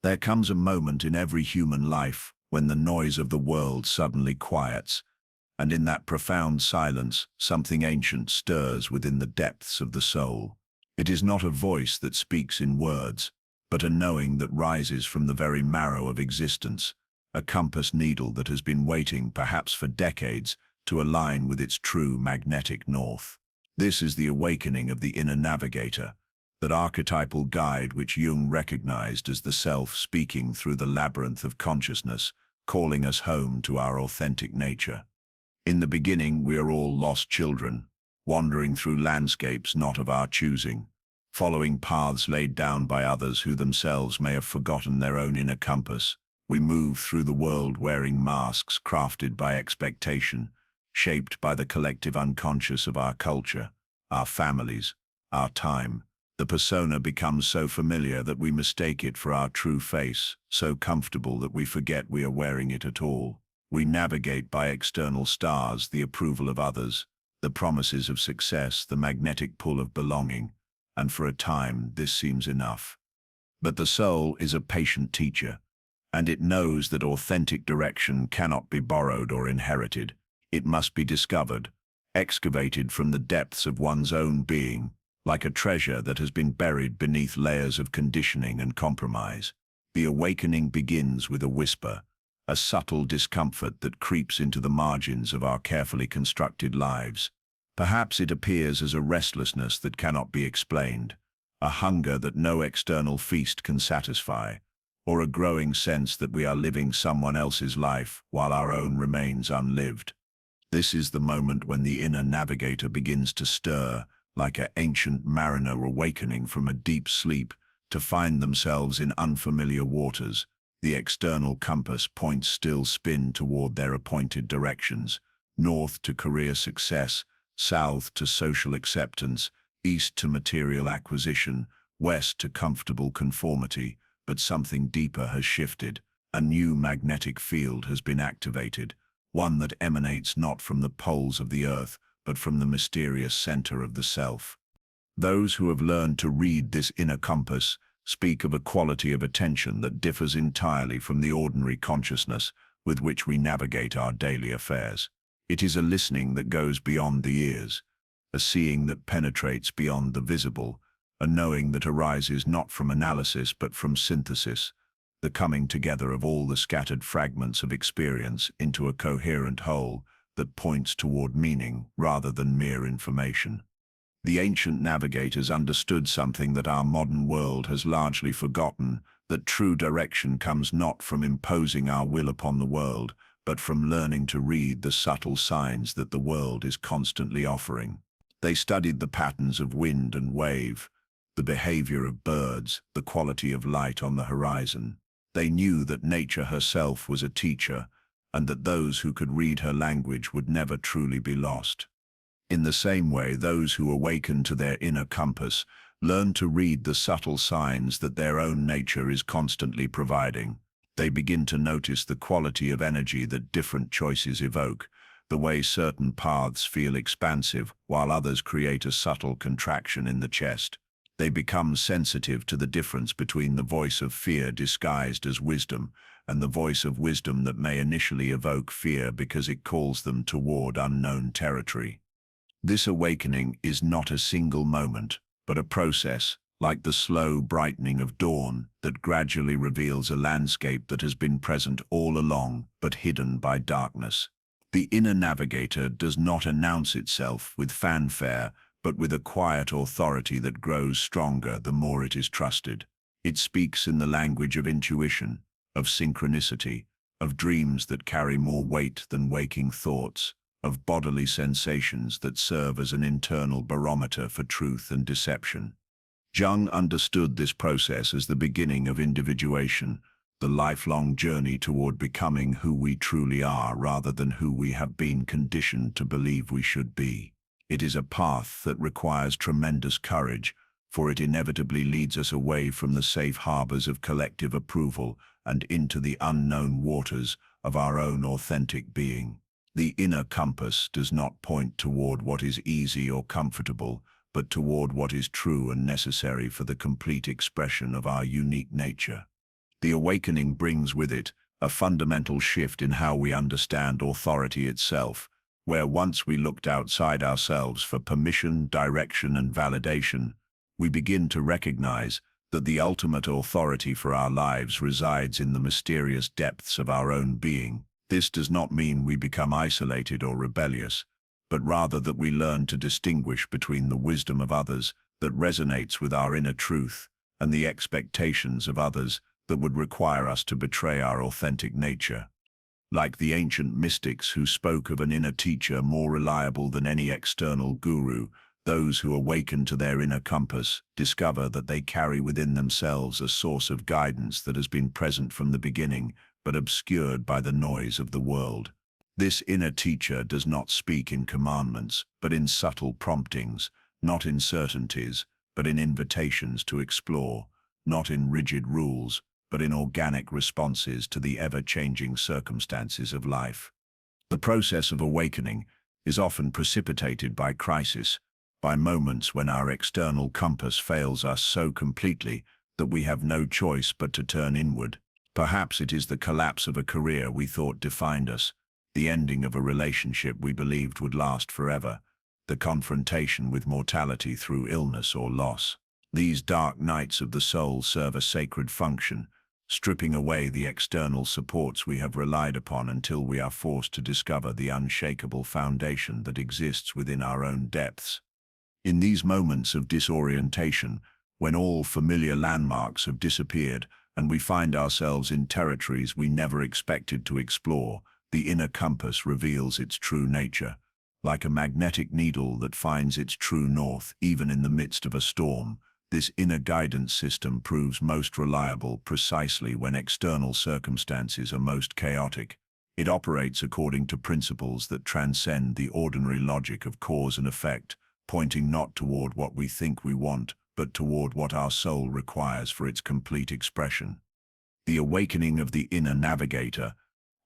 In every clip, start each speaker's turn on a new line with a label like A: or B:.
A: There comes a moment in every human life when the noise of the world suddenly quiets, and in that profound silence, something ancient stirs within the depths of the soul. It is not a voice that speaks in words, but a knowing that rises from the very marrow of existence, a compass needle that has been waiting, perhaps for decades, to align with its true magnetic north. This is the awakening of the inner navigator, that archetypal guide which Jung recognized as the self speaking through the labyrinth of consciousness, calling us home to our authentic nature. In the beginning, we are all lost children, wandering through landscapes not of our choosing, following paths laid down by others who themselves may have forgotten their own inner compass. We move through the world wearing masks crafted by expectation, shaped by the collective unconscious of our culture, our families, our time. The persona becomes so familiar that we mistake it for our true face, so comfortable that we forget we are wearing it at all. We navigate by external stars, the approval of others, the promises of success, the magnetic pull of belonging, and for a time this seems enough. But the soul is a patient teacher, and it knows that authentic direction cannot be borrowed or inherited. It must be discovered, excavated from the depths of one's own being, like a treasure that has been buried beneath layers of conditioning and compromise. The awakening begins with a whisper, a subtle discomfort that creeps into the margins of our carefully constructed lives. Perhaps it appears as a restlessness that cannot be explained, a hunger that no external feast can satisfy, or a growing sense that we are living someone else's life while our own remains unlived. This is the moment when the inner navigator begins to stir, like an ancient mariner awakening from a deep sleep to find themselves in unfamiliar waters. The external compass points still spin toward their appointed directions, north to career success, south to social acceptance, east to material acquisition, west to comfortable conformity, but something deeper has shifted. A new magnetic field has been activated, one that emanates not from the poles of the earth, but from the mysterious center of the self. Those who have learned to read this inner compass speak of a quality of attention that differs entirely from the ordinary consciousness with which we navigate our daily affairs. It is a listening that goes beyond the ears, a seeing that penetrates beyond the visible, a knowing that arises not from analysis but from synthesis, the coming together of all the scattered fragments of experience into a coherent whole that points toward meaning rather than mere information. The ancient navigators understood something that our modern world has largely forgotten, that true direction comes not from imposing our will upon the world, but from learning to read the subtle signs that the world is constantly offering. They studied the patterns of wind and wave, the behavior of birds, the quality of light on the horizon. They knew that nature herself was a teacher, and that those who could read her language would never truly be lost. In the same way, those who awaken to their inner compass learn to read the subtle signs that their own nature is constantly providing. They begin to notice the quality of energy that different choices evoke, the way certain paths feel expansive while others create a subtle contraction in the chest. They become sensitive to the difference between the voice of fear disguised as wisdom and the voice of wisdom that may initially evoke fear because it calls them toward unknown territory. This awakening is not a single moment, but a process, like the slow brightening of dawn that gradually reveals a landscape that has been present all along but hidden by darkness. The inner navigator does not announce itself with fanfare, but with a quiet authority that grows stronger the more it is trusted. It speaks in the language of intuition, of synchronicity, of dreams that carry more weight than waking thoughts, of bodily sensations that serve as an internal barometer for truth and deception. Jung understood this process as the beginning of individuation, the lifelong journey toward becoming who we truly are rather than who we have been conditioned to believe we should be. It is a path that requires tremendous courage, for it inevitably leads us away from the safe harbors of collective approval and into the unknown waters of our own authentic being. The inner compass does not point toward what is easy or comfortable, but toward what is true and necessary for the complete expression of our unique nature. The awakening brings with it a fundamental shift in how we understand authority itself, where once we looked outside ourselves for permission, direction, and validation, we begin to recognize that the ultimate authority for our lives resides in the mysterious depths of our own being. This does not mean we become isolated or rebellious, but rather that we learn to distinguish between the wisdom of others that resonates with our inner truth and the expectations of others that would require us to betray our authentic nature. Like the ancient mystics who spoke of an inner teacher more reliable than any external guru, those who awaken to their inner compass discover that they carry within themselves a source of guidance that has been present from the beginning, but obscured by the noise of the world. This inner teacher does not speak in commandments, but in subtle promptings, not in certainties, but in invitations to explore, not in rigid rules, but in organic responses to the ever-changing circumstances of life. The process of awakening is often precipitated by crisis, by moments when our external compass fails us so completely that we have no choice but to turn inward. Perhaps it is the collapse of a career we thought defined us, the ending of a relationship we believed would last forever, the confrontation with mortality through illness or loss. These dark nights of the soul serve a sacred function, stripping away the external supports we have relied upon until we are forced to discover the unshakable foundation that exists within our own depths. In these moments of disorientation, when all familiar landmarks have disappeared and we find ourselves in territories we never expected to explore, the inner compass reveals its true nature. Like a magnetic needle that finds its true north even in the midst of a storm, this inner guidance system proves most reliable precisely when external circumstances are most chaotic. It operates according to principles that transcend the ordinary logic of cause and effect, pointing not toward what we think we want, but toward what our soul requires for its complete expression. The awakening of the inner navigator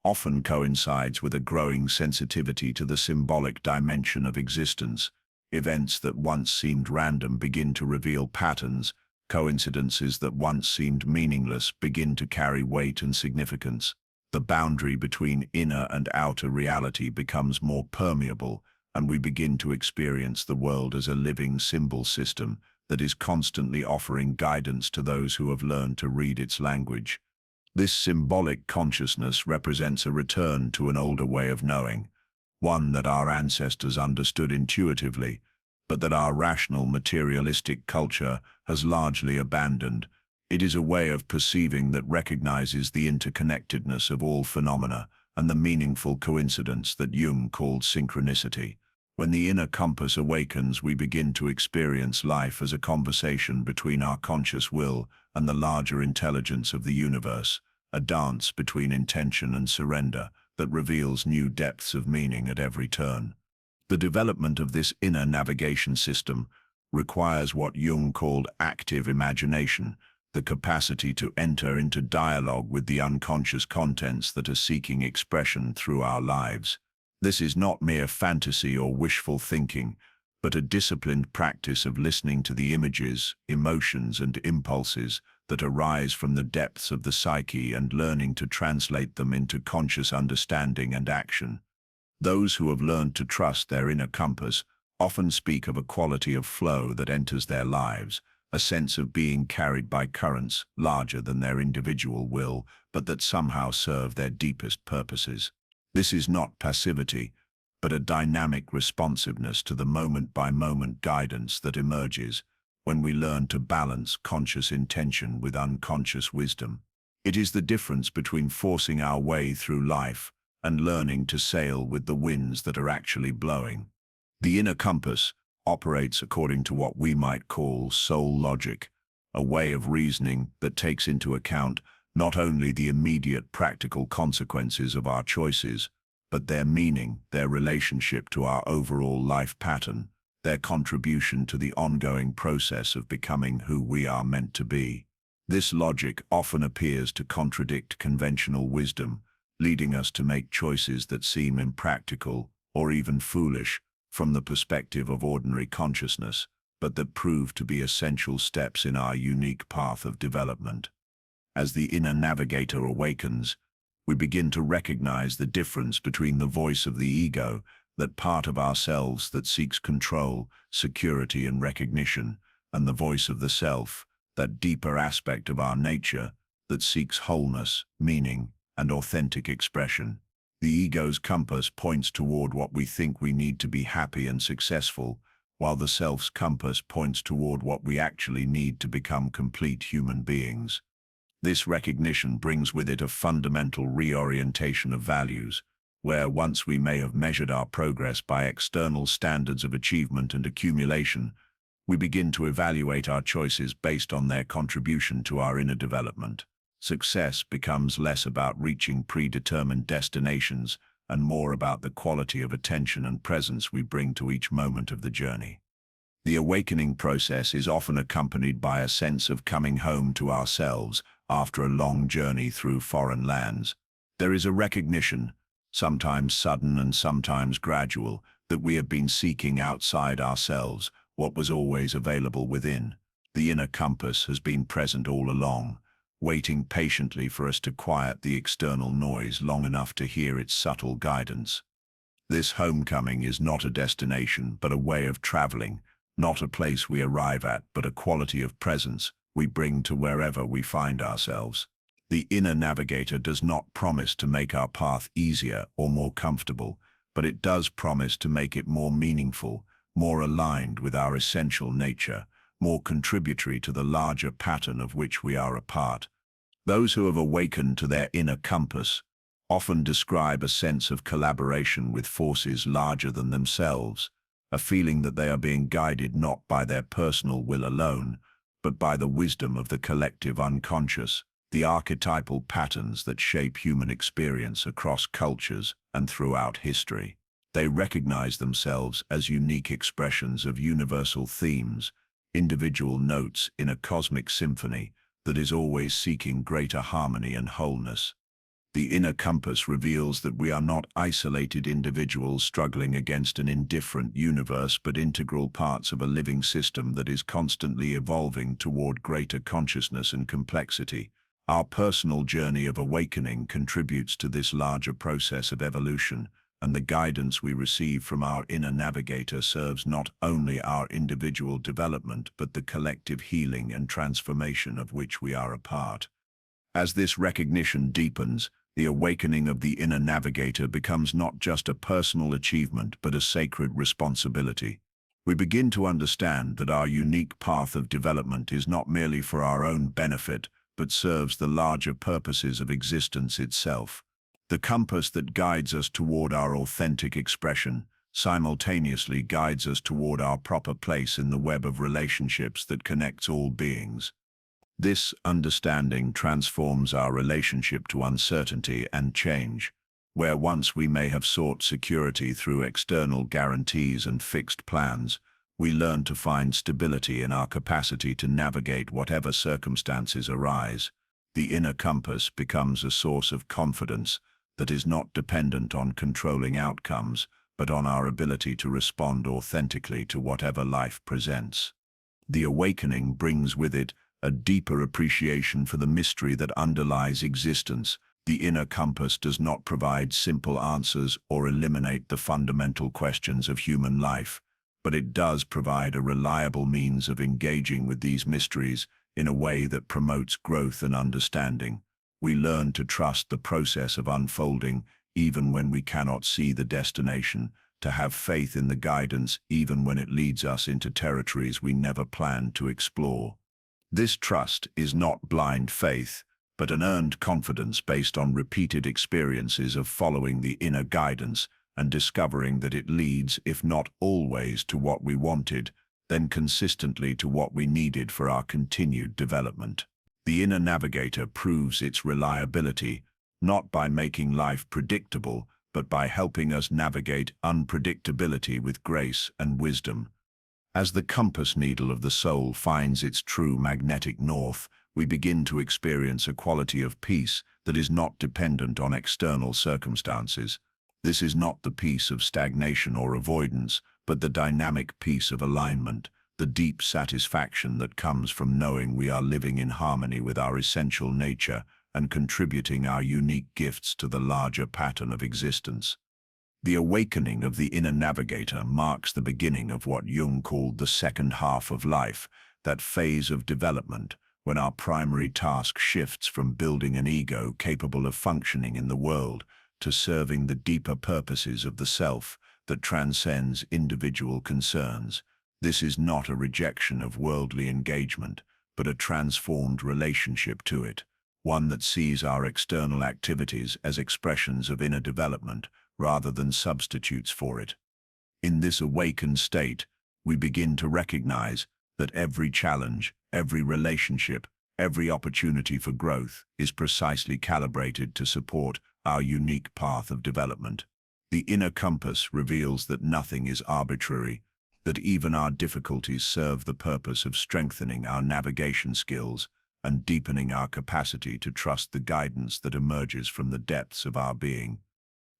A: often coincides with a growing sensitivity to the symbolic dimension of existence. Events that once seemed random begin to reveal patterns, coincidences that once seemed meaningless begin to carry weight and significance. The boundary between inner and outer reality becomes more permeable, and we begin to experience the world as a living symbol system that is constantly offering guidance to those who have learned to read its language. This symbolic consciousness represents a return to an older way of knowing, one that our ancestors understood intuitively, but that our rational materialistic culture has largely abandoned. It is a way of perceiving that recognizes the interconnectedness of all phenomena and the meaningful coincidence that Jung called synchronicity. When the inner compass awakens, we begin to experience life as a conversation between our conscious will and the larger intelligence of the universe, a dance between intention and surrender that reveals new depths of meaning at every turn. The development of this inner navigation system requires what Jung called active imagination, the capacity to enter into dialogue with the unconscious contents that are seeking expression through our lives. This is not mere fantasy or wishful thinking, but a disciplined practice of listening to the images, emotions, and impulses that arise from the depths of the psyche and learning to translate them into conscious understanding and action. Those who have learned to trust their inner compass often speak of a quality of flow that enters their lives, a sense of being carried by currents larger than their individual will, but that somehow serve their deepest purposes. This is not passivity, but a dynamic responsiveness to the moment-by-moment guidance that emerges when we learn to balance conscious intention with unconscious wisdom. It is the difference between forcing our way through life and learning to sail with the winds that are actually blowing. The inner compass operates according to what we might call soul logic, a way of reasoning that takes into account not only the immediate practical consequences of our choices, but their meaning, their relationship to our overall life pattern, their contribution to the ongoing process of becoming who we are meant to be. This logic often appears to contradict conventional wisdom, leading us to make choices that seem impractical or even foolish from the perspective of ordinary consciousness, but that prove to be essential steps in our unique path of development. As the inner navigator awakens, we begin to recognize the difference between the voice of the ego, that part of ourselves that seeks control, security, and recognition, and the voice of the self, that deeper aspect of our nature that seeks wholeness, meaning, and authentic expression. The ego's compass points toward what we think we need to be happy and successful, while the self's compass points toward what we actually need to become complete human beings. This recognition brings with it a fundamental reorientation of values, where once we may have measured our progress by external standards of achievement and accumulation, we begin to evaluate our choices based on their contribution to our inner development. Success becomes less about reaching predetermined destinations and more about the quality of attention and presence we bring to each moment of the journey. The awakening process is often accompanied by a sense of coming home to ourselves after a long journey through foreign lands. There is a recognition, sometimes sudden and sometimes gradual, that we have been seeking outside ourselves what was always available within. The inner compass has been present all along, waiting patiently for us to quiet the external noise long enough to hear its subtle guidance. This homecoming is not a destination, but a way of traveling, not a place we arrive at, but a quality of presence we bring to wherever we find ourselves. The inner navigator does not promise to make our path easier or more comfortable, but it does promise to make it more meaningful, more aligned with our essential nature, more contributory to the larger pattern of which we are a part. Those who have awakened to their inner compass often describe a sense of collaboration with forces larger than themselves, a feeling that they are being guided not by their personal will alone, but by the wisdom of the collective unconscious, the archetypal patterns that shape human experience across cultures and throughout history. They recognize themselves as unique expressions of universal themes, individual notes in a cosmic symphony that is always seeking greater harmony and wholeness. The inner compass reveals that we are not isolated individuals struggling against an indifferent universe, but integral parts of a living system that is constantly evolving toward greater consciousness and complexity. Our personal journey of awakening contributes to this larger process of evolution, and the guidance we receive from our inner navigator serves not only our individual development, but the collective healing and transformation of which we are a part. As this recognition deepens, the awakening of the inner navigator becomes not just a personal achievement, but a sacred responsibility. We begin to understand that our unique path of development is not merely for our own benefit, but serves the larger purposes of existence itself. The compass that guides us toward our authentic expression simultaneously guides us toward our proper place in the web of relationships that connects all beings. This understanding transforms our relationship to uncertainty and change. Where once we may have sought security through external guarantees and fixed plans, we learn to find stability in our capacity to navigate whatever circumstances arise. The inner compass becomes a source of confidence that is not dependent on controlling outcomes, but on our ability to respond authentically to whatever life presents. The awakening brings with it a deeper appreciation for the mystery that underlies existence. The inner compass does not provide simple answers or eliminate the fundamental questions of human life, but it does provide a reliable means of engaging with these mysteries in a way that promotes growth and understanding. We learn to trust the process of unfolding even when we cannot see the destination, to have faith in the guidance even when it leads us into territories we never planned to explore. This trust is not blind faith, but an earned confidence based on repeated experiences of following the inner guidance and discovering that it leads, if not always to what we wanted, then consistently to what we needed for our continued development. The inner navigator proves its reliability, not by making life predictable, but by helping us navigate unpredictability with grace and wisdom. As the compass needle of the soul finds its true magnetic north, we begin to experience a quality of peace that is not dependent on external circumstances. This is not the peace of stagnation or avoidance, but the dynamic peace of alignment, the deep satisfaction that comes from knowing we are living in harmony with our essential nature and contributing our unique gifts to the larger pattern of existence. The awakening of the inner navigator marks the beginning of what Jung called the second half of life, that phase of development when our primary task shifts from building an ego capable of functioning in the world to serving the deeper purposes of the self that transcends individual concerns. This is not a rejection of worldly engagement, but a transformed relationship to it, one that sees our external activities as expressions of inner development rather than substitutes for it. In this awakened state, we begin to recognize that every challenge, every relationship, every opportunity for growth is precisely calibrated to support our unique path of development. The inner compass reveals that nothing is arbitrary, that even our difficulties serve the purpose of strengthening our navigation skills and deepening our capacity to trust the guidance that emerges from the depths of our being.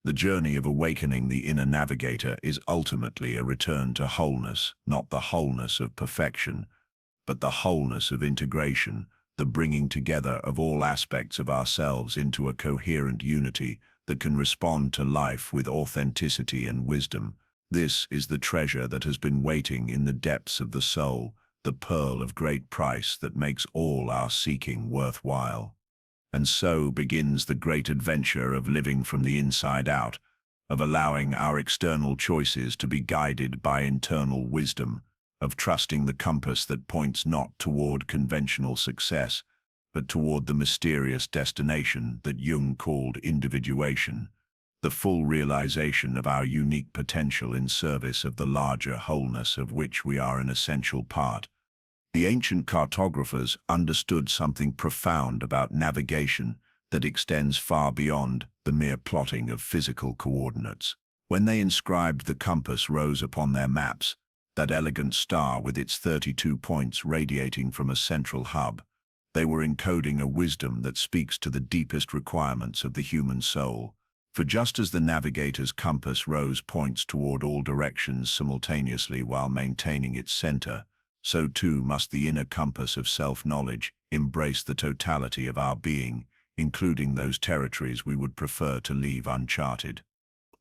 A: The journey of awakening the inner navigator is ultimately a return to wholeness, not the wholeness of perfection, but the wholeness of integration, the bringing together of all aspects of ourselves into a coherent unity that can respond to life with authenticity and wisdom. This is the treasure that has been waiting in the depths of the soul, the pearl of great price that makes all our seeking worthwhile. And so begins the great adventure of living from the inside out, of allowing our external choices to be guided by internal wisdom, of trusting the compass that points not toward conventional success, but toward the mysterious destination that Jung called individuation, the full realization of our unique potential in service of the larger wholeness of which we are an essential part. The ancient cartographers understood something profound about navigation that extends far beyond the mere plotting of physical coordinates. When they inscribed the compass rose upon their maps, that elegant star with its 32 points radiating from a central hub, they were encoding a wisdom that speaks to the deepest requirements of the human soul. For just as the navigator's compass rose points toward all directions simultaneously while maintaining its center, so too must the inner compass of self-knowledge embrace the totality of our being, including those territories we would prefer to leave uncharted.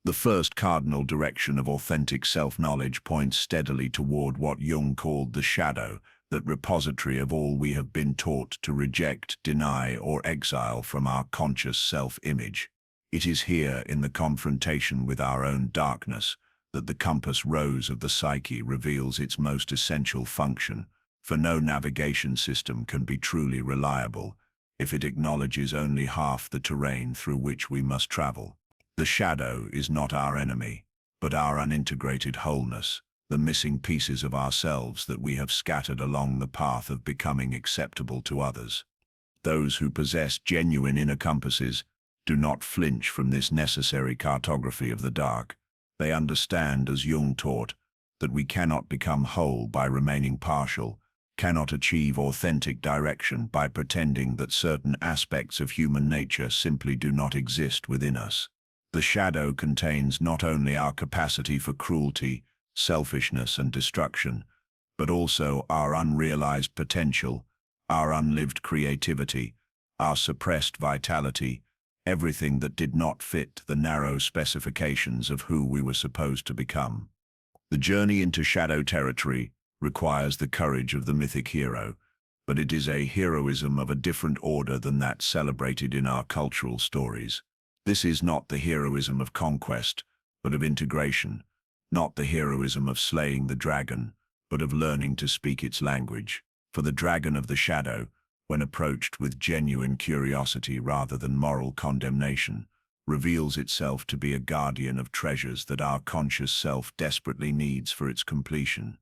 A: The first cardinal direction of authentic self-knowledge points steadily toward what Jung called the shadow, that repository of all we have been taught to reject, deny, or exile from our conscious self-image. It is here, in the confrontation with our own darkness, that the compass rose of the psyche reveals its most essential function, for no navigation system can be truly reliable if it acknowledges only half the terrain through which we must travel. The shadow is not our enemy, but our unintegrated wholeness, the missing pieces of ourselves that we have scattered along the path of becoming acceptable to others. Those who possess genuine inner compasses do not flinch from this necessary cartography of the dark. They understand, as Jung taught, that we cannot become whole by remaining partial, cannot achieve authentic direction by pretending that certain aspects of human nature simply do not exist within us. The shadow contains not only our capacity for cruelty, selfishness, and destruction, but also our unrealized potential, our unlived creativity, our suppressed vitality, everything that did not fit the narrow specifications of who we were supposed to become. The journey into shadow territory requires the courage of the mythic hero, but it is a heroism of a different order than that celebrated in our cultural stories. This is not the heroism of conquest, but of integration, not the heroism of slaying the dragon, but of learning to speak its language. For the dragon of the shadow, when approached with genuine curiosity rather than moral condemnation, reveals itself to be a guardian of treasures that our conscious self desperately needs for its completion.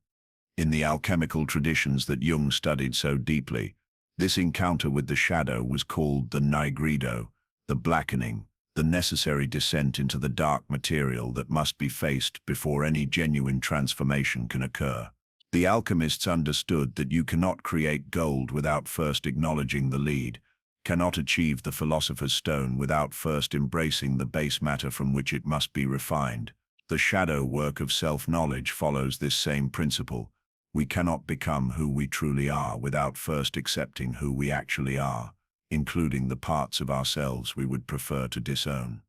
A: In the alchemical traditions that Jung studied so deeply, this encounter with the shadow was called the nigredo, the blackening, the necessary descent into the dark material that must be faced before any genuine transformation can occur. The alchemists understood that you cannot create gold without first acknowledging the lead, cannot achieve the philosopher's stone without first embracing the base matter from which it must be refined. The shadow work of self-knowledge follows this same principle. We cannot become who we truly are without first accepting who we actually are, including the parts of ourselves we would prefer to disown.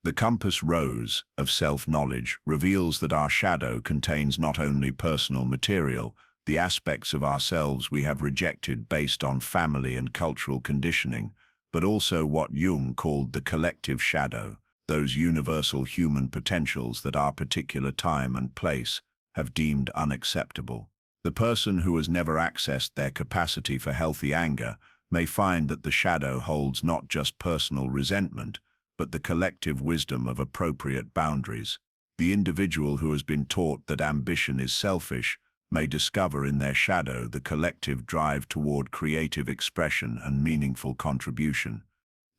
A: The compass rose of self-knowledge reveals that our shadow contains not only personal material, the aspects of ourselves we have rejected based on family and cultural conditioning, but also what Jung called the collective shadow, those universal human potentials that our particular time and place have deemed unacceptable. The person who has never accessed their capacity for healthy anger may find that the shadow holds not just personal resentment, but the collective wisdom of appropriate boundaries. The individual who has been taught that ambition is selfish may discover in their shadow the collective drive toward creative expression and meaningful contribution.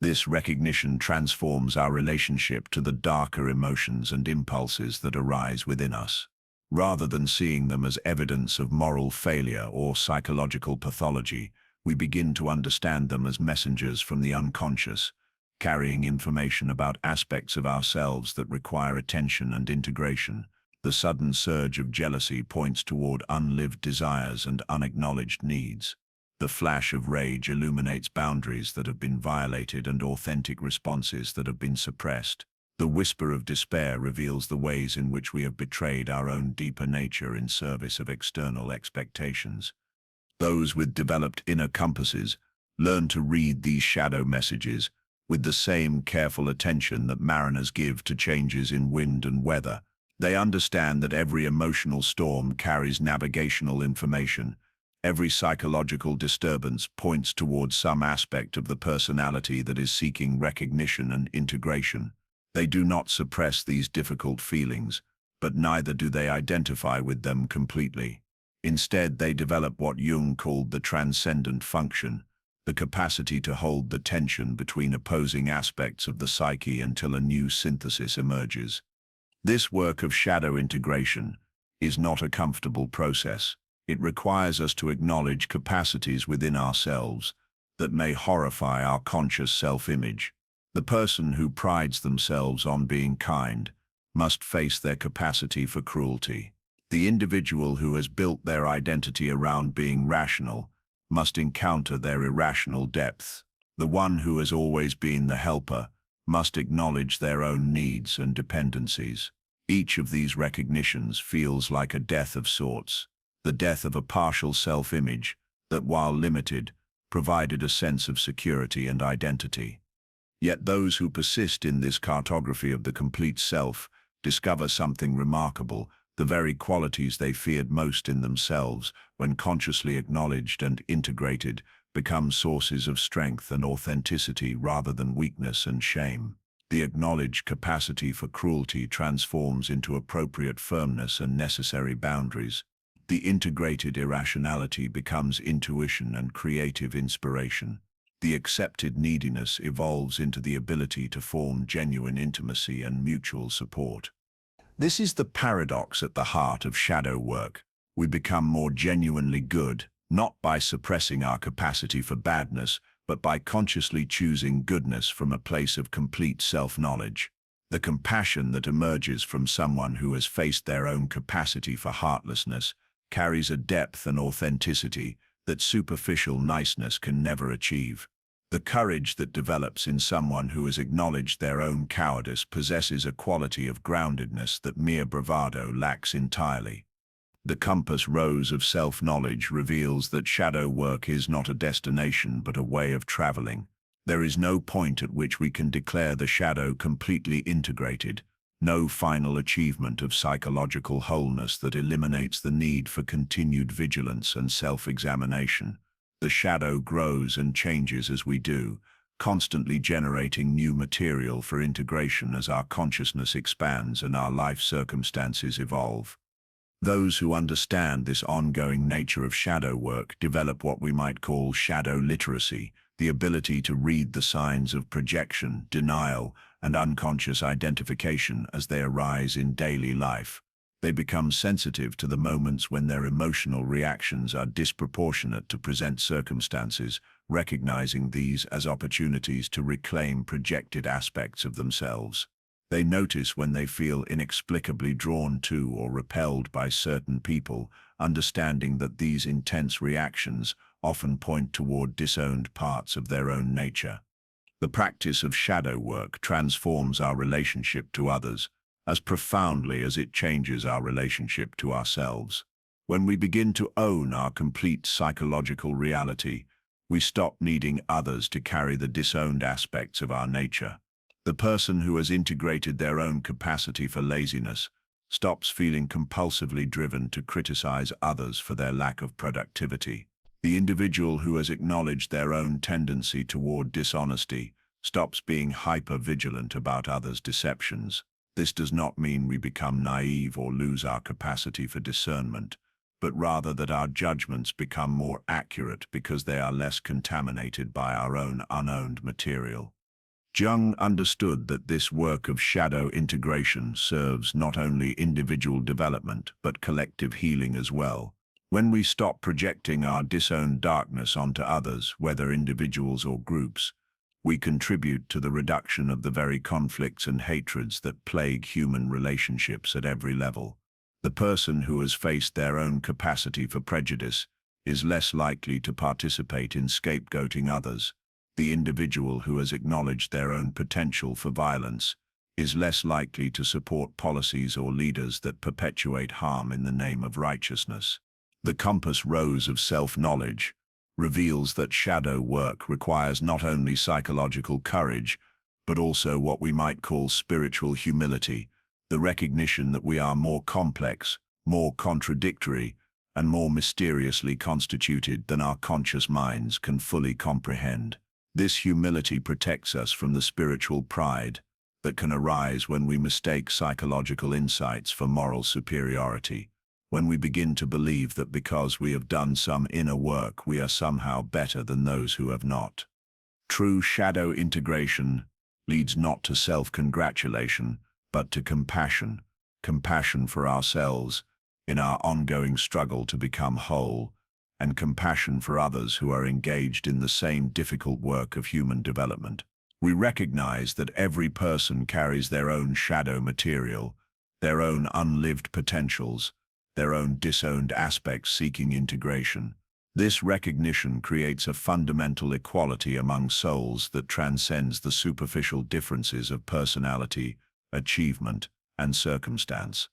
A: This recognition transforms our relationship to the darker emotions and impulses that arise within us. Rather than seeing them as evidence of moral failure or psychological pathology, we begin to understand them as messengers from the unconscious, carrying information about aspects of ourselves that require attention and integration. The sudden surge of jealousy points toward unlived desires and unacknowledged needs. The flash of rage illuminates boundaries that have been violated and authentic responses that have been suppressed. The whisper of despair reveals the ways in which we have betrayed our own deeper nature in service of external expectations. Those with developed inner compasses learn to read these shadow messages with the same careful attention that mariners give to changes in wind and weather. They understand that every emotional storm carries navigational information. Every psychological disturbance points towards some aspect of the personality that is seeking recognition and integration. They do not suppress these difficult feelings, but neither do they identify with them completely. Instead, they develop what Jung called the transcendent function, the capacity to hold the tension between opposing aspects of the psyche until a new synthesis emerges. This work of shadow integration is not a comfortable process. It requires us to acknowledge capacities within ourselves that may horrify our conscious self-image. The person who prides themselves on being kind must face their capacity for cruelty. The individual who has built their identity around being rational must encounter their irrational depths. The one who has always been the helper must acknowledge their own needs and dependencies. Each of these recognitions feels like a death of sorts, the death of a partial self-image that, while limited, provided a sense of security and identity. Yet those who persist in this cartography of the complete self discover something remarkable. The very qualities they feared most in themselves, when consciously acknowledged and integrated, become sources of strength and authenticity rather than weakness and shame. The acknowledged capacity for cruelty transforms into appropriate firmness and necessary boundaries. The integrated irrationality becomes intuition and creative inspiration. The accepted neediness evolves into the ability to form genuine intimacy and mutual support. This is the paradox at the heart of shadow work. We become more genuinely good, not by suppressing our capacity for badness, but by consciously choosing goodness from a place of complete self-knowledge. The compassion that emerges from someone who has faced their own capacity for heartlessness carries a depth and authenticity that superficial niceness can never achieve. The courage that develops in someone who has acknowledged their own cowardice possesses a quality of groundedness that mere bravado lacks entirely. The compass rose of self-knowledge reveals that shadow work is not a destination but a way of traveling. There is no point at which we can declare the shadow completely integrated, no final achievement of psychological wholeness that eliminates the need for continued vigilance and self-examination. The shadow grows and changes as we do, constantly generating new material for integration as our consciousness expands and our life circumstances evolve. Those who understand this ongoing nature of shadow work develop what we might call shadow literacy, the ability to read the signs of projection, denial, and unconscious identification as they arise in daily life. They become sensitive to the moments when their emotional reactions are disproportionate to present circumstances, recognizing these as opportunities to reclaim projected aspects of themselves. They notice when they feel inexplicably drawn to or repelled by certain people, understanding that these intense reactions often point toward disowned parts of their own nature. The practice of shadow work transforms our relationship to others as profoundly as it changes our relationship to ourselves. When we begin to own our complete psychological reality, we stop needing others to carry the disowned aspects of our nature. The person who has integrated their own capacity for laziness stops feeling compulsively driven to criticize others for their lack of productivity. The individual who has acknowledged their own tendency toward dishonesty stops being hyper-vigilant about others' deceptions. This does not mean we become naive or lose our capacity for discernment, but rather that our judgments become more accurate because they are less contaminated by our own unowned material. Jung understood that this work of shadow integration serves not only individual development but collective healing as well. When we stop projecting our disowned darkness onto others, whether individuals or groups, we contribute to the reduction of the very conflicts and hatreds that plague human relationships at every level. The person who has faced their own capacity for prejudice is less likely to participate in scapegoating others. The individual who has acknowledged their own potential for violence is less likely to support policies or leaders that perpetuate harm in the name of righteousness. The compass rose of self-knowledge reveals that shadow work requires not only psychological courage, but also what we might call spiritual humility, the recognition that we are more complex, more contradictory, and more mysteriously constituted than our conscious minds can fully comprehend. This humility protects us from the spiritual pride that can arise when we mistake psychological insights for moral superiority, when we begin to believe that because we have done some inner work, we are somehow better than those who have not. True shadow integration leads not to self-congratulation, but to compassion, compassion for ourselves in our ongoing struggle to become whole, and compassion for others who are engaged in the same difficult work of human development. We recognize that every person carries their own shadow material, their own unlived potentials, their own disowned aspects seeking integration. This recognition creates a fundamental equality among souls that transcends the superficial differences of personality, achievement, and circumstance.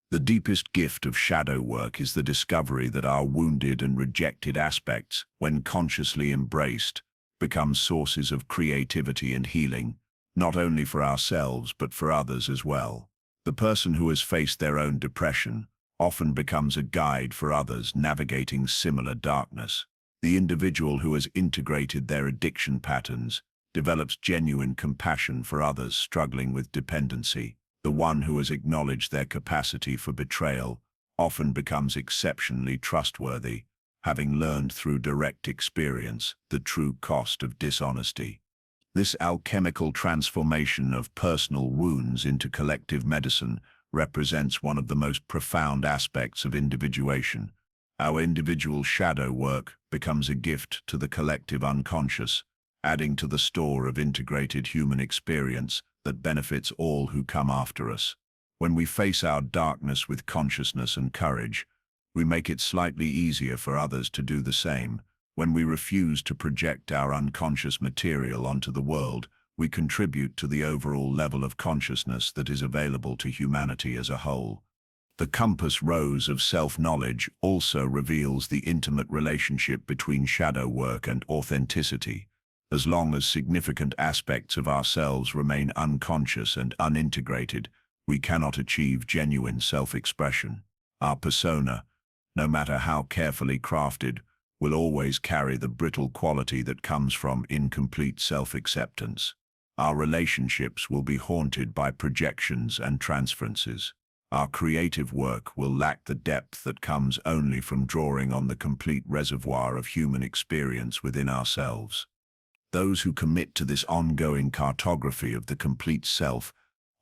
A: The deepest gift of shadow work is the discovery that our wounded and rejected aspects, when consciously embraced, become sources of creativity and healing, not only for ourselves but for others as well. The person who has faced their own depression often becomes a guide for others navigating similar darkness. The individual who has integrated their addiction patterns develops genuine compassion for others struggling with dependency. The one who has acknowledged their capacity for betrayal often becomes exceptionally trustworthy, having learned through direct experience the true cost of dishonesty. This alchemical transformation of personal wounds into collective medicine represents one of the most profound aspects of individuation. Our individual shadow work becomes a gift to the collective unconscious, adding to the store of integrated human experience that benefits all who come after us. When we face our darkness with consciousness and courage, we make it slightly easier for others to do the same. When we refuse to project our unconscious material onto the world, we contribute to the overall level of consciousness that is available to humanity as a whole. The compass rose of self-knowledge also reveals the intimate relationship between shadow work and authenticity. As long as significant aspects of ourselves remain unconscious and unintegrated, we cannot achieve genuine self-expression. Our persona, no matter how carefully crafted, will always carry the brittle quality that comes from incomplete self-acceptance. Our relationships will be haunted by projections and transferences. Our creative work will lack the depth that comes only from drawing on the complete reservoir of human experience within ourselves. Those who commit to this ongoing cartography of the complete self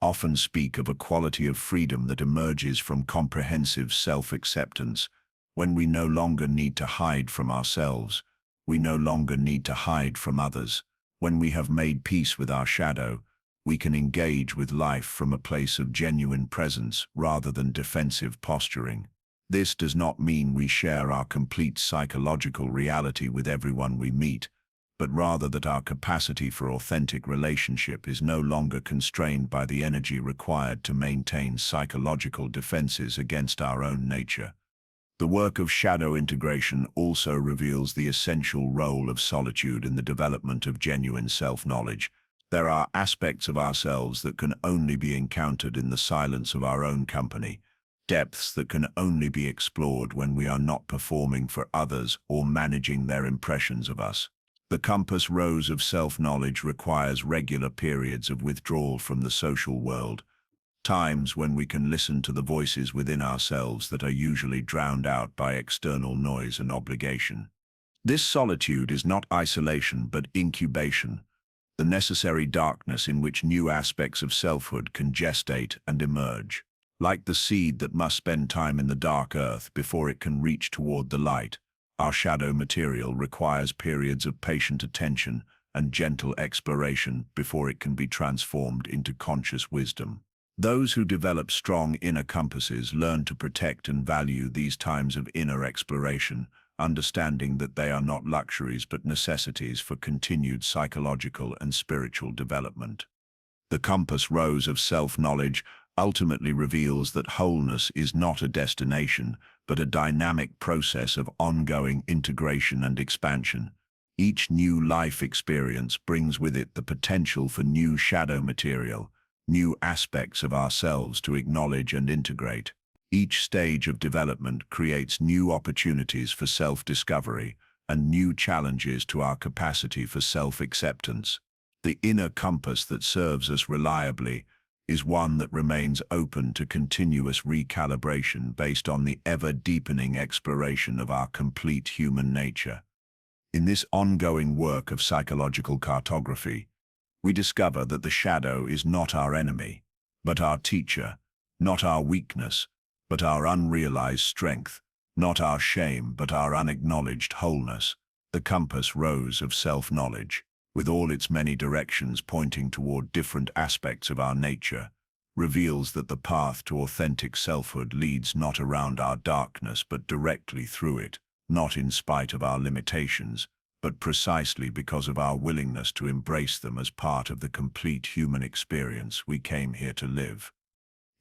A: often speak of a quality of freedom that emerges from comprehensive self-acceptance. When we no longer need to hide from ourselves, we no longer need to hide from others. When we have made peace with our shadow, we can engage with life from a place of genuine presence rather than defensive posturing. This does not mean we share our complete psychological reality with everyone we meet, but rather that our capacity for authentic relationship is no longer constrained by the energy required to maintain psychological defenses against our own nature. The work of shadow integration also reveals the essential role of solitude in the development of genuine self-knowledge. There are aspects of ourselves that can only be encountered in the silence of our own company, depths that can only be explored when we are not performing for others or managing their impressions of us. The compass rose of self-knowledge requires regular periods of withdrawal from the social world, times when we can listen to the voices within ourselves that are usually drowned out by external noise and obligation. This solitude is not isolation but incubation, the necessary darkness in which new aspects of selfhood can gestate and emerge. Like the seed that must spend time in the dark earth before it can reach toward the light, our shadow material requires periods of patient attention and gentle exploration before it can be transformed into conscious wisdom. Those who develop strong inner compasses learn to protect and value these times of inner exploration, understanding that they are not luxuries but necessities for continued psychological and spiritual development. The compass rose of self-knowledge ultimately reveals that wholeness is not a destination, but a dynamic process of ongoing integration and expansion. Each new life experience brings with it the potential for new shadow material, new aspects of ourselves to acknowledge and integrate. Each stage of development creates new opportunities for self-discovery and new challenges to our capacity for self-acceptance. The inner compass that serves us reliably is one that remains open to continuous recalibration based on the ever-deepening exploration of our complete human nature. In this ongoing work of psychological cartography, we discover that the shadow is not our enemy, but our teacher, not our weakness, but our unrealized strength, not our shame, but our unacknowledged wholeness. The compass rose of self-knowledge, with all its many directions pointing toward different aspects of our nature, reveals that the path to authentic selfhood leads not around our darkness but directly through it, not in spite of our limitations, but precisely because of our willingness to embrace them as part of the complete human experience we came here to live.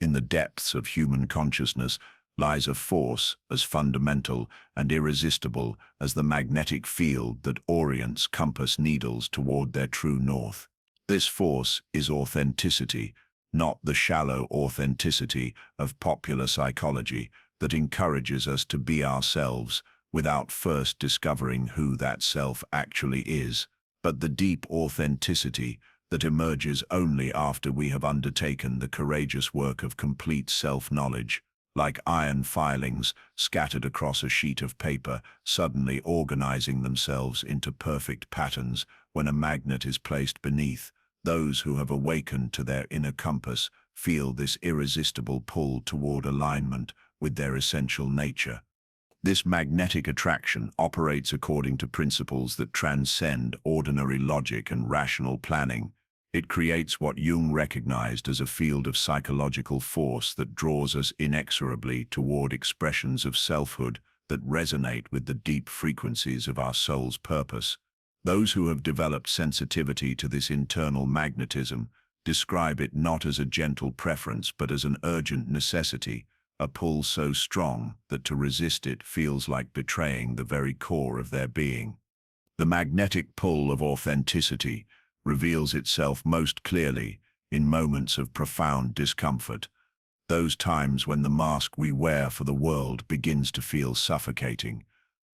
A: In the depths of human consciousness lies a force as fundamental and irresistible as the magnetic field that orients compass needles toward their true north. This force is authenticity, not the shallow authenticity of popular psychology that encourages us to be ourselves without first discovering who that self actually is, but the deep authenticity that emerges only after we have undertaken the courageous work of complete self-knowledge, like iron filings scattered across a sheet of paper, suddenly organizing themselves into perfect patterns when a magnet is placed beneath. Those who have awakened to their inner compass feel this irresistible pull toward alignment with their essential nature. This magnetic attraction operates according to principles that transcend ordinary logic and rational planning. It creates what Jung recognized as a field of psychological force that draws us inexorably toward expressions of selfhood that resonate with the deep frequencies of our soul's purpose. Those who have developed sensitivity to this internal magnetism describe it not as a gentle preference but as an urgent necessity, a pull so strong that to resist it feels like betraying the very core of their being. The magnetic pull of authenticity reveals itself most clearly in moments of profound discomfort, those times when the mask we wear for the world begins to feel suffocating,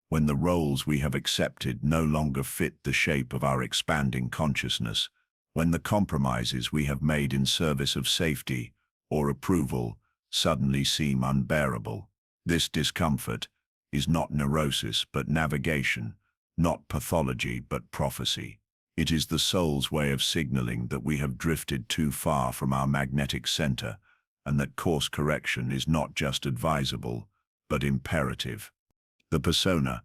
A: when the roles we have accepted no longer fit the shape of our expanding consciousness, when the compromises we have made in service of safety or approval suddenly seem unbearable. This discomfort is not neurosis but navigation, not pathology but prophecy. It is the soul's way of signaling that we have drifted too far from our magnetic center and that course correction is not just advisable but imperative. The persona,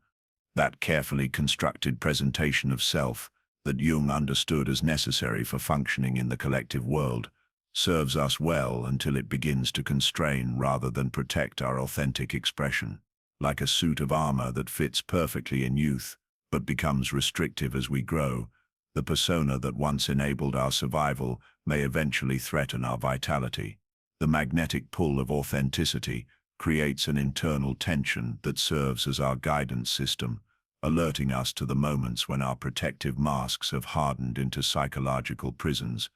A: that carefully constructed presentation of self that Jung understood as necessary for functioning in the collective world, serves us well until it begins to constrain rather than protect our authentic expression. Like a suit of armor that fits perfectly in youth, but becomes restrictive as we grow, the persona that once enabled our survival may eventually threaten our vitality. The magnetic pull of authenticity creates an internal tension that serves as our guidance system, alerting us to the moments when our protective masks have hardened into psychological prisons.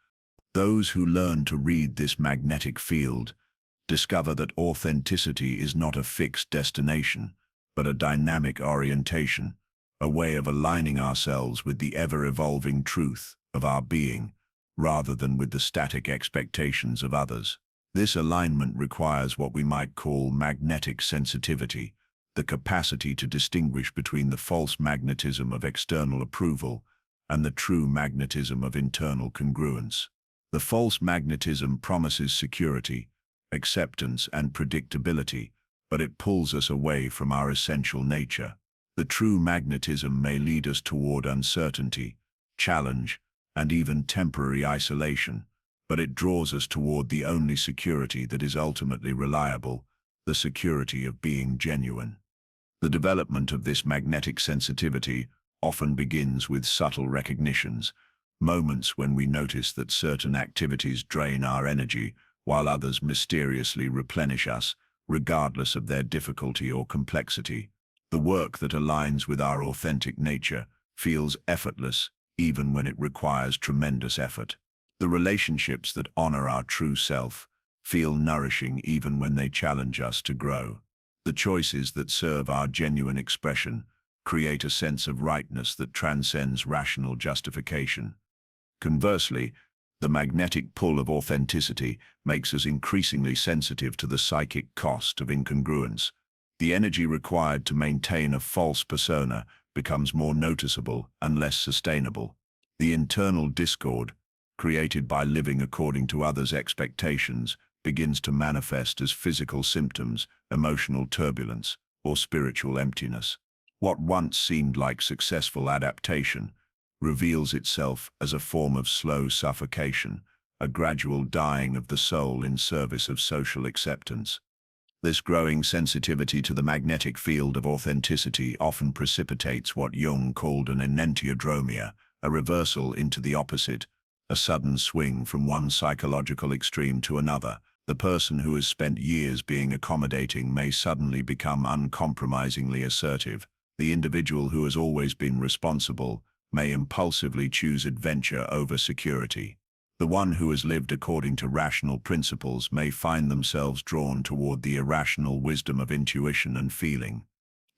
A: Those who learn to read this magnetic field discover that authenticity is not a fixed destination, but a dynamic orientation, a way of aligning ourselves with the ever-evolving truth of our being, rather than with the static expectations of others. This alignment requires what we might call magnetic sensitivity, the capacity to distinguish between the false magnetism of external approval and the true magnetism of internal congruence. The false magnetism promises security, acceptance, and predictability, but it pulls us away from our essential nature. The true magnetism may lead us toward uncertainty, challenge, and even temporary isolation, but it draws us toward the only security that is ultimately reliable, the security of being genuine. The development of this magnetic sensitivity often begins with subtle recognitions, moments when we notice that certain activities drain our energy while others mysteriously replenish us, regardless of their difficulty or complexity. The work that aligns with our authentic nature feels effortless, even when it requires tremendous effort. The relationships that honor our true self feel nourishing even when they challenge us to grow. The choices that serve our genuine expression create a sense of rightness that transcends rational justification. Conversely, the magnetic pull of authenticity makes us increasingly sensitive to the psychic cost of incongruence. The energy required to maintain a false persona becomes more noticeable and less sustainable. The internal discord, created by living according to others' expectations, begins to manifest as physical symptoms, emotional turbulence, or spiritual emptiness. What once seemed like successful adaptation reveals itself as a form of slow suffocation, a gradual dying of the soul in service of social acceptance. This growing sensitivity to the magnetic field of authenticity often precipitates what Jung called an enantiodromia, a reversal into the opposite, a sudden swing from one psychological extreme to another. The person who has spent years being accommodating may suddenly become uncompromisingly assertive. The individual who has always been responsible may impulsively choose adventure over security. The one who has lived according to rational principles may find themselves drawn toward the irrational wisdom of intuition and feeling.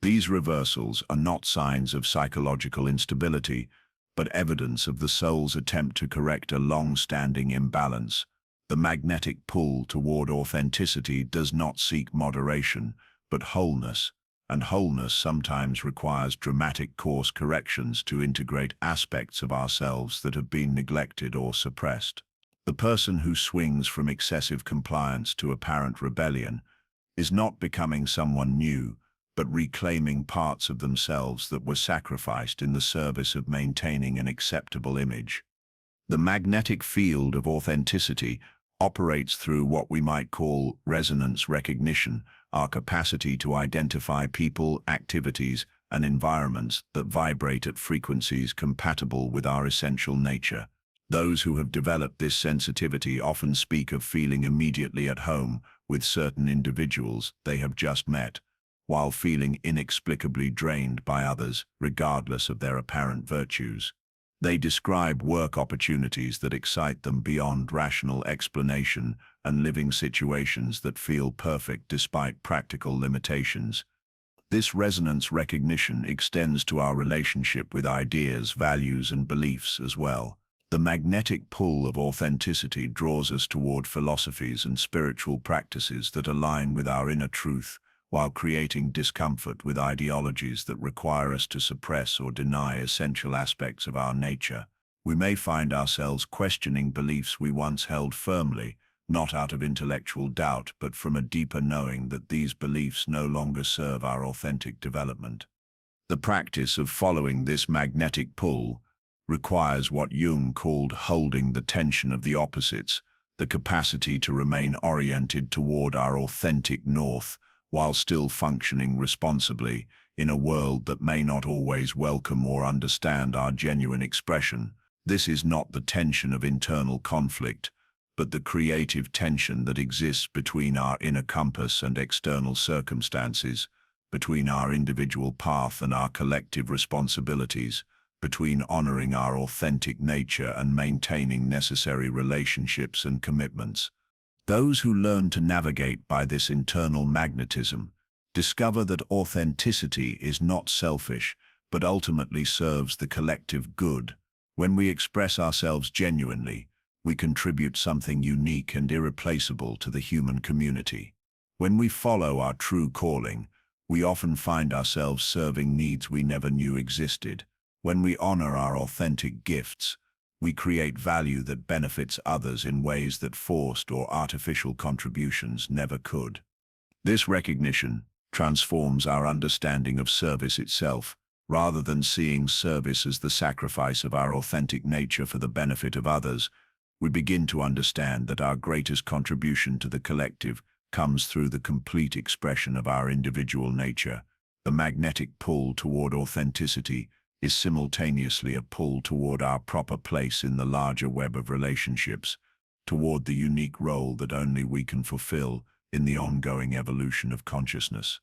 A: These reversals are not signs of psychological instability, but evidence of the soul's attempt to correct a long-standing imbalance. The magnetic pull toward authenticity does not seek moderation, but wholeness, and wholeness sometimes requires dramatic course corrections to integrate aspects of ourselves that have been neglected or suppressed. The person who swings from excessive compliance to apparent rebellion is not becoming someone new, but reclaiming parts of themselves that were sacrificed in the service of maintaining an acceptable image. The magnetic field of authenticity operates through what we might call resonance recognition, our capacity to identify people, activities, and environments that vibrate at frequencies compatible with our essential nature. Those who have developed this sensitivity often speak of feeling immediately at home with certain individuals they have just met, while feeling inexplicably drained by others, regardless of their apparent virtues. They describe work opportunities that excite them beyond rational explanation and living situations that feel perfect despite practical limitations. This resonance recognition extends to our relationship with ideas, values, and beliefs as well. The magnetic pull of authenticity draws us toward philosophies and spiritual practices that align with our inner truth, while creating discomfort with ideologies that require us to suppress or deny essential aspects of our nature. We may find ourselves questioning beliefs we once held firmly, not out of intellectual doubt, but from a deeper knowing that these beliefs no longer serve our authentic development. The practice of following this magnetic pull requires what Jung called holding the tension of the opposites, the capacity to remain oriented toward our authentic north while still functioning responsibly in a world that may not always welcome or understand our genuine expression. This is not the tension of internal conflict, but the creative tension that exists between our inner compass and external circumstances, between our individual path and our collective responsibilities, between honoring our authentic nature and maintaining necessary relationships and commitments. Those who learn to navigate by this internal magnetism discover that authenticity is not selfish, but ultimately serves the collective good. When we express ourselves genuinely, we contribute something unique and irreplaceable to the human community. When we follow our true calling, we often find ourselves serving needs we never knew existed. When we honor our authentic gifts, we create value that benefits others in ways that forced or artificial contributions never could. This recognition transforms our understanding of service itself. Rather than seeing service as the sacrifice of our authentic nature for the benefit of others, we begin to understand that our greatest contribution to the collective comes through the complete expression of our individual nature. The magnetic pull toward authenticity is simultaneously a pull toward our proper place in the larger web of relationships, toward the unique role that only we can fulfill in the ongoing evolution of consciousness.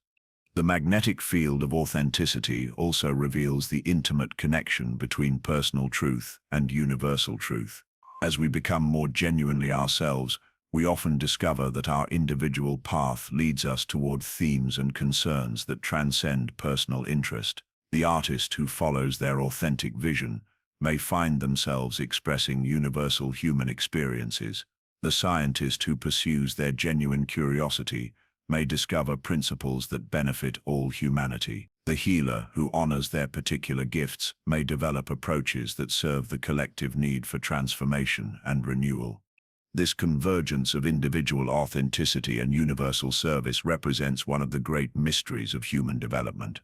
A: The magnetic field of authenticity also reveals the intimate connection between personal truth and universal truth. As we become more genuinely ourselves, we often discover that our individual path leads us toward themes and concerns that transcend personal interest. The artist who follows their authentic vision may find themselves expressing universal human experiences. The scientist who pursues their genuine curiosity may discover principles that benefit all humanity. The healer who honors their particular gifts may develop approaches that serve the collective need for transformation and renewal. This convergence of individual authenticity and universal service represents one of the great mysteries of human development.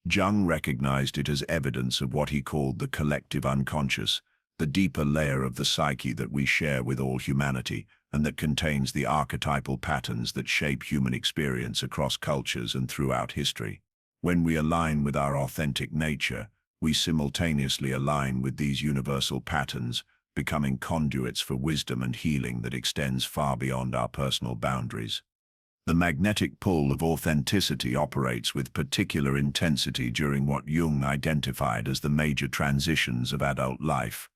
A: Jung recognized it as evidence of what he called the collective unconscious, the deeper layer of the psyche that we share with all humanity, and that contains the archetypal patterns that shape human experience across cultures and throughout history. When we align with our authentic nature, we simultaneously align with these universal patterns, becoming conduits for wisdom and healing that extends far beyond our personal boundaries. The magnetic pull of authenticity operates with particular intensity during what Jung identified as the major transitions of adult life,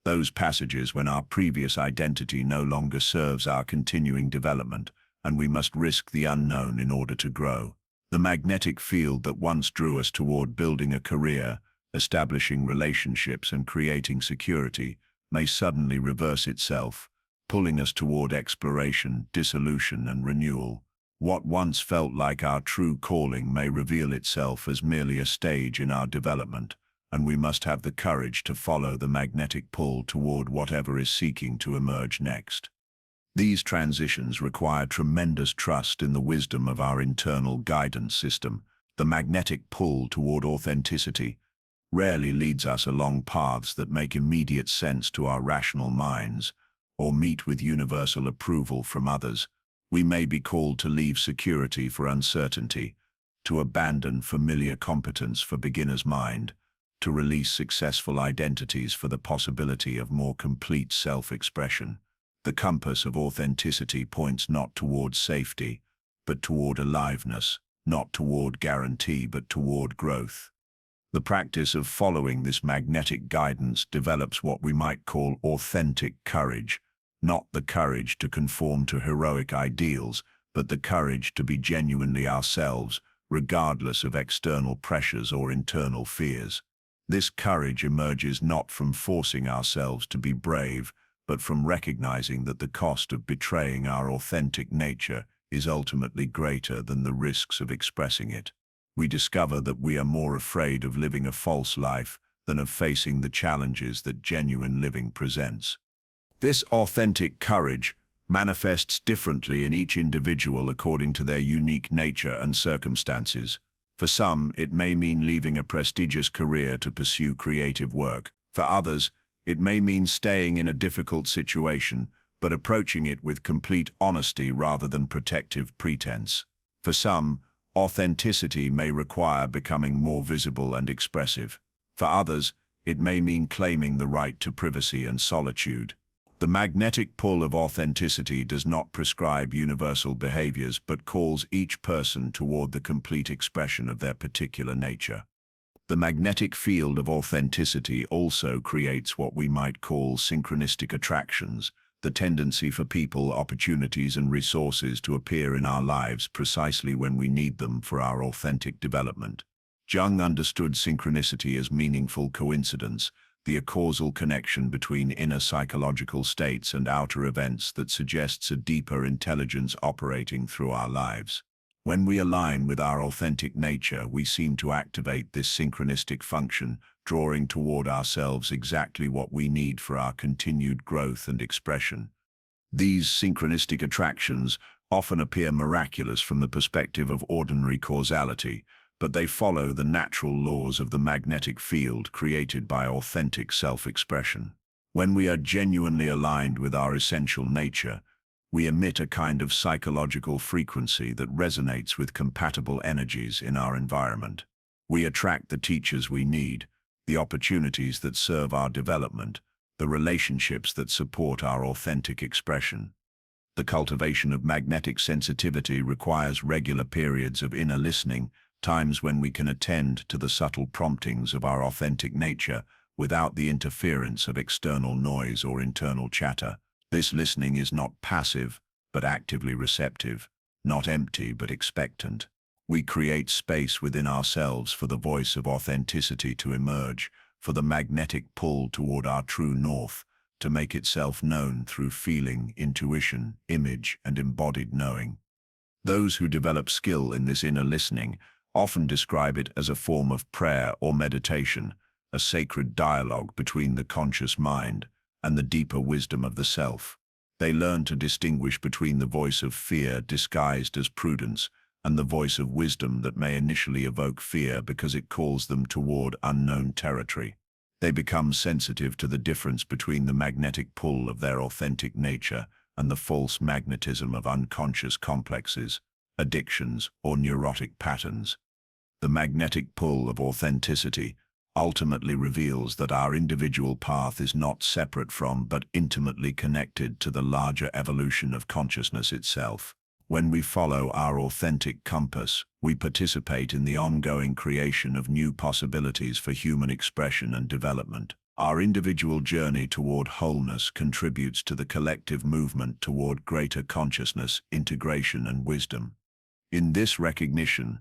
A: those passages when our previous identity no longer serves our continuing development, and we must risk the unknown in order to grow. The magnetic field that once drew us toward building a career, establishing relationships, and creating security may suddenly reverse itself, pulling us toward exploration, dissolution, and renewal. What once felt like our true calling may reveal itself as merely a stage in our development, and we must have the courage to follow the magnetic pull toward whatever is seeking to emerge next. These transitions require tremendous trust in the wisdom of our internal guidance system. The magnetic pull toward authenticity rarely leads us along paths that make immediate sense to our rational minds or meet with universal approval from others. We may be called to leave security for uncertainty, to abandon familiar competence for beginner's mind, to release successful identities for the possibility of more complete self-expression. The compass of authenticity points not toward safety, but toward aliveness, not toward guarantee, but toward growth. The practice of following this magnetic guidance develops what we might call authentic courage, not the courage to conform to heroic ideals, but the courage to be genuinely ourselves, regardless of external pressures or internal fears. This courage emerges not from forcing ourselves to be brave, but from recognizing that the cost of betraying our authentic nature is ultimately greater than the risks of expressing it. We discover that we are more afraid of living a false life than of facing the challenges that genuine living presents. This authentic courage manifests differently in each individual according to their unique nature and circumstances. For some, it may mean leaving a prestigious career to pursue creative work. For others, it may mean staying in a difficult situation, but approaching it with complete honesty rather than protective pretense. For some, authenticity may require becoming more visible and expressive. For others, it may mean claiming the right to privacy and solitude. The magnetic pull of authenticity does not prescribe universal behaviors but calls each person toward the complete expression of their particular nature. The magnetic field of authenticity also creates what we might call synchronistic attractions, the tendency for people, opportunities, and resources to appear in our lives precisely when we need them for our authentic development. Jung understood synchronicity as meaningful coincidence, the causal connection between inner psychological states and outer events that suggests a deeper intelligence operating through our lives. When we align with our authentic nature, we seem to activate this synchronistic function, drawing toward ourselves exactly what we need for our continued growth and expression. These synchronistic attractions often appear miraculous from the perspective of ordinary causality, but they follow the natural laws of the magnetic field created by authentic self-expression. When we are genuinely aligned with our essential nature, we emit a kind of psychological frequency that resonates with compatible energies in our environment. We attract the teachers we need, the opportunities that serve our development, the relationships that support our authentic expression. The cultivation of magnetic sensitivity requires regular periods of inner listening, times when we can attend to the subtle promptings of our authentic nature without the interference of external noise or internal chatter. This listening is not passive, but actively receptive, not empty, but expectant. We create space within ourselves for the voice of authenticity to emerge, for the magnetic pull toward our true north to make itself known through feeling, intuition, image, and embodied knowing. Those who develop skill in this inner listening often describe it as a form of prayer or meditation, a sacred dialogue between the conscious mind and the deeper wisdom of the self. They learn to distinguish between the voice of fear disguised as prudence and the voice of wisdom that may initially evoke fear because it calls them toward unknown territory. They become sensitive to the difference between the magnetic pull of their authentic nature and the false magnetism of unconscious complexes, addictions, or neurotic patterns. The magnetic pull of authenticity ultimately reveals that our individual path is not separate from but intimately connected to the larger evolution of consciousness itself. When we follow our authentic compass, we participate in the ongoing creation of new possibilities for human expression and development. Our individual journey toward wholeness contributes to the collective movement toward greater consciousness, integration, and wisdom. In this recognition,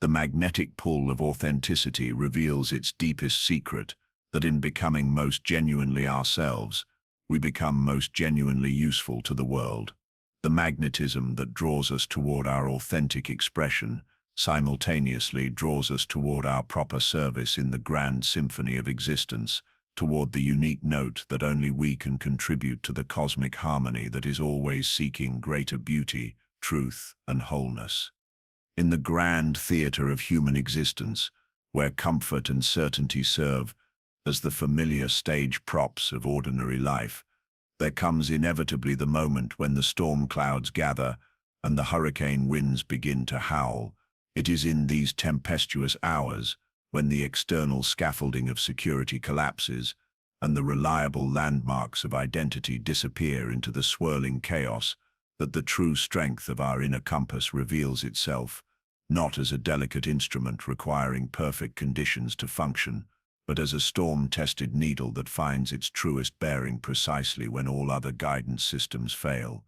A: the magnetic pull of authenticity reveals its deepest secret, that in becoming most genuinely ourselves, we become most genuinely useful to the world. The magnetism that draws us toward our authentic expression simultaneously draws us toward our proper service in the grand symphony of existence, toward the unique note that only we can contribute to the cosmic harmony that is always seeking greater beauty, truth, and wholeness. In the grand theater of human existence, where comfort and certainty serve as the familiar stage props of ordinary life, there comes inevitably the moment when the storm clouds gather and the hurricane winds begin to howl. It is in these tempestuous hours, when the external scaffolding of security collapses and the reliable landmarks of identity disappear into the swirling chaos, that the true strength of our inner compass reveals itself, not as a delicate instrument requiring perfect conditions to function, but as a storm-tested needle that finds its truest bearing precisely when all other guidance systems fail.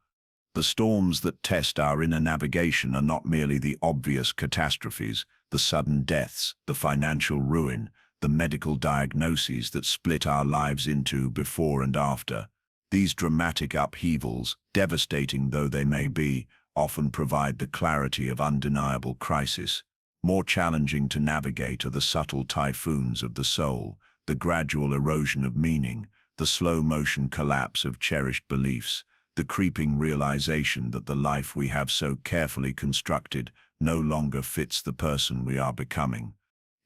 A: The storms that test our inner navigation are not merely the obvious catastrophes, the sudden deaths, the financial ruin, the medical diagnoses that split our lives into before and after. These dramatic upheavals, devastating though they may be, often provide the clarity of undeniable crisis. More challenging to navigate are the subtle typhoons of the soul, the gradual erosion of meaning, the slow-motion collapse of cherished beliefs, the creeping realization that the life we have so carefully constructed no longer fits the person we are becoming.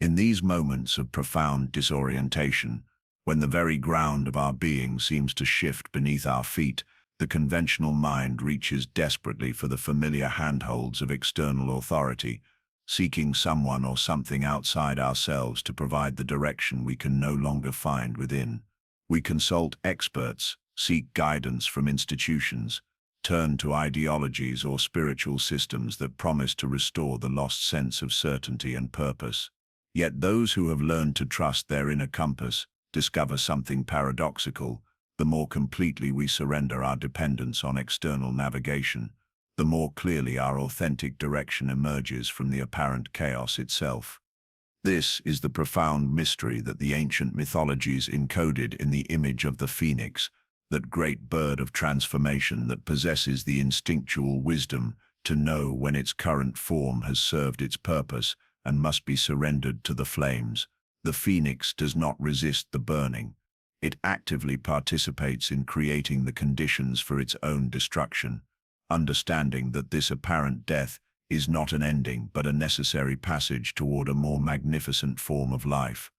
A: In these moments of profound disorientation, When the very ground of our being seems to shift beneath our feet, the conventional mind reaches desperately for the familiar handholds of external authority, seeking someone or something outside ourselves to provide the direction we can no longer find within. We consult experts, seek guidance from institutions, turn to ideologies or spiritual systems that promise to restore the lost sense of certainty and purpose. Yet those who have learned to trust their inner compass discover something paradoxical. The more completely we surrender our dependence on external navigation, the more clearly our authentic direction emerges from the apparent chaos itself. This is the profound mystery that the ancient mythologies encoded in the image of the phoenix, that great bird of transformation that possesses the instinctual wisdom to know when its current form has served its purpose and must be surrendered to the flames. The phoenix does not resist the burning. It actively participates in creating the conditions for its own destruction, understanding that this apparent death is not an ending but a necessary passage toward a more magnificent form of life.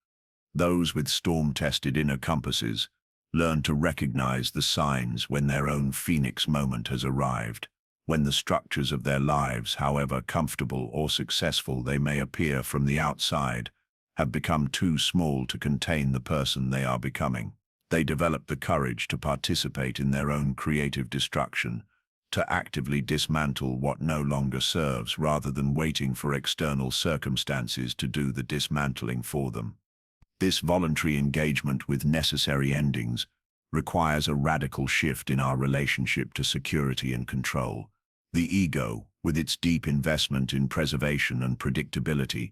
A: Those with storm-tested inner compasses learn to recognize the signs when their own phoenix moment has arrived, when the structures of their lives, however comfortable or successful they may appear from the outside, have become too small to contain the person they are becoming. They develop the courage to participate in their own creative destruction, to actively dismantle what no longer serves rather than waiting for external circumstances to do the dismantling for them. This voluntary engagement with necessary endings requires a radical shift in our relationship to security and control. The ego, with its deep investment in preservation and predictability,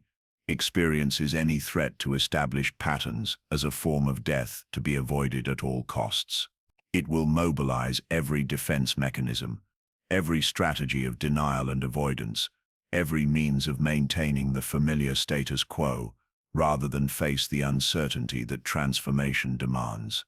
A: experiences any threat to established patterns as a form of death to be avoided at all costs. It will mobilize every defense mechanism, every strategy of denial and avoidance, every means of maintaining the familiar status quo, rather than face the uncertainty that transformation demands.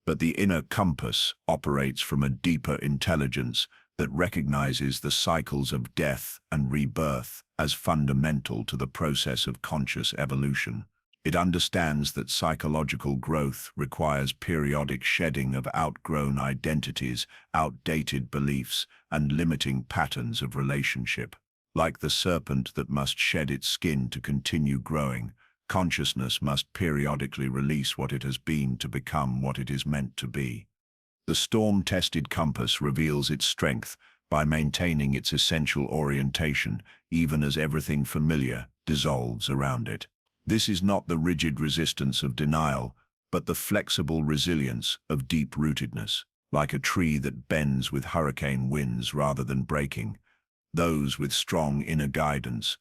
A: But the inner compass operates from a deeper intelligence that recognizes the cycles of death and rebirth as fundamental to the process of conscious evolution. It understands that psychological growth requires periodic shedding of outgrown identities, outdated beliefs, and limiting patterns of relationship. Like the serpent that must shed its skin to continue growing, consciousness must periodically release what it has been to become what it is meant to be. The storm-tested compass reveals its strength by maintaining its essential orientation, even as everything familiar dissolves around it. This is not the rigid resistance of denial, but the flexible resilience of deep-rootedness. Like a tree that bends with hurricane winds rather than breaking, those with strong inner guidance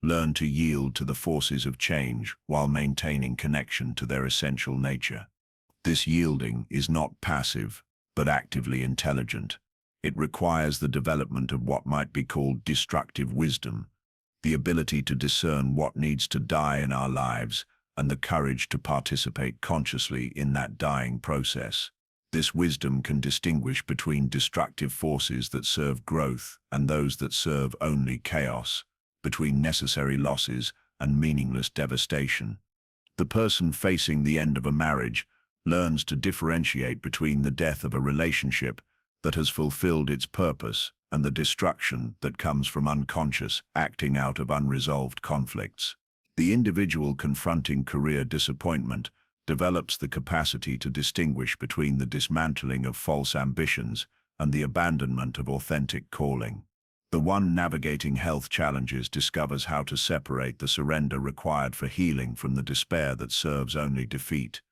A: learn to yield to the forces of change while maintaining connection to their essential nature. This yielding is not passive, but actively intelligent. It requires the development of what might be called destructive wisdom, the ability to discern what needs to die in our lives, and the courage to participate consciously in that dying process. This wisdom can distinguish between destructive forces that serve growth and those that serve only chaos, between necessary losses and meaningless devastation. The person facing the end of a marriage learns to differentiate between the death of a relationship that has fulfilled its purpose and the destruction that comes from unconscious acting out of unresolved conflicts. The individual confronting career disappointment develops the capacity to distinguish between the dismantling of false ambitions and the abandonment of authentic calling. The one navigating health challenges discovers how to separate the surrender required for healing from the despair that serves only defeat.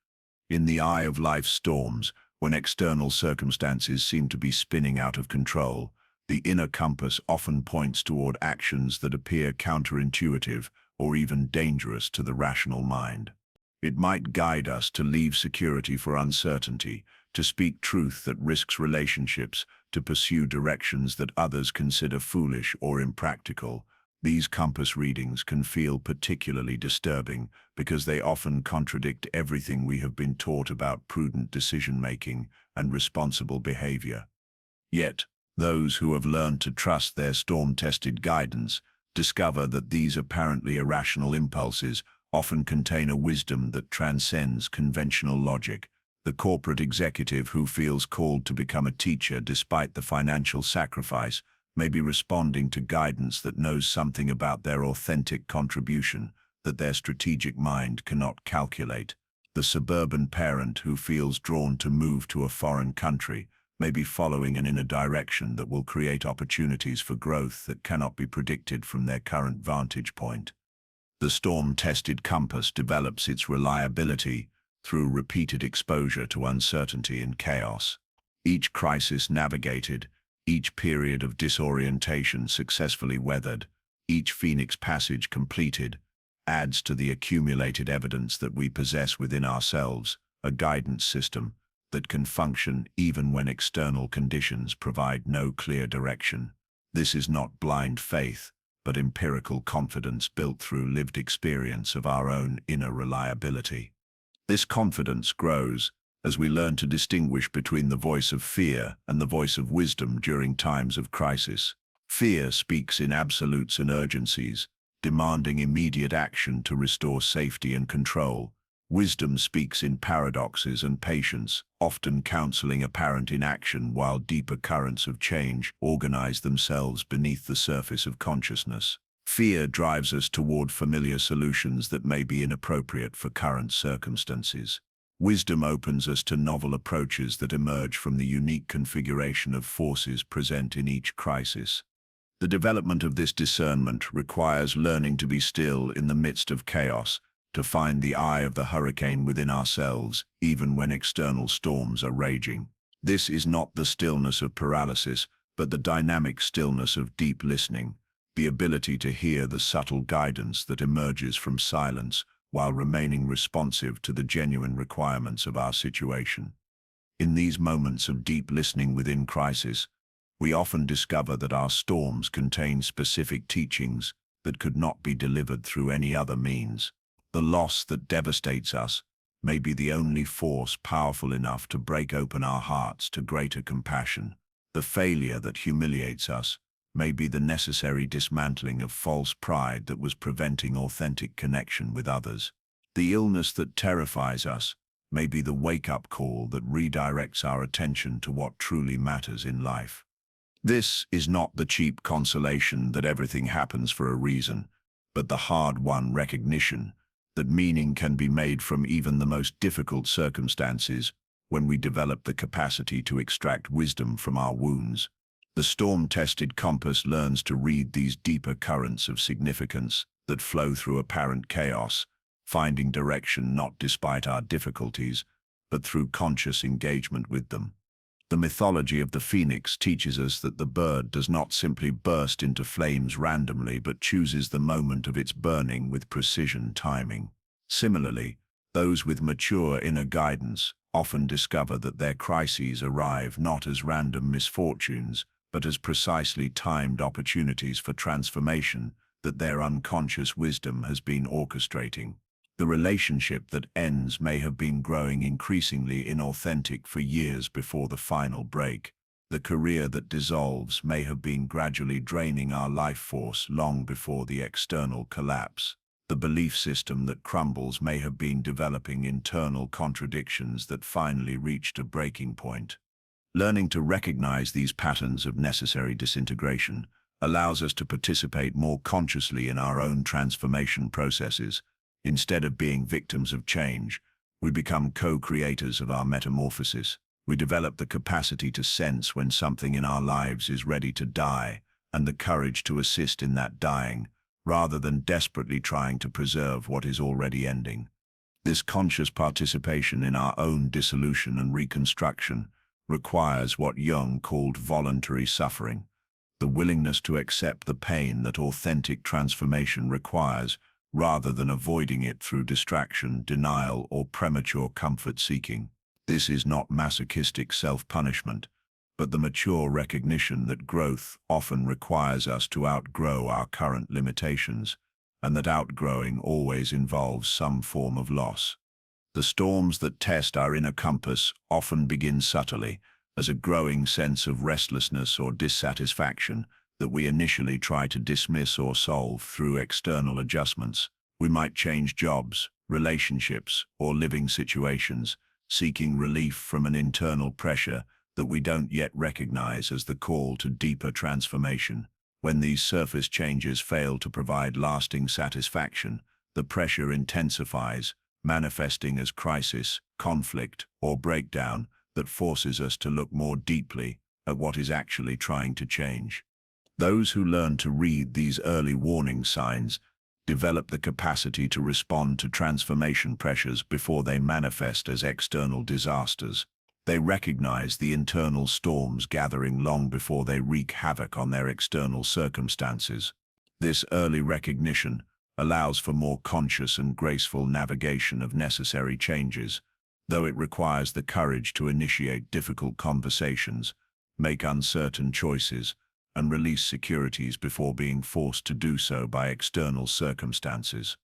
A: In the eye of life's storms, when external circumstances seem to be spinning out of control, the inner compass often points toward actions that appear counterintuitive or even dangerous to the rational mind. It might guide us to leave security for uncertainty, to speak truth that risks relationships, to pursue directions that others consider foolish or impractical. These compass readings can feel particularly disturbing because they often contradict everything we have been taught about prudent decision-making and responsible behavior. Yet, those who have learned to trust their storm-tested guidance discover that these apparently irrational impulses often contain a wisdom that transcends conventional logic. The corporate executive who feels called to become a teacher despite the financial sacrifice may be responding to guidance that knows something about their authentic contribution that their strategic mind cannot calculate. The suburban parent who feels drawn to move to a foreign country may be following an inner direction that will create opportunities for growth that cannot be predicted from their current vantage point. The storm-tested compass develops its reliability through repeated exposure to uncertainty and chaos. Each crisis navigated, each period of disorientation successfully weathered, each phoenix passage completed, adds to the accumulated evidence that we possess within ourselves, a guidance system that can function even when external conditions provide no clear direction. This is not blind faith, but empirical confidence built through lived experience of our own inner reliability. This confidence grows as we learn to distinguish between the voice of fear and the voice of wisdom during times of crisis. Fear speaks in absolutes and urgencies, demanding immediate action to restore safety and control. Wisdom speaks in paradoxes and patience, often counseling apparent inaction while deeper currents of change organize themselves beneath the surface of consciousness. Fear drives us toward familiar solutions that may be inappropriate for current circumstances. Wisdom opens us to novel approaches that emerge from the unique configuration of forces present in each crisis. The development of this discernment requires learning to be still in the midst of chaos, to find the eye of the hurricane within ourselves, even when external storms are raging. This is not the stillness of paralysis, but the dynamic stillness of deep listening, the ability to hear the subtle guidance that emerges from silence while remaining responsive to the genuine requirements of our situation. In these moments of deep listening within crisis, we often discover that our storms contain specific teachings that could not be delivered through any other means. The loss that devastates us may be the only force powerful enough to break open our hearts to greater compassion. The failure that humiliates us may be the necessary dismantling of false pride that was preventing authentic connection with others. The illness that terrifies us may be the wake-up call that redirects our attention to what truly matters in life. This is not the cheap consolation that everything happens for a reason, but the hard-won recognition that meaning can be made from even the most difficult circumstances when we develop the capacity to extract wisdom from our wounds. The storm-tested compass learns to read these deeper currents of significance that flow through apparent chaos, finding direction not despite our difficulties, but through conscious engagement with them. The mythology of the phoenix teaches us that the bird does not simply burst into flames randomly, but chooses the moment of its burning with precision timing. Similarly, those with mature inner guidance often discover that their crises arrive not as random misfortunes, but as precisely timed opportunities for transformation that their unconscious wisdom has been orchestrating. The relationship that ends may have been growing increasingly inauthentic for years before the final break. The career that dissolves may have been gradually draining our life force long before the external collapse. The belief system that crumbles may have been developing internal contradictions that finally reached a breaking point. Learning to recognize these patterns of necessary disintegration allows us to participate more consciously in our own transformation processes. Instead of being victims of change, we become co-creators of our metamorphosis. We develop the capacity to sense when something in our lives is ready to die, and the courage to assist in that dying, rather than desperately trying to preserve what is already ending. This conscious participation in our own dissolution and reconstruction requires what Jung called voluntary suffering, the willingness to accept the pain that authentic transformation requires, rather than avoiding it through distraction, denial, or premature comfort-seeking. This is not masochistic self-punishment, but the mature recognition that growth often requires us to outgrow our current limitations, and that outgrowing always involves some form of loss. The storms that test our inner compass often begin subtly, as a growing sense of restlessness or dissatisfaction that we initially try to dismiss or solve through external adjustments. We might change jobs, relationships, or living situations, seeking relief from an internal pressure that we don't yet recognize as the call to deeper transformation. When these surface changes fail to provide lasting satisfaction, the pressure intensifies, manifesting as crisis, conflict, or breakdown that forces us to look more deeply at what is actually trying to change. Those who learn to read these early warning signs develop the capacity to respond to transformation pressures before they manifest as external disasters. They recognize the internal storms gathering long before they wreak havoc on their external circumstances. This early recognition allows for more conscious and graceful navigation of necessary changes, though it requires the courage to initiate difficult conversations, make uncertain choices, and release securities before being forced to do so by external circumstances.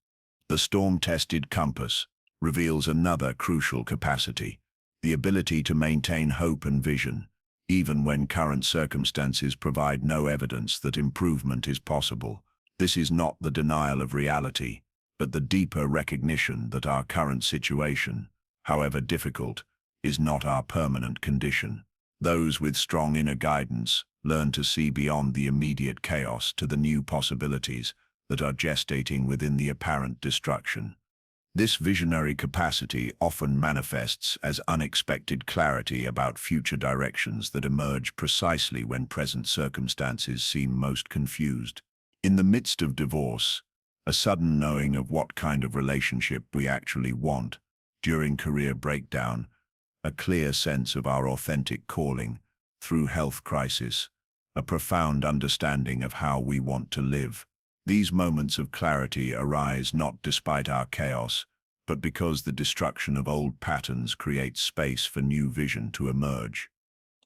A: The storm-tested compass reveals another crucial capacity, the ability to maintain hope and vision, even when current circumstances provide no evidence that improvement is possible. This is not the denial of reality, but the deeper recognition that our current situation, however difficult, is not our permanent condition. Those with strong inner guidance learn to see beyond the immediate chaos to the new possibilities that are gestating within the apparent destruction. This visionary capacity often manifests as unexpected clarity about future directions that emerge precisely when present circumstances seem most confused. In the midst of divorce, a sudden knowing of what kind of relationship we actually want. During career breakdown, a clear sense of our authentic calling. Through health crisis, a profound understanding of how we want to live. These moments of clarity arise not despite our chaos, but because the destruction of old patterns creates space for new vision to emerge.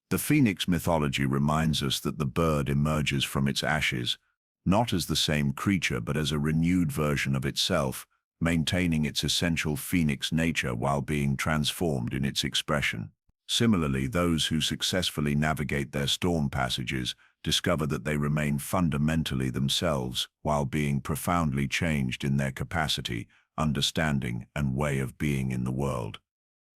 A: The phoenix mythology reminds us that the bird emerges from its ashes, not as the same creature but as a renewed version of itself, maintaining its essential phoenix nature while being transformed in its expression. Similarly, those who successfully navigate their storm passages discover that they remain fundamentally themselves while being profoundly changed in their capacity, understanding, and way of being in the world.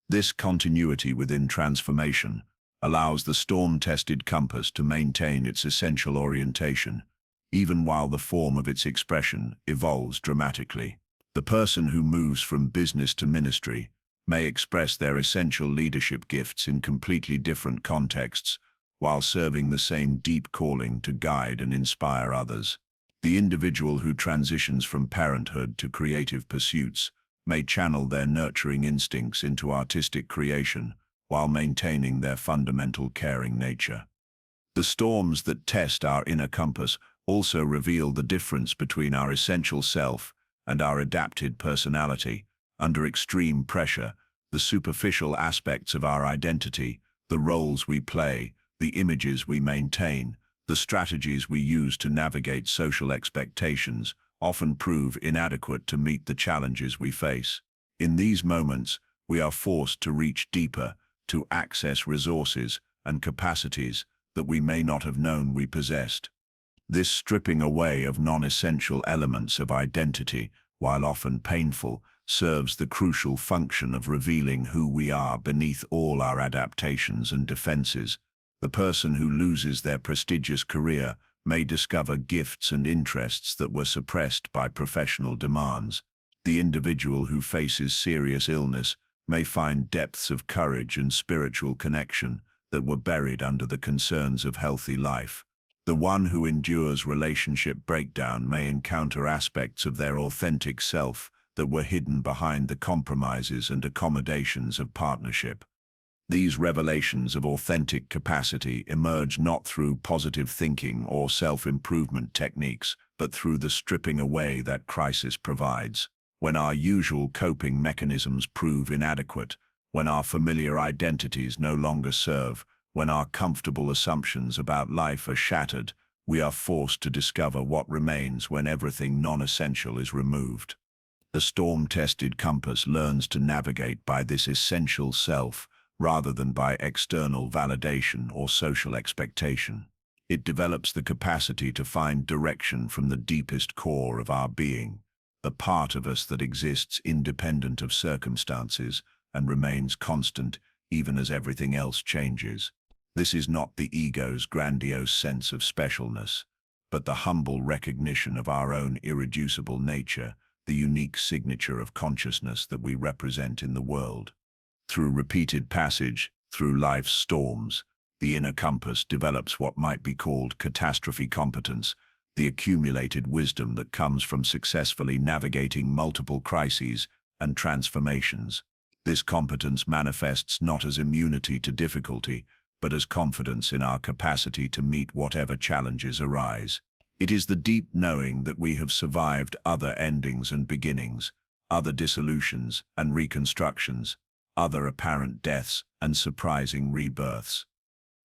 A: This continuity within transformation allows the storm-tested compass to maintain its essential orientation, even while the form of its expression evolves dramatically. The person who moves from business to ministry may express their essential leadership gifts in completely different contexts, while serving the same deep calling to guide and inspire others. The individual who transitions from parenthood to creative pursuits may channel their nurturing instincts into artistic creation, while maintaining their fundamental caring nature. The storms that test our inner compass also reveal the difference between our essential self and our adapted personality. Under extreme pressure, the superficial aspects of our identity, the roles we play, the images we maintain, the strategies we use to navigate social expectations, often prove inadequate to meet the challenges we face. In these moments, we are forced to reach deeper, to access resources and capacities that we may not have known we possessed. This stripping away of non-essential elements of identity, while often painful, serves the crucial function of revealing who we are beneath all our adaptations and defenses. The person who loses their prestigious career may discover gifts and interests that were suppressed by professional demands. The individual who faces serious illness may find depths of courage and spiritual connection that were buried under the concerns of healthy life. The one who endures relationship breakdown may encounter aspects of their authentic self that were hidden behind the compromises and accommodations of partnership. These revelations of authentic capacity emerge not through positive thinking or self-improvement techniques, but through the stripping away that crisis provides. When our usual coping mechanisms prove inadequate, when our familiar identities no longer serve, when our comfortable assumptions about life are shattered, we are forced to discover what remains when everything non-essential is removed. The storm-tested compass learns to navigate by this essential self rather than by external validation or social expectation. It develops the capacity to find direction from the deepest core of our being. the part of us that exists independent of circumstances and remains constant even as everything else changes. This is not the ego's grandiose sense of specialness, but the humble recognition of our own irreducible nature, the unique signature of consciousness that we represent in the world. Through repeated passage, through life's storms, the inner compass develops what might be called catastrophe competence, the accumulated wisdom that comes from successfully navigating multiple crises and transformations. This competence manifests not as immunity to difficulty, but as confidence in our capacity to meet whatever challenges arise. It is the deep knowing that we have survived other endings and beginnings, other dissolutions and reconstructions, other apparent deaths and surprising rebirths.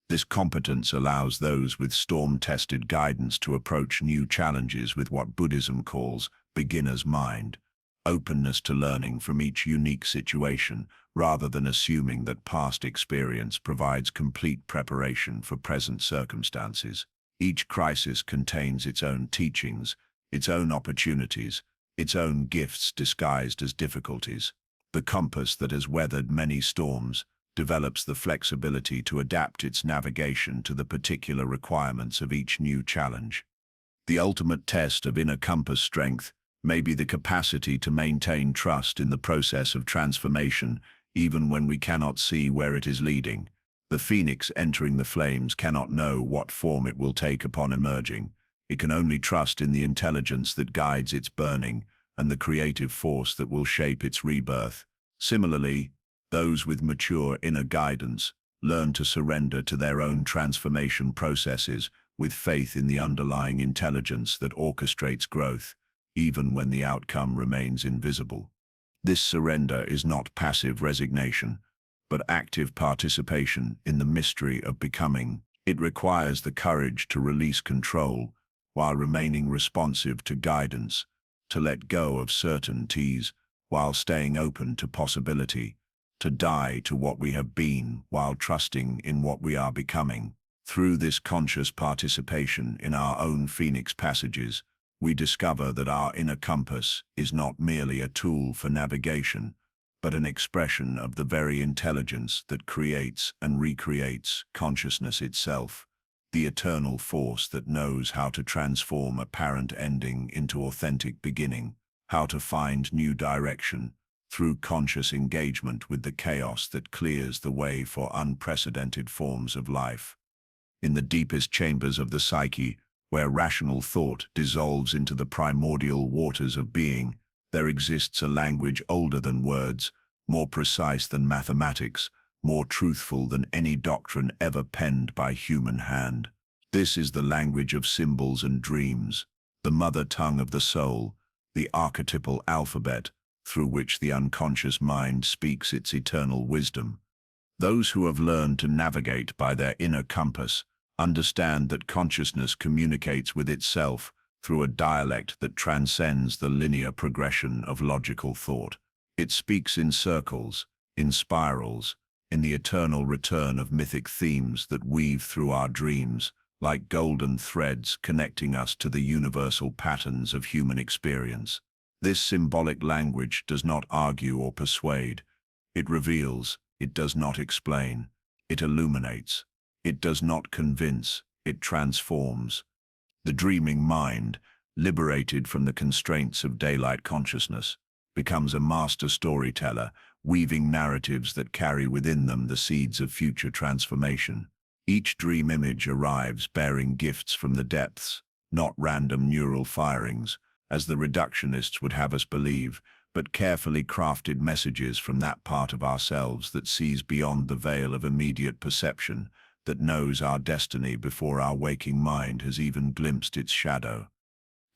A: This competence allows those with storm-tested guidance to approach new challenges with what Buddhism calls beginner's mind, openness to learning from each unique situation, rather than assuming that past experience provides complete preparation for present circumstances. Each crisis contains its own teachings, its own opportunities, its own gifts disguised as difficulties. The compass that has weathered many storms develops the flexibility to adapt its navigation to the particular requirements of each new challenge. The ultimate test of inner compass strength may be the capacity to maintain trust in the process of transformation, even when we cannot see where it is leading. The phoenix entering the flames cannot know what form it will take upon emerging. It can only trust in the intelligence that guides its burning and the creative force that will shape its rebirth. Similarly, those with mature inner guidance learn to surrender to their own transformation processes with faith in the underlying intelligence that orchestrates growth, even when the outcome remains invisible. This surrender is not passive resignation, but active participation in the mystery of becoming. It requires the courage to release control while remaining responsive to guidance, to let go of certainties while staying open to possibility, to die to what we have been while trusting in what we are becoming. Through this conscious participation in our own phoenix passages, we discover that our inner compass is not merely a tool for navigation, but an expression of the very intelligence that creates and recreates consciousness itself, the eternal force that knows how to transform apparent ending into authentic beginning, how to find new direction through conscious engagement with the chaos that clears the way for unprecedented forms of life. In the deepest chambers of the psyche, where rational thought dissolves into the primordial waters of being, there exists a language older than words, more precise than mathematics, more truthful than any doctrine ever penned by human hand. This is the language of symbols and dreams, the mother tongue of the soul, the archetypal alphabet through which the unconscious mind speaks its eternal wisdom. Those who have learned to navigate by their inner compass understand that consciousness communicates with itself through a dialect that transcends the linear progression of logical thought. It speaks in circles, in spirals, in the eternal return of mythic themes that weave through our dreams, like golden threads connecting us to the universal patterns of human experience. This symbolic language does not argue or persuade. It reveals, it does not explain, it illuminates. It does not convince, it transforms. The dreaming mind, liberated from the constraints of daylight consciousness, becomes a master storyteller, weaving narratives that carry within them the seeds of future transformation. Each dream image arrives bearing gifts from the depths, not random neural firings, as the reductionists would have us believe, but carefully crafted messages from that part of ourselves that sees beyond the veil of immediate perception, that knows our destiny before our waking mind has even glimpsed its shadow.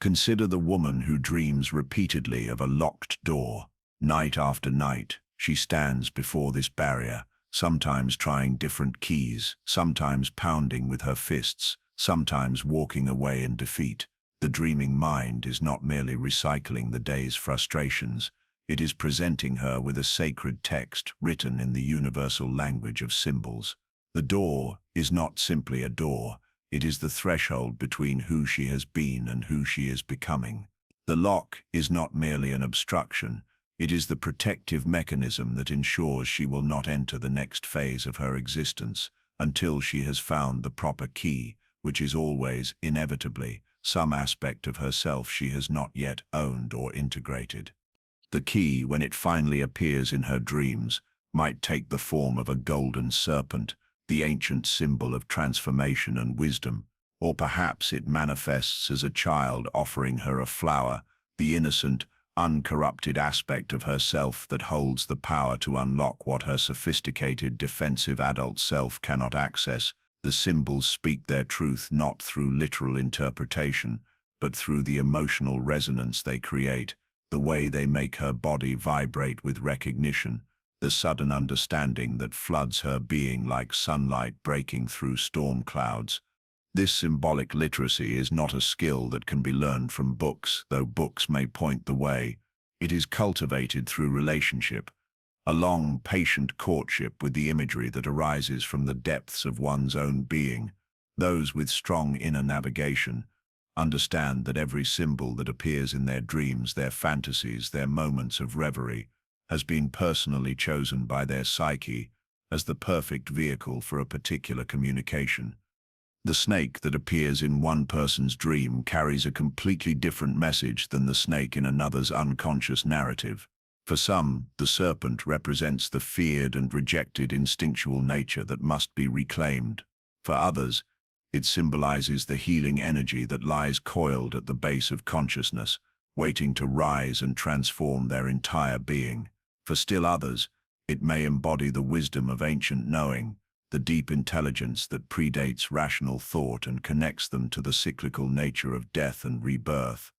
A: Consider the woman who dreams repeatedly of a locked door. Night after night, she stands before this barrier, sometimes trying different keys, sometimes pounding with her fists, sometimes walking away in defeat. The dreaming mind is not merely recycling the day's frustrations, it is presenting her with a sacred text written in the universal language of symbols. The door is not simply a door, it is the threshold between who she has been and who she is becoming. The lock is not merely an obstruction, it is the protective mechanism that ensures she will not enter the next phase of her existence until she has found the proper key, which is always, inevitably, some aspect of herself she has not yet owned or integrated. The key, when it finally appears in her dreams, might take the form of a golden serpent, the ancient symbol of transformation and wisdom, or perhaps it manifests as a child offering her a flower, the innocent, uncorrupted aspect of herself that holds the power to unlock what her sophisticated, defensive adult self cannot access. The symbols speak their truth not through literal interpretation, but through the emotional resonance they create, the way they make her body vibrate with recognition, the sudden understanding that floods her being like sunlight breaking through storm clouds. This symbolic literacy is not a skill that can be learned from books, though books may point the way. It is cultivated through relationship, a long, patient courtship with the imagery that arises from the depths of one's own being. Those with strong inner navigation understand that every symbol that appears in their dreams, their fantasies, their moments of reverie, has been personally chosen by their psyche as the perfect vehicle for a particular communication. The snake that appears in one person's dream carries a completely different message than the snake in another's unconscious narrative. For some, the serpent represents the feared and rejected instinctual nature that must be reclaimed. For others, it symbolizes the healing energy that lies coiled at the base of consciousness, waiting to rise and transform their entire being. For still others, it may embody the wisdom of ancient knowing, the deep intelligence that predates rational thought and connects them to the cyclical nature of death and rebirth.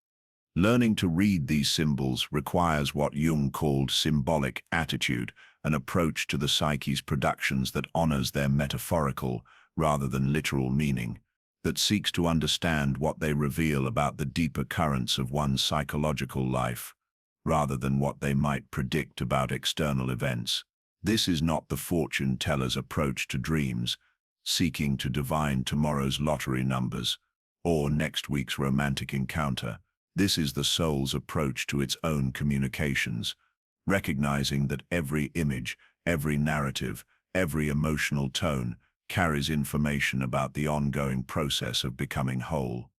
A: Learning to read these symbols requires what Jung called symbolic attitude, an approach to the psyche's productions that honors their metaphorical rather than literal meaning, that seeks to understand what they reveal about the deeper currents of one's psychological life, rather than what they might predict about external events. This is not the fortune teller's approach to dreams, seeking to divine tomorrow's lottery numbers or next week's romantic encounter. This is the soul's approach to its own communications, recognizing that every image, every narrative, every emotional tone carries information about the ongoing process of becoming whole.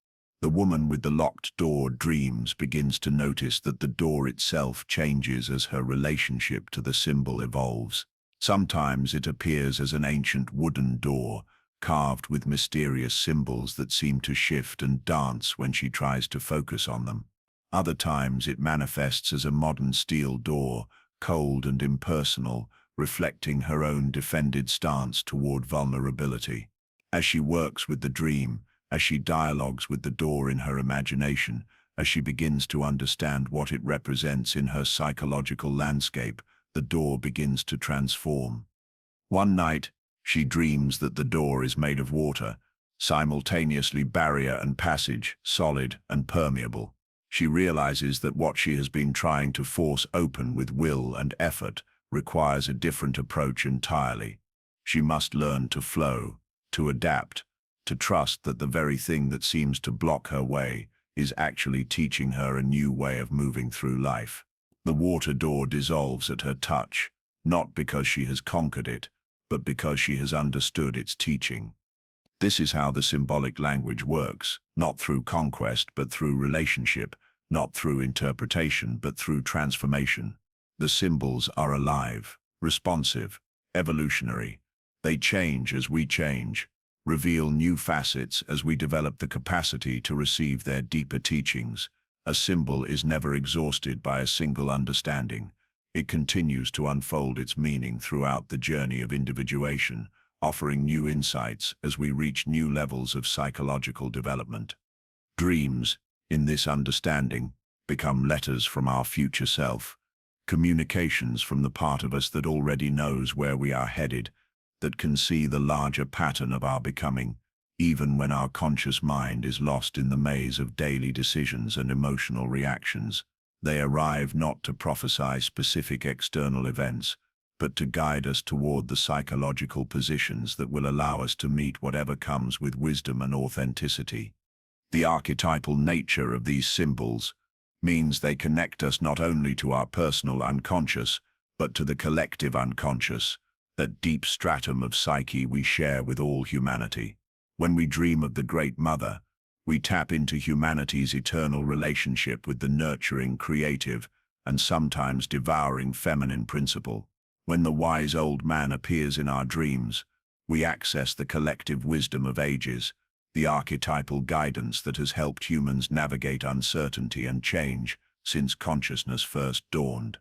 A: The woman with the locked door dreams begins to notice that the door itself changes as her relationship to the symbol evolves. Sometimes it appears as an ancient wooden door, carved with mysterious symbols that seem to shift and dance when she tries to focus on them. Other times it manifests as a modern steel door, cold and impersonal, reflecting her own defended stance toward vulnerability. As she works with the dream, as she dialogues with the door in her imagination, as she begins to understand what it represents in her psychological landscape, the door begins to transform. One night, she dreams that the door is made of water, simultaneously barrier and passage, solid and permeable. She realizes that what she has been trying to force open with will and effort requires a different approach entirely. She must learn to flow, to adapt, to trust that the very thing that seems to block her way is actually teaching her a new way of moving through life. The water door dissolves at her touch, not because she has conquered it, but because she has understood its teaching. This is how the symbolic language works, not through conquest but through relationship, not through interpretation but through transformation. The symbols are alive, responsive, evolutionary. They change as we change, reveal new facets as we develop the capacity to receive their deeper teachings. A symbol is never exhausted by a single understanding. It continues to unfold its meaning throughout the journey of individuation, offering new insights as we reach new levels of psychological development. Dreams, in this understanding, become letters from our future self, communications from the part of us that already knows where we are headed, that can see the larger pattern of our becoming, even when our conscious mind is lost in the maze of daily decisions and emotional reactions. They arrive not to prophesy specific external events, but to guide us toward the psychological positions that will allow us to meet whatever comes with wisdom and authenticity. The archetypal nature of these symbols, means they connect us not only to our personal unconscious, but to the collective unconscious, that deep stratum of psyche we share with all humanity. When we dream of the Great Mother, we tap into humanity's eternal relationship with the nurturing, creative, and sometimes devouring feminine principle. When the wise old man appears in our dreams, we access the collective wisdom of ages, the archetypal guidance that has helped humans navigate uncertainty and change since consciousness first dawned.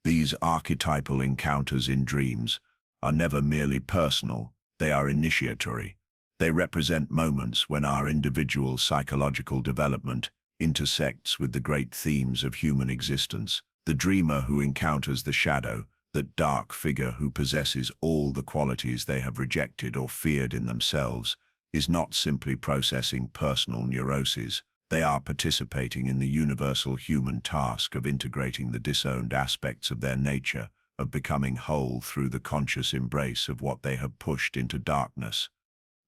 A: These archetypal encounters in dreams are never merely personal, they are initiatory. They represent moments when our individual psychological development intersects with the great themes of human existence. The dreamer who encounters the shadow, that dark figure who possesses all the qualities they have rejected or feared in themselves, is not simply processing personal neuroses. They are participating in the universal human task of integrating the disowned aspects of their nature, of becoming whole through the conscious embrace of what they have pushed into darkness.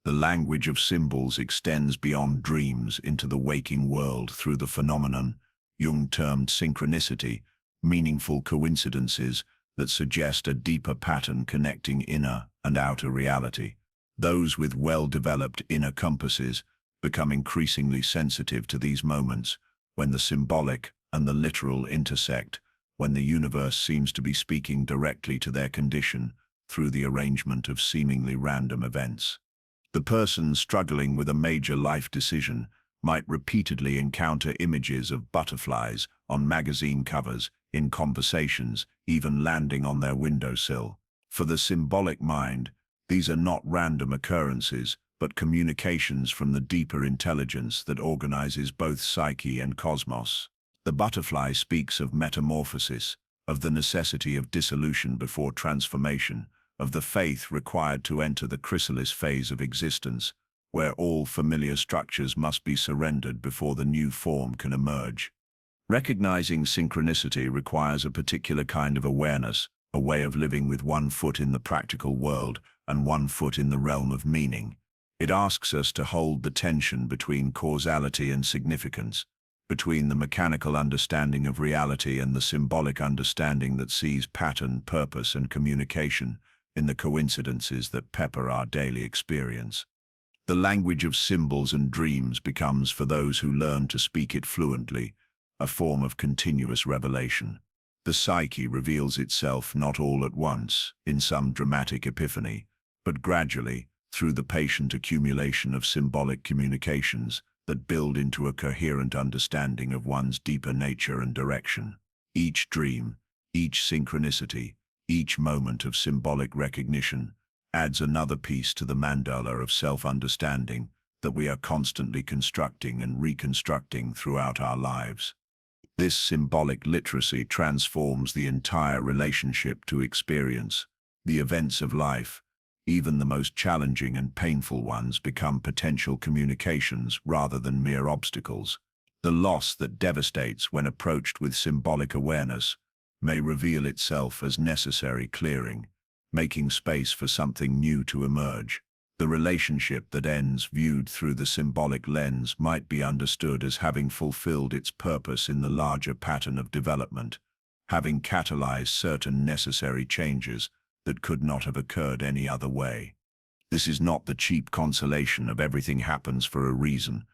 A: The language of symbols extends beyond dreams into the waking world through the phenomenon Jung termed synchronicity, meaningful coincidences that suggest a deeper pattern connecting inner and outer reality. Those with well-developed inner compasses become increasingly sensitive to these moments, when the symbolic and the literal intersect, when the universe seems to be speaking directly to their condition through the arrangement of seemingly random events. The person struggling with a major life decision might repeatedly encounter images of butterflies on magazine covers, in conversations, even landing on their windowsill. For the symbolic mind, these are not random occurrences, but communications from the deeper intelligence that organizes both psyche and cosmos. The butterfly speaks of metamorphosis, of the necessity of dissolution before transformation, of the faith required to enter the chrysalis phase of existence, where all familiar structures must be surrendered before the new form can emerge. Recognizing synchronicity requires a particular kind of awareness, a way of living with one foot in the practical world and one foot in the realm of meaning. It asks us to hold the tension between causality and significance, between the mechanical understanding of reality and the symbolic understanding that sees pattern, purpose, and communication in the coincidences that pepper our daily experience. The language of symbols and dreams becomes, for those who learn to speak it fluently, a form of continuous revelation. The psyche reveals itself not all at once, in some dramatic epiphany, but gradually, through the patient accumulation of symbolic communications that build into a coherent understanding of one's deeper nature and direction. Each dream, each synchronicity, each moment of symbolic recognition adds another piece to the mandala of self-understanding that we are constantly constructing and reconstructing throughout our lives. This symbolic literacy transforms the entire relationship to experience. The events of life, even the most challenging and painful ones, become potential communications rather than mere obstacles. The loss that devastates when approached with symbolic awareness may reveal itself as necessary clearing, making space for something new to emerge. The relationship that ends, viewed through the symbolic lens, might be understood as having fulfilled its purpose in the larger pattern of development, having catalyzed certain necessary changes that could not have occurred any other way. This is not the cheap consolation of everything happens for a reason,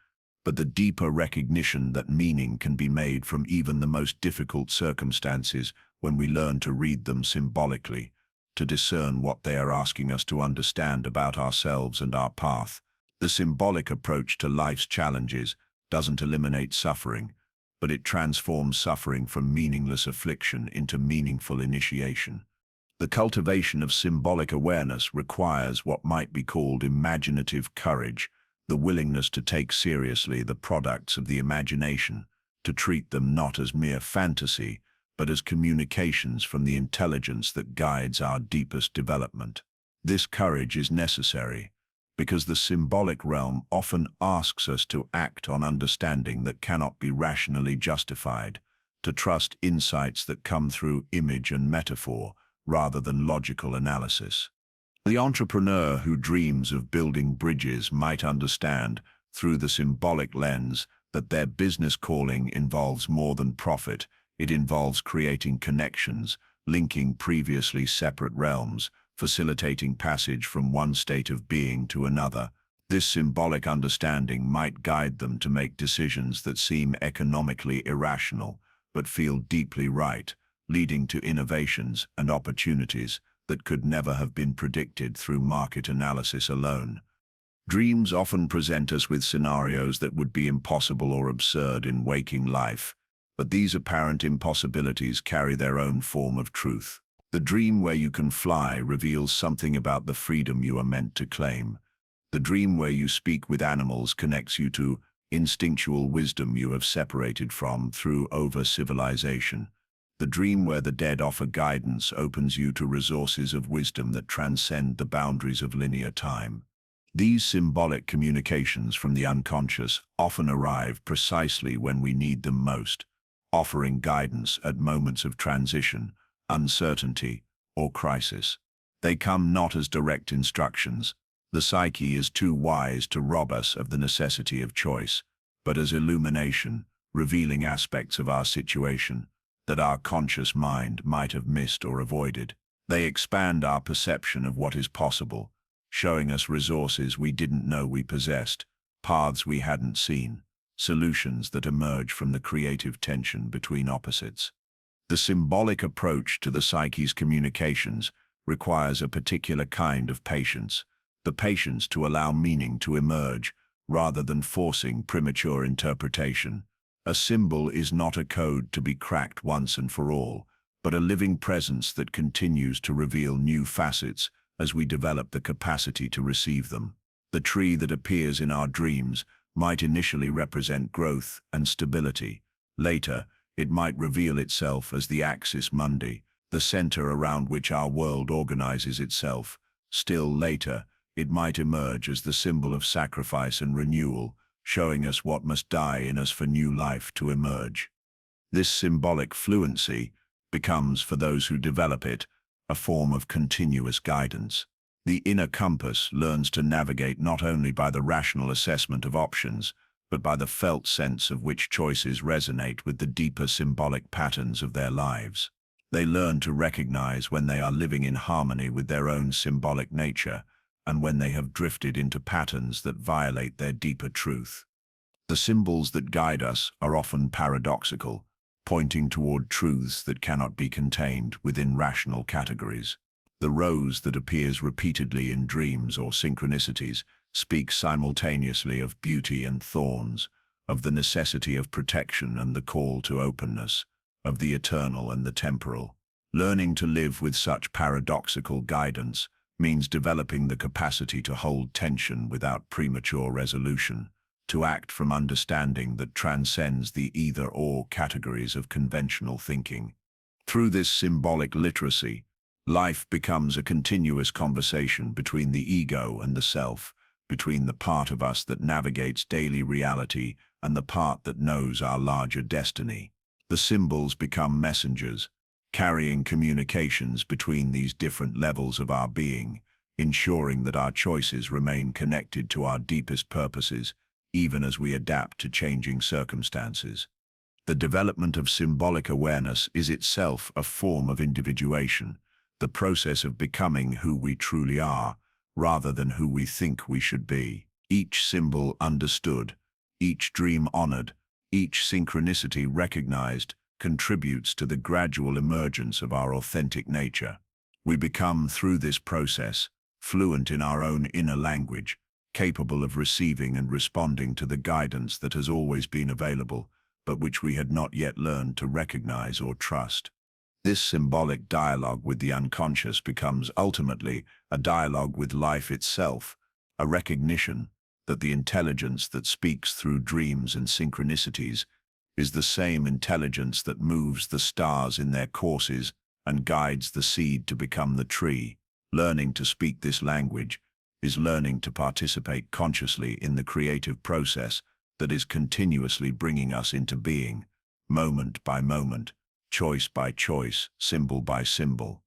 A: but the deeper recognition that meaning can be made from even the most difficult circumstances when we learn to read them symbolically, to discern what they are asking us to understand about ourselves and our path. The symbolic approach to life's challenges doesn't eliminate suffering, but it transforms suffering from meaningless affliction into meaningful initiation. The cultivation of symbolic awareness requires what might be called imaginative courage, the willingness to take seriously the products of the imagination, to treat them not as mere fantasy, but as communications from the intelligence that guides our deepest development. This courage is necessary, because the symbolic realm often asks us to act on understanding that cannot be rationally justified, to trust insights that come through image and metaphor, rather than logical analysis. The entrepreneur who dreams of building bridges might understand, through the symbolic lens, that their business calling involves more than profit. It involves creating connections, linking previously separate realms, facilitating passage from one state of being to another. This symbolic understanding might guide them to make decisions that seem economically irrational, but feel deeply right, leading to innovations and opportunities that could never have been predicted through market analysis alone. Dreams often present us with scenarios that would be impossible or absurd in waking life, but these apparent impossibilities carry their own form of truth. The dream where you can fly reveals something about the freedom you are meant to claim. The dream where you speak with animals connects you to instinctual wisdom you have separated from through over-civilization. The dream where the dead offer guidance opens you to resources of wisdom that transcend the boundaries of linear time. These symbolic communications from the unconscious often arrive precisely when we need them most, offering guidance at moments of transition, uncertainty, or crisis. They come not as direct instructions. The psyche is too wise to rob us of the necessity of choice, but as illumination, revealing aspects of our situation that our conscious mind might have missed or avoided. They expand our perception of what is possible, showing us resources we didn't know we possessed, paths we hadn't seen, solutions that emerge from the creative tension between opposites. The symbolic approach to the psyche's communications requires a particular kind of patience, the patience to allow meaning to emerge rather than forcing premature interpretation. A symbol is not a code to be cracked once and for all, but a living presence that continues to reveal new facets as we develop the capacity to receive them. The tree that appears in our dreams might initially represent growth and stability. Later, it might reveal itself as the axis mundi, the center around which our world organizes itself. Still later, it might emerge as the symbol of sacrifice and renewal, showing us what must die in us for new life to emerge. This symbolic fluency becomes, for those who develop it, a form of continuous guidance. The inner compass learns to navigate not only by the rational assessment of options, but by the felt sense of which choices resonate with the deeper symbolic patterns of their lives. They learn to recognize when they are living in harmony with their own symbolic nature, and when they have drifted into patterns that violate their deeper truth. The symbols that guide us are often paradoxical, pointing toward truths that cannot be contained within rational categories. The rose that appears repeatedly in dreams or synchronicities speaks simultaneously of beauty and thorns, of the necessity of protection and the call to openness, of the eternal and the temporal. Learning to live with such paradoxical guidance means developing the capacity to hold tension without premature resolution, to act from understanding that transcends the either-or categories of conventional thinking. Through this symbolic literacy, life becomes a continuous conversation between the ego and the self, between the part of us that navigates daily reality and the part that knows our larger destiny. The symbols become messengers, carrying communications between these different levels of our being, ensuring that our choices remain connected to our deepest purposes, even as we adapt to changing circumstances. The development of symbolic awareness is itself a form of individuation, the process of becoming who we truly are, rather than who we think we should be. Each symbol understood, each dream honored, each synchronicity recognized, contributes to the gradual emergence of our authentic nature. We become, through this process, fluent in our own inner language, capable of receiving and responding to the guidance that has always been available, but which we had not yet learned to recognize or trust. This symbolic dialogue with the unconscious becomes ultimately a dialogue with life itself, a recognition that the intelligence that speaks through dreams and synchronicities is the same intelligence that moves the stars in their courses and guides the seed to become the tree. Learning to speak this language is learning to participate consciously in the creative process that is continuously bringing us into being, moment by moment, choice by choice, symbol by symbol.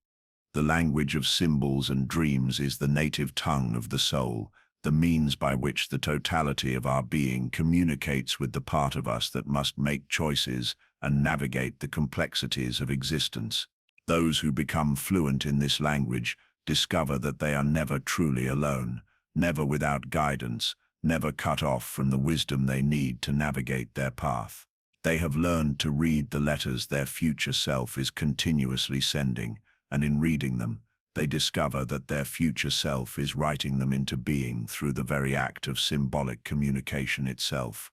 A: The language of symbols and dreams is the native tongue of the soul, the means by which the totality of our being communicates with the part of us that must make choices and navigate the complexities of existence. Those who become fluent in this language discover that they are never truly alone, never without guidance, never cut off from the wisdom they need to navigate their path. They have learned to read the letters their future self is continuously sending, and in reading them, they discover that their future self is writing them into being through the very act of symbolic communication itself.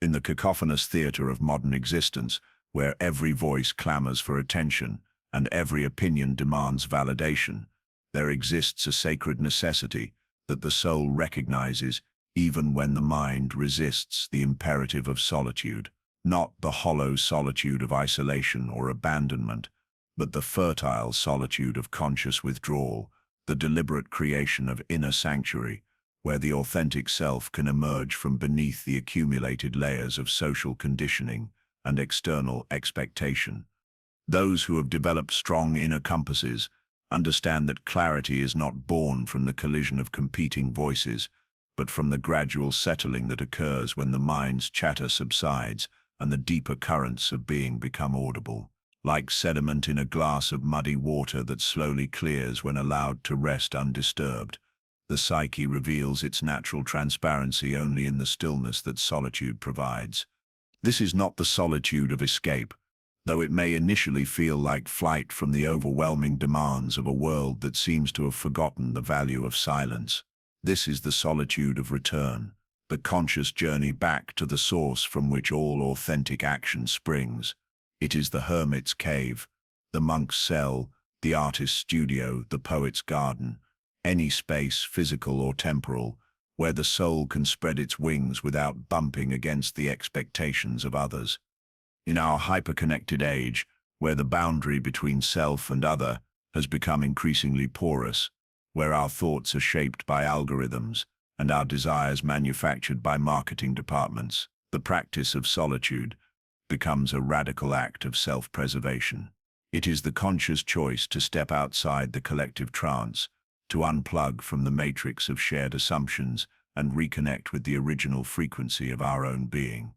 A: In the cacophonous theater of modern existence, where every voice clamors for attention and every opinion demands validation, there exists a sacred necessity that the soul recognizes even when the mind resists the imperative of solitude, not the hollow solitude of isolation or abandonment, but the fertile solitude of conscious withdrawal, the deliberate creation of inner sanctuary, where the authentic self can emerge from beneath the accumulated layers of social conditioning and external expectation. Those who have developed strong inner compasses understand that clarity is not born from the collision of competing voices, but from the gradual settling that occurs when the mind's chatter subsides and the deeper currents of being become audible. Like sediment in a glass of muddy water that slowly clears when allowed to rest undisturbed, the psyche reveals its natural transparency only in the stillness that solitude provides. This is not the solitude of escape, though it may initially feel like flight from the overwhelming demands of a world that seems to have forgotten the value of silence. This is the solitude of return, the conscious journey back to the source from which all authentic action springs. It is the hermit's cave, the monk's cell, the artist's studio, the poet's garden, any space, physical or temporal, where the soul can spread its wings without bumping against the expectations of others. In our hyperconnected age, where the boundary between self and other has become increasingly porous, where our thoughts are shaped by algorithms and our desires manufactured by marketing departments, the practice of solitude becomes a radical act of self-preservation. It is the conscious choice to step outside the collective trance, to unplug from the matrix of shared assumptions and reconnect with the original frequency of our own being.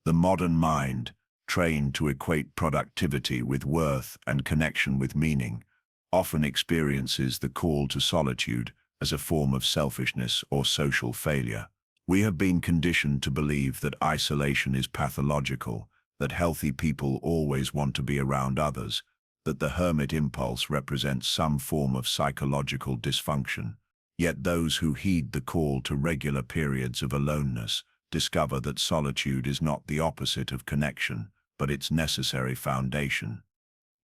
A: The modern mind, trained to equate productivity with worth and connection with meaning, often experiences the call to solitude as a form of selfishness or social failure. We have been conditioned to believe that isolation is pathological, that healthy people always want to be around others, that the hermit impulse represents some form of psychological dysfunction. Yet those who heed the call to regular periods of aloneness discover that solitude is not the opposite of connection, but its necessary foundation.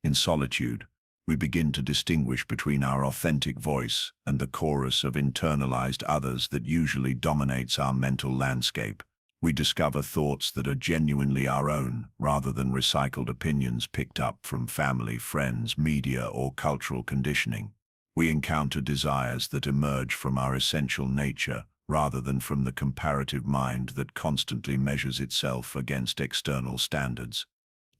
A: In solitude, we begin to distinguish between our authentic voice and the chorus of internalized others that usually dominates our mental landscape. We discover thoughts that are genuinely our own, rather than recycled opinions picked up from family, friends, media, or cultural conditioning. We encounter desires that emerge from our essential nature, rather than from the comparative mind that constantly measures itself against external standards.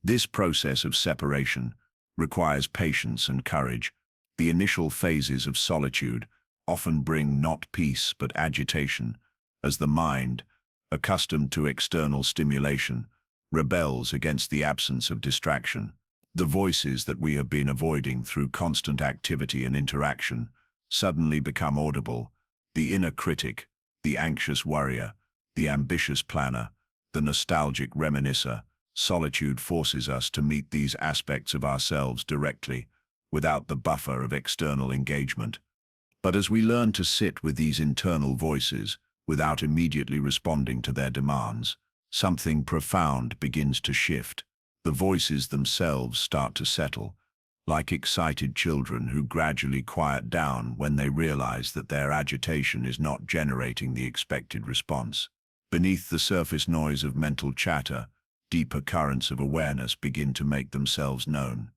A: This process of separation requires patience and courage. The initial phases of solitude often bring not peace but agitation, as the mind, accustomed to external stimulation, rebels against the absence of distraction. The voices that we have been avoiding through constant activity and interaction suddenly become audible. The inner critic, the anxious worrier, the ambitious planner, the nostalgic reminiscer. Solitude forces us to meet these aspects of ourselves directly, without the buffer of external engagement. But as we learn to sit with these internal voices, without immediately responding to their demands, something profound begins to shift. The voices themselves start to settle, like excited children who gradually quiet down when they realize that their agitation is not generating the expected response. Beneath the surface noise of mental chatter, deeper currents of awareness begin to make themselves known.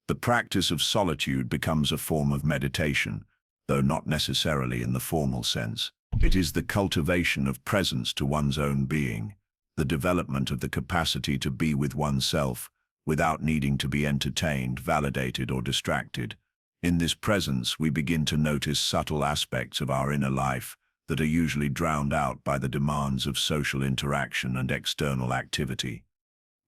A: The practice of solitude becomes a form of meditation, though not necessarily in the formal sense. It is the cultivation of presence to one's own being, the development of the capacity to be with oneself without needing to be entertained, validated, or distracted. In this presence, we begin to notice subtle aspects of our inner life that are usually drowned out by the demands of social interaction and external activity.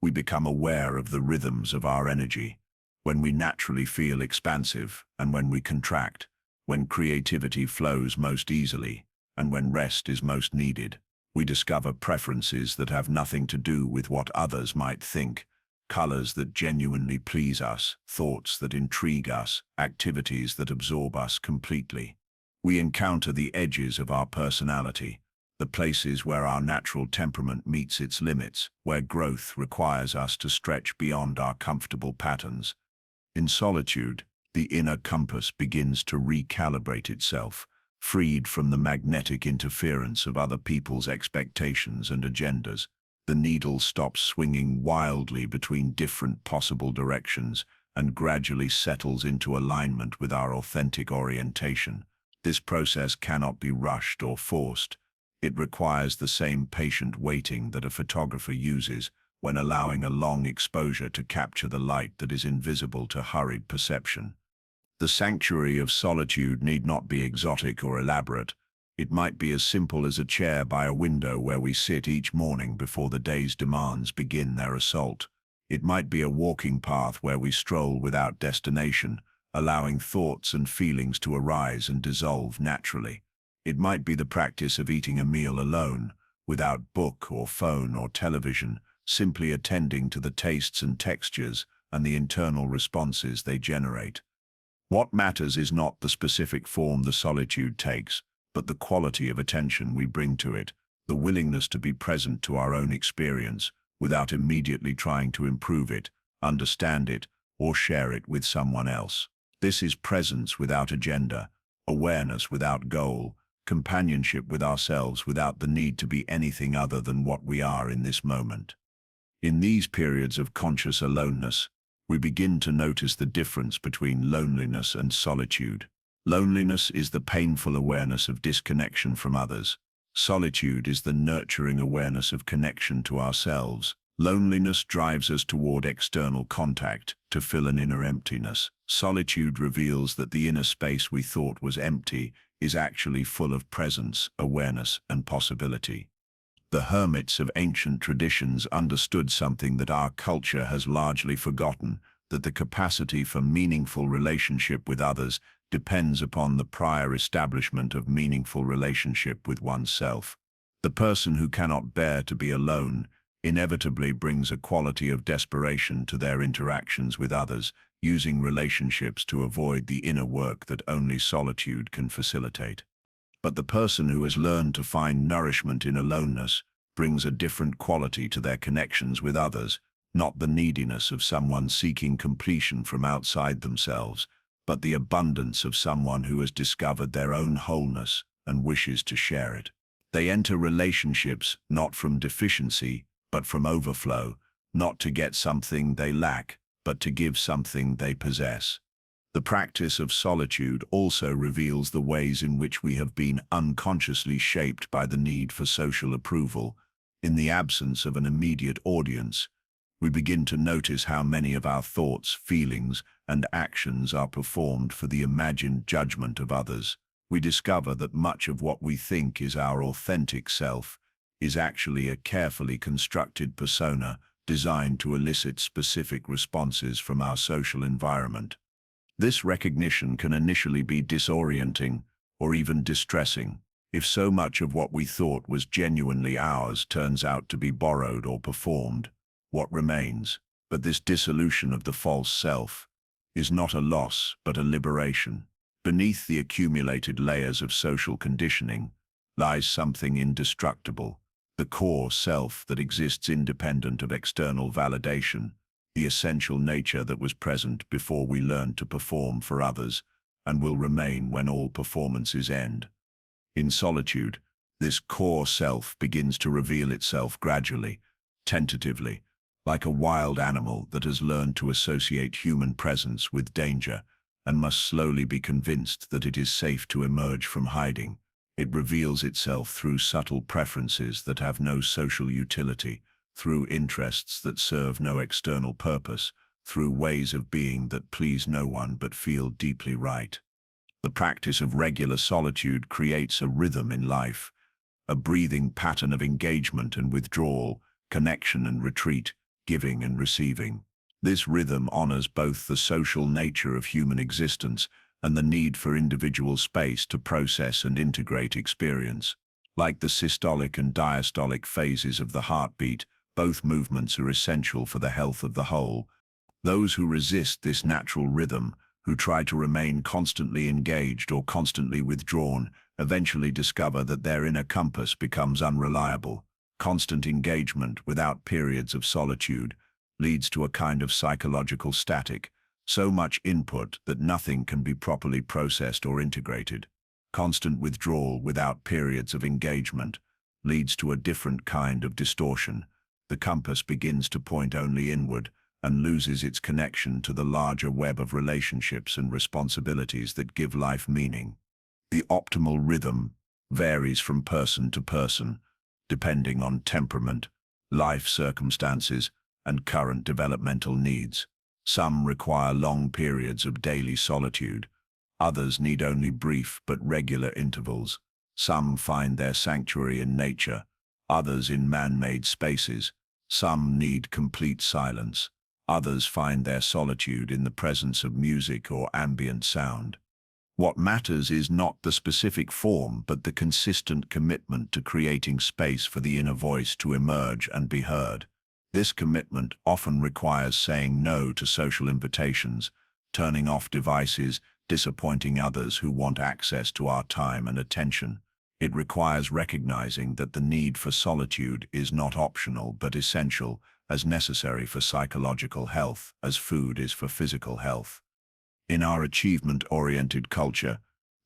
A: We become aware of the rhythms of our energy, when we naturally feel expansive and when we contract, when creativity flows most easily and when rest is most needed. We discover preferences that have nothing to do with what others might think, colors that genuinely please us, thoughts that intrigue us, activities that absorb us completely. We encounter the edges of our personality, the places where our natural temperament meets its limits, where growth requires us to stretch beyond our comfortable patterns. In solitude, the inner compass begins to recalibrate itself, freed from the magnetic interference of other people's expectations and agendas. The needle stops swinging wildly between different possible directions and gradually settles into alignment with our authentic orientation. This process cannot be rushed or forced. It requires the same patient waiting that a photographer uses when allowing a long exposure to capture the light that is invisible to hurried perception. The sanctuary of solitude need not be exotic or elaborate. It might be as simple as a chair by a window where we sit each morning before the day's demands begin their assault. It might be a walking path where we stroll without destination, allowing thoughts and feelings to arise and dissolve naturally. It might be the practice of eating a meal alone, without book or phone or television, simply attending to the tastes and textures and the internal responses they generate. What matters is not the specific form the solitude takes, but the quality of attention we bring to it, the willingness to be present to our own experience without immediately trying to improve it, understand it, or share it with someone else. This is presence without agenda, awareness without goal, companionship with ourselves without the need to be anything other than what we are in this moment. In these periods of conscious aloneness, we begin to notice the difference between loneliness and solitude. Loneliness is the painful awareness of disconnection from others. Solitude is the nurturing awareness of connection to ourselves. Loneliness drives us toward external contact to fill an inner emptiness. Solitude reveals that the inner space we thought was empty is actually full of presence, awareness, and possibility. The hermits of ancient traditions understood something that our culture has largely forgotten, that the capacity for meaningful relationship with others depends upon the prior establishment of meaningful relationship with oneself. The person who cannot bear to be alone inevitably brings a quality of desperation to their interactions with others, using relationships to avoid the inner work that only solitude can facilitate. But the person who has learned to find nourishment in aloneness brings a different quality to their connections with others, not the neediness of someone seeking completion from outside themselves, but the abundance of someone who has discovered their own wholeness and wishes to share it. They enter relationships not from deficiency, but from overflow, not to get something they lack, but to give something they possess. The practice of solitude also reveals the ways in which we have been unconsciously shaped by the need for social approval. In the absence of an immediate audience, we begin to notice how many of our thoughts, feelings, and actions are performed for the imagined judgment of others. We discover that much of what we think is our authentic self is actually a carefully constructed persona designed to elicit specific responses from our social environment. This recognition can initially be disorienting or even distressing. If so much of what we thought was genuinely ours turns out to be borrowed or performed, what remains? But this dissolution of the false self is not a loss, but a liberation. Beneath the accumulated layers of social conditioning lies something indestructible, the core self that exists independent of external validation, the essential nature that was present before we learned to perform for others and will remain when all performances end. In solitude, this core self begins to reveal itself gradually, tentatively, like a wild animal that has learned to associate human presence with danger and must slowly be convinced that it is safe to emerge from hiding. It reveals itself through subtle preferences that have no social utility, through interests that serve no external purpose, through ways of being that please no one but feel deeply right. The practice of regular solitude creates a rhythm in life, a breathing pattern of engagement and withdrawal, connection and retreat, giving and receiving. This rhythm honors both the social nature of human existence and the need for individual space to process and integrate experience. Like the systolic and diastolic phases of the heartbeat, both movements are essential for the health of the whole. Those who resist this natural rhythm, who try to remain constantly engaged or constantly withdrawn, eventually discover that their inner compass becomes unreliable. Constant engagement without periods of solitude leads to a kind of psychological static, so much input that nothing can be properly processed or integrated. Constant withdrawal without periods of engagement leads to a different kind of distortion. The compass begins to point only inward and loses its connection to the larger web of relationships and responsibilities that give life meaning. The optimal rhythm varies from person to person, depending on temperament, life circumstances, and current developmental needs. Some require long periods of daily solitude. Others need only brief but regular intervals. Some find their sanctuary in nature, others in man-made spaces. Some need complete silence. Others find their solitude in the presence of music or ambient sound. What matters is not the specific form, but the consistent commitment to creating space for the inner voice to emerge and be heard. This commitment often requires saying no to social invitations, turning off devices, disappointing others who want access to our time and attention. It requires recognizing that the need for solitude is not optional but essential, as necessary for psychological health as food is for physical health. In our achievement-oriented culture,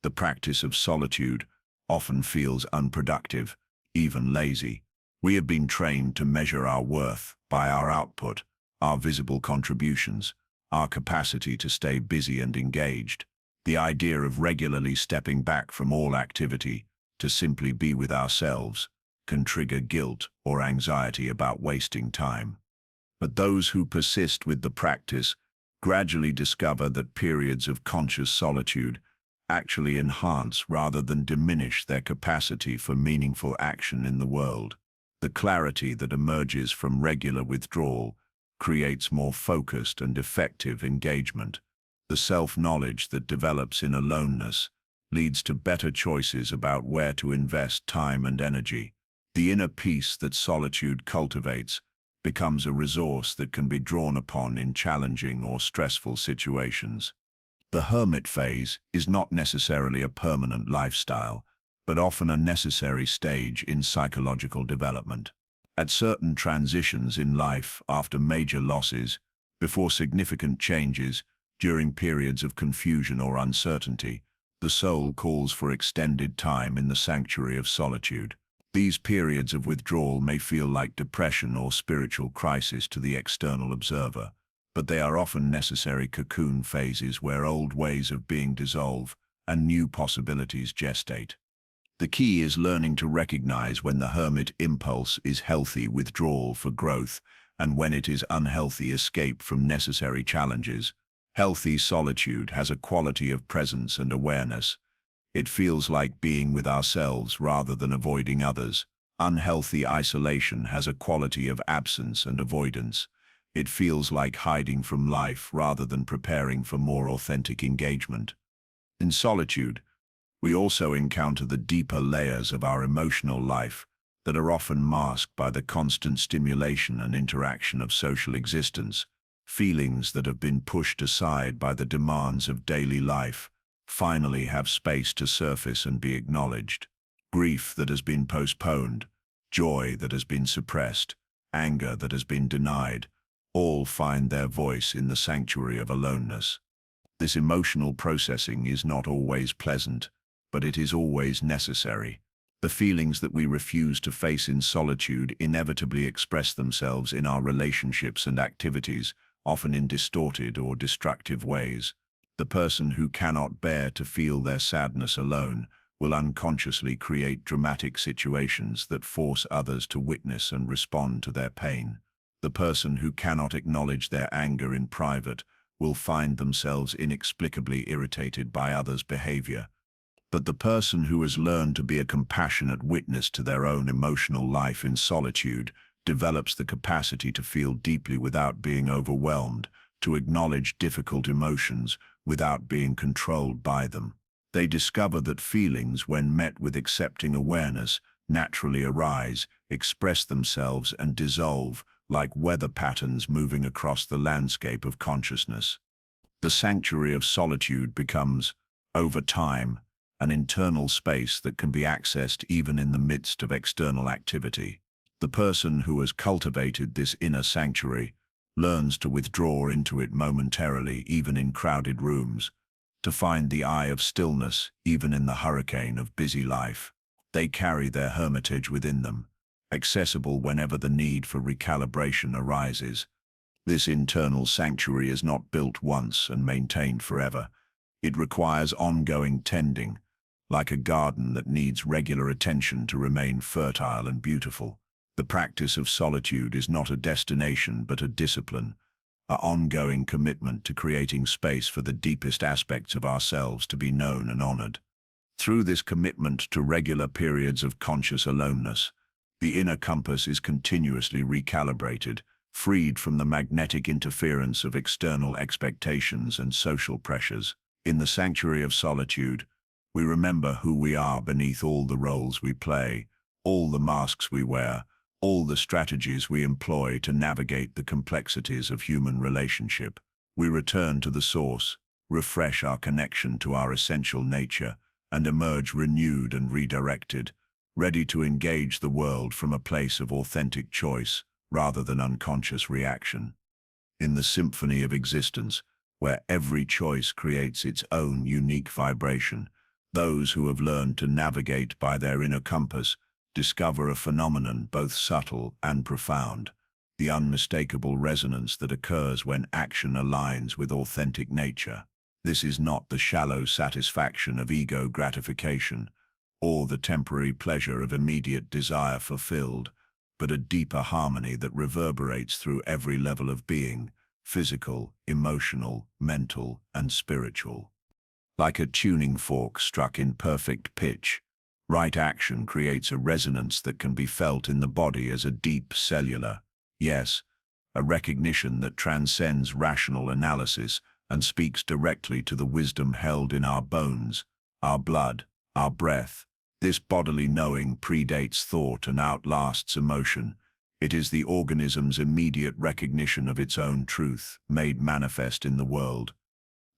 A: the practice of solitude often feels unproductive, even lazy. We have been trained to measure our worth by our output, our visible contributions, our capacity to stay busy and engaged. The idea of regularly stepping back from all activity to simply be with ourselves can trigger guilt or anxiety about wasting time. But those who persist with the practice gradually discover that periods of conscious solitude actually enhance rather than diminish their capacity for meaningful action in the world. The clarity that emerges from regular withdrawal creates more focused and effective engagement. The self-knowledge that develops in aloneness leads to better choices about where to invest time and energy. The inner peace that solitude cultivates becomes a resource that can be drawn upon in challenging or stressful situations. The hermit phase is not necessarily a permanent lifestyle, but often a necessary stage in psychological development. At certain transitions in life, after major losses, before significant changes, during periods of confusion or uncertainty, the soul calls for extended time in the sanctuary of solitude. These periods of withdrawal may feel like depression or spiritual crisis to the external observer, but they are often necessary cocoon phases where old ways of being dissolve and new possibilities gestate. The key is learning to recognize when the hermit impulse is healthy withdrawal for growth and when it is unhealthy escape from necessary challenges. Healthy solitude has a quality of presence and awareness. It feels like being with ourselves rather than avoiding others. Unhealthy isolation has a quality of absence and avoidance. It feels like hiding from life rather than preparing for more authentic engagement. In solitude, we also encounter the deeper layers of our emotional life that are often masked by the constant stimulation and interaction of social existence. Feelings that have been pushed aside by the demands of daily life finally have space to surface and be acknowledged. Grief that has been postponed, joy that has been suppressed, anger that has been denied, all find their voice in the sanctuary of aloneness. This emotional processing is not always pleasant, but it is always necessary. The feelings that we refuse to face in solitude inevitably express themselves in our relationships and activities, often in distorted or destructive ways. The person who cannot bear to feel their sadness alone will unconsciously create dramatic situations that force others to witness and respond to their pain. The person who cannot acknowledge their anger in private will find themselves inexplicably irritated by others' behavior. But the person who has learned to be a compassionate witness to their own emotional life in solitude develops the capacity to feel deeply without being overwhelmed, to acknowledge difficult emotions without being controlled by them. They discover that feelings, when met with accepting awareness, naturally arise, express themselves, and dissolve, like weather patterns moving across the landscape of consciousness. The sanctuary of solitude becomes, over time, an internal space that can be accessed even in the midst of external activity. The person who has cultivated this inner sanctuary learns to withdraw into it momentarily, even in crowded rooms, to find the eye of stillness even in the hurricane of busy life. They carry their hermitage within them, accessible whenever the need for recalibration arises. This internal sanctuary is not built once and maintained forever. It requires ongoing tending, like a garden that needs regular attention to remain fertile and beautiful. The practice of solitude is not a destination but a discipline, an ongoing commitment to creating space for the deepest aspects of ourselves to be known and honored. Through this commitment to regular periods of conscious aloneness, the inner compass is continuously recalibrated, freed from the magnetic interference of external expectations and social pressures. In the sanctuary of solitude, we remember who we are beneath all the roles we play, all the masks we wear, all the strategies we employ to navigate the complexities of human relationship. We return to the source, refresh our connection to our essential nature, and emerge renewed and redirected, ready to engage the world from a place of authentic choice rather than unconscious reaction. In the symphony of existence, where every choice creates its own unique vibration, those who have learned to navigate by their inner compass discover a phenomenon both subtle and profound, the unmistakable resonance that occurs when action aligns with authentic nature. This is not the shallow satisfaction of ego gratification, or the temporary pleasure of immediate desire fulfilled, but a deeper harmony that reverberates through every level of being, physical, emotional, mental, and spiritual. Like a tuning fork struck in perfect pitch, right action creates a resonance that can be felt in the body as a deep cellular, yes, a recognition that transcends rational analysis and speaks directly to the wisdom held in our bones, our blood, our breath. This bodily knowing predates thought and outlasts emotion. It is the organism's immediate recognition of its own truth, made manifest in the world.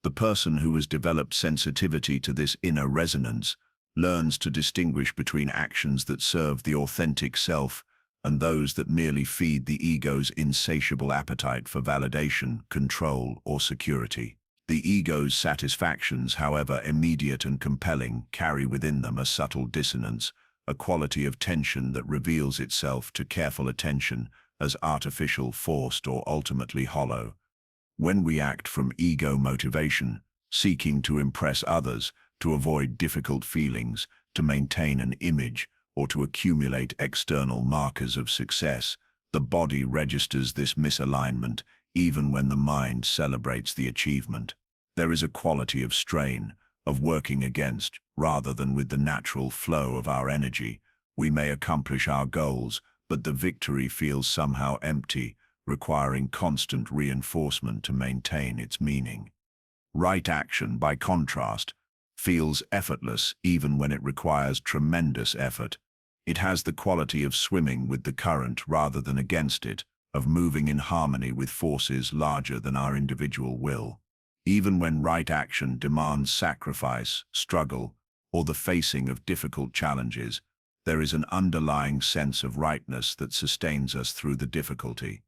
A: The person who has developed sensitivity to this inner resonance learns to distinguish between actions that serve the authentic self and those that merely feed the ego's insatiable appetite for validation, control, or security. The ego's satisfactions, however immediate and compelling, carry within them a subtle dissonance, a quality of tension that reveals itself to careful attention as artificial, forced, or ultimately hollow. When we act from ego motivation, seeking to impress others, to avoid difficult feelings, to maintain an image, or to accumulate external markers of success, the body registers this misalignment even when the mind celebrates the achievement. There is a quality of strain, of working against, rather than with the natural flow of our energy. We may accomplish our goals, but the victory feels somehow empty, requiring constant reinforcement to maintain its meaning. Right action, by contrast, feels effortless even when it requires tremendous effort. It has the quality of swimming with the current rather than against it, of moving in harmony with forces larger than our individual will. Even when right action demands sacrifice, struggle, or the facing of difficult challenges, there is an underlying sense of rightness that sustains us through the difficulty.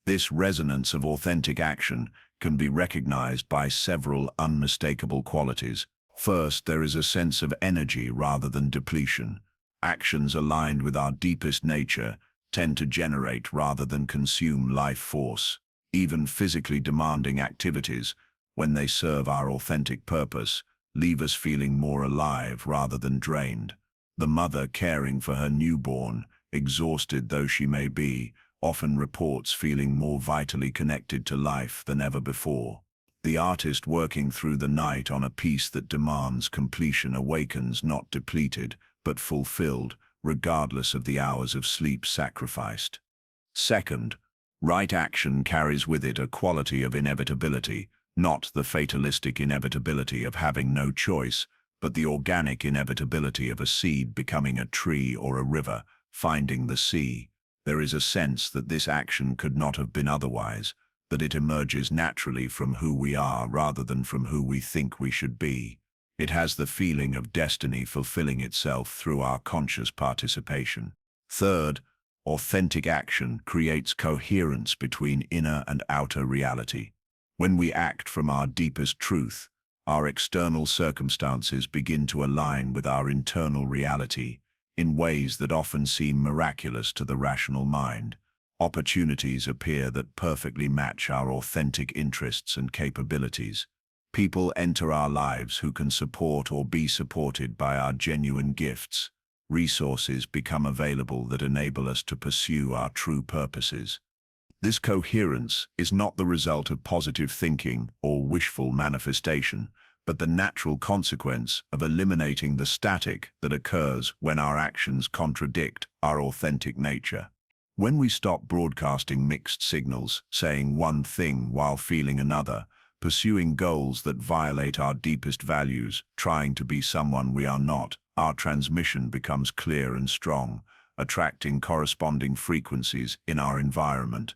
A: This resonance of authentic action can be recognized by several unmistakable qualities. First, there is a sense of energy rather than depletion. Actions aligned with our deepest nature tend to generate rather than consume life force. Even physically demanding activities, when they serve our authentic purpose, leave us feeling more alive rather than drained. The mother caring for her newborn, exhausted though she may be, often reports feeling more vitally connected to life than ever before. The artist working through the night on a piece that demands completion awakens not depleted, but fulfilled, regardless of the hours of sleep sacrificed. Second, right action carries with it a quality of inevitability, not the fatalistic inevitability of having no choice, but the organic inevitability of a seed becoming a tree or a river, finding the sea. There is a sense that this action could not have been otherwise, that it emerges naturally from who we are rather than from who we think we should be. It has the feeling of destiny fulfilling itself through our conscious participation. Third, authentic action creates coherence between inner and outer reality. When we act from our deepest truth, our external circumstances begin to align with our internal reality in ways that often seem miraculous to the rational mind. Opportunities appear that perfectly match our authentic interests and capabilities. People enter our lives who can support or be supported by our genuine gifts. Resources become available that enable us to pursue our true purposes. This coherence is not the result of positive thinking or wishful manifestation, but the natural consequence of eliminating the static that occurs when our actions contradict our authentic nature. When we stop broadcasting mixed signals, saying one thing while feeling another, pursuing goals that violate our deepest values, trying to be someone we are not, our transmission becomes clear and strong, attracting corresponding frequencies in our environment.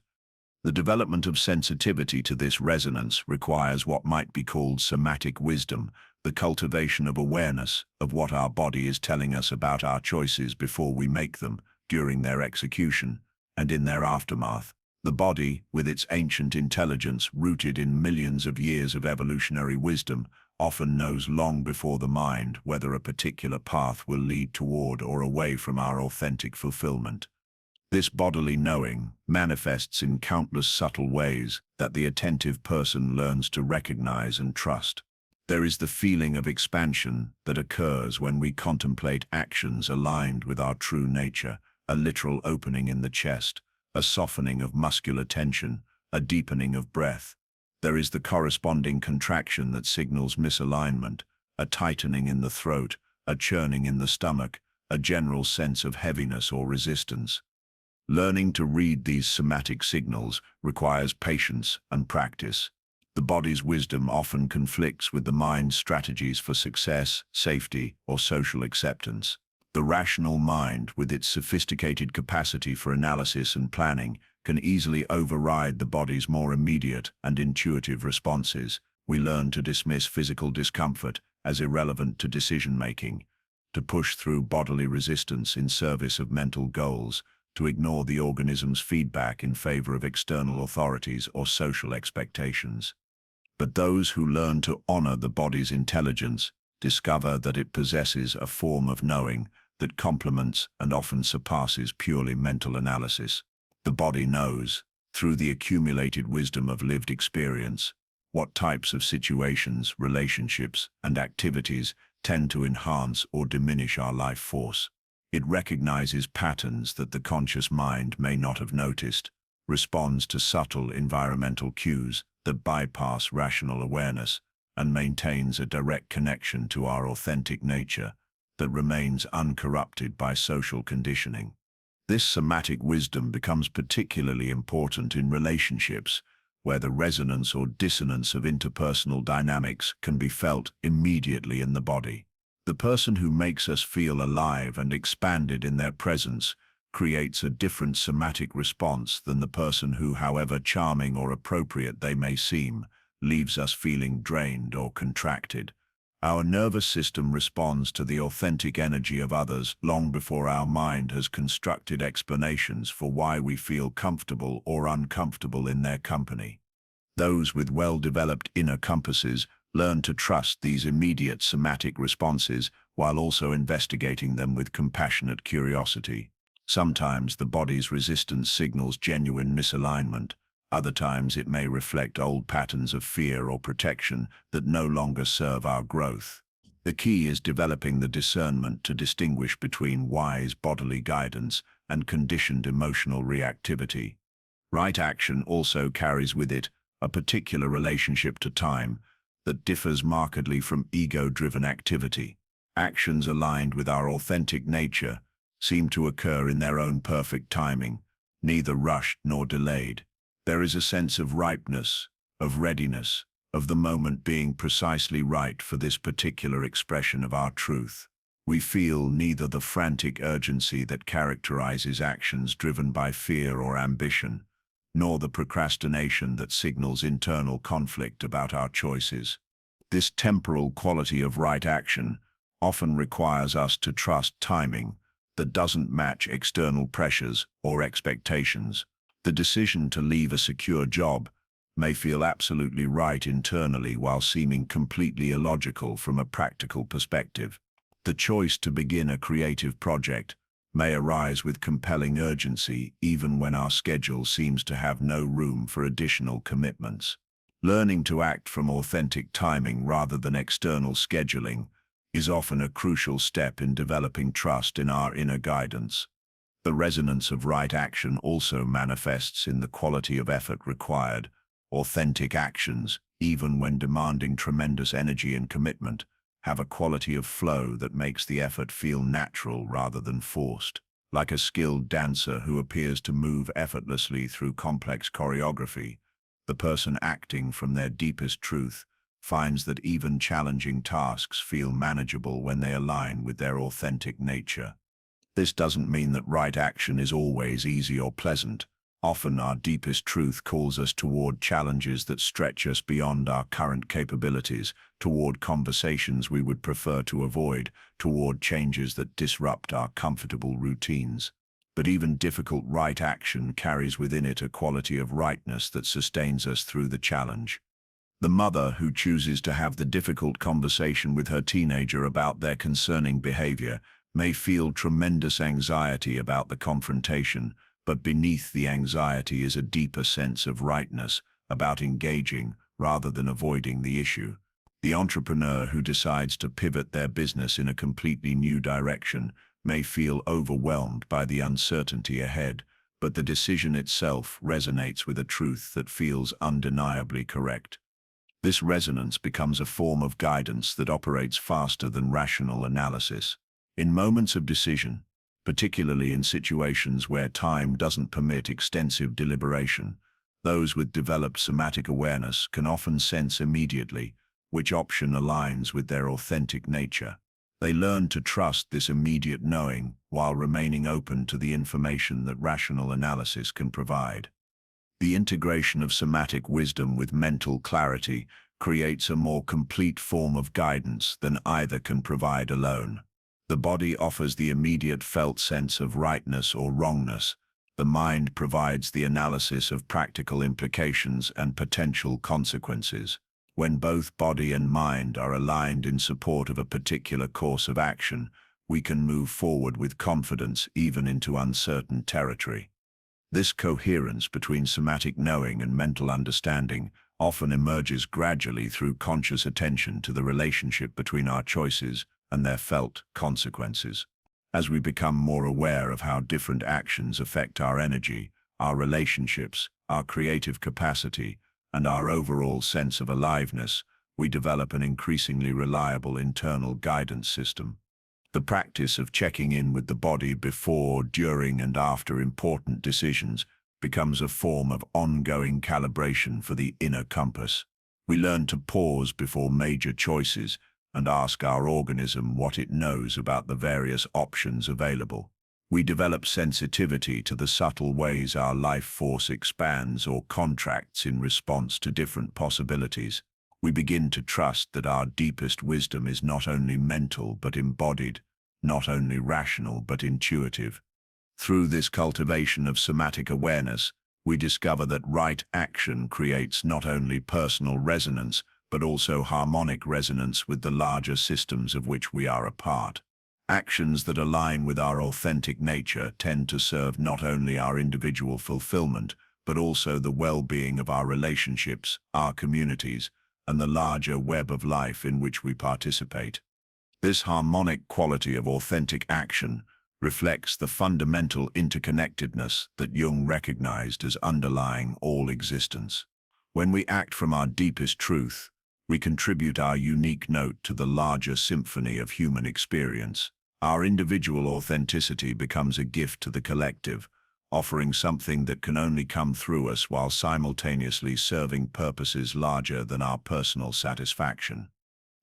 A: The development of sensitivity to this resonance requires what might be called somatic wisdom, the cultivation of awareness of what our body is telling us about our choices before we make them, during their execution, and in their aftermath. The body, with its ancient intelligence rooted in millions of years of evolutionary wisdom, often knows long before the mind whether a particular path will lead toward or away from our authentic fulfillment. This bodily knowing manifests in countless subtle ways that the attentive person learns to recognize and trust. There is the feeling of expansion that occurs when we contemplate actions aligned with our true nature, a literal opening in the chest, a softening of muscular tension, a deepening of breath. There is the corresponding contraction that signals misalignment, a tightening in the throat, a churning in the stomach, a general sense of heaviness or resistance. Learning to read these somatic signals requires patience and practice. The body's wisdom often conflicts with the mind's strategies for success, safety, or social acceptance. The rational mind, with its sophisticated capacity for analysis and planning, can easily override the body's more immediate and intuitive responses. We learn to dismiss physical discomfort as irrelevant to decision-making, to push through bodily resistance in service of mental goals, to ignore the organism's feedback in favor of external authorities or social expectations. But those who learn to honor the body's intelligence discover that it possesses a form of knowing that complements and often surpasses purely mental analysis. The body knows, through the accumulated wisdom of lived experience, what types of situations, relationships, and activities tend to enhance or diminish our life force. It recognizes patterns that the conscious mind may not have noticed, responds to subtle environmental cues that bypass rational awareness, and maintains a direct connection to our authentic nature that remains uncorrupted by social conditioning. This somatic wisdom becomes particularly important in relationships, where the resonance or dissonance of interpersonal dynamics can be felt immediately in the body. The person who makes us feel alive and expanded in their presence creates a different somatic response than the person who, however charming or appropriate they may seem, leaves us feeling drained or contracted. Our nervous system responds to the authentic energy of others long before our mind has constructed explanations for why we feel comfortable or uncomfortable in their company. Those with well-developed inner compasses learn to trust these immediate somatic responses while also investigating them with compassionate curiosity. Sometimes the body's resistance signals genuine misalignment. Other times it may reflect old patterns of fear or protection that no longer serve our growth. The key is developing the discernment to distinguish between wise bodily guidance and conditioned emotional reactivity. Right action also carries with it a particular relationship to time that differs markedly from ego-driven activity. Actions aligned with our authentic nature seem to occur in their own perfect timing, neither rushed nor delayed. There is a sense of ripeness, of readiness, of the moment being precisely right for this particular expression of our truth. We feel neither the frantic urgency that characterizes actions driven by fear or ambition, nor the procrastination that signals internal conflict about our choices. This temporal quality of right action often requires us to trust timing that doesn't match external pressures or expectations. The decision to leave a secure job may feel absolutely right internally while seeming completely illogical from a practical perspective. The choice to begin a creative project may arise with compelling urgency even when our schedule seems to have no room for additional commitments. Learning to act from authentic timing rather than external scheduling is often a crucial step in developing trust in our inner guidance. The resonance of right action also manifests in the quality of effort required. Authentic actions, even when demanding tremendous energy and commitment, have a quality of flow that makes the effort feel natural rather than forced. Like a skilled dancer who appears to move effortlessly through complex choreography, the person acting from their deepest truth finds that even challenging tasks feel manageable when they align with their authentic nature. This doesn't mean that right action is always easy or pleasant. Often our deepest truth calls us toward challenges that stretch us beyond our current capabilities, toward conversations we would prefer to avoid, toward changes that disrupt our comfortable routines. But even difficult right action carries within it a quality of rightness that sustains us through the challenge. The mother who chooses to have the difficult conversation with her teenager about their concerning behavior may feel tremendous anxiety about the confrontation, but beneath the anxiety is a deeper sense of rightness about engaging rather than avoiding the issue. The entrepreneur who decides to pivot their business in a completely new direction may feel overwhelmed by the uncertainty ahead, but the decision itself resonates with a truth that feels undeniably correct. This resonance becomes a form of guidance that operates faster than rational analysis. In moments of decision, particularly in situations where time doesn't permit extensive deliberation, those with developed somatic awareness can often sense immediately which option aligns with their authentic nature. They learn to trust this immediate knowing while remaining open to the information that rational analysis can provide. The integration of somatic wisdom with mental clarity creates a more complete form of guidance than either can provide alone. The body offers the immediate felt sense of rightness or wrongness. The mind provides the analysis of practical implications and potential consequences. When both body and mind are aligned in support of a particular course of action, we can move forward with confidence even into uncertain territory. This coherence between somatic knowing and mental understanding often emerges gradually through conscious attention to the relationship between our choices and their felt consequences. As we become more aware of how different actions affect our energy, our relationships, our creative capacity, and our overall sense of aliveness, we develop an increasingly reliable internal guidance system. The practice of checking in with the body before, during, and after important decisions becomes a form of ongoing calibration for the inner compass. We learn to pause before major choices and ask our organism what it knows about the various options available. We develop sensitivity to the subtle ways our life force expands or contracts in response to different possibilities. We begin to trust that our deepest wisdom is not only mental but embodied, not only rational but intuitive. Through this cultivation of somatic awareness, we discover that right action creates not only personal resonance, but also harmonic resonance with the larger systems of which we are a part. Actions that align with our authentic nature tend to serve not only our individual fulfillment, but also the well-being of our relationships, our communities, and the larger web of life in which we participate. This harmonic quality of authentic action reflects the fundamental interconnectedness that Jung recognized as underlying all existence. When we act from our deepest truth, we contribute our unique note to the larger symphony of human experience. Our individual authenticity becomes a gift to the collective, offering something that can only come through us while simultaneously serving purposes larger than our personal satisfaction.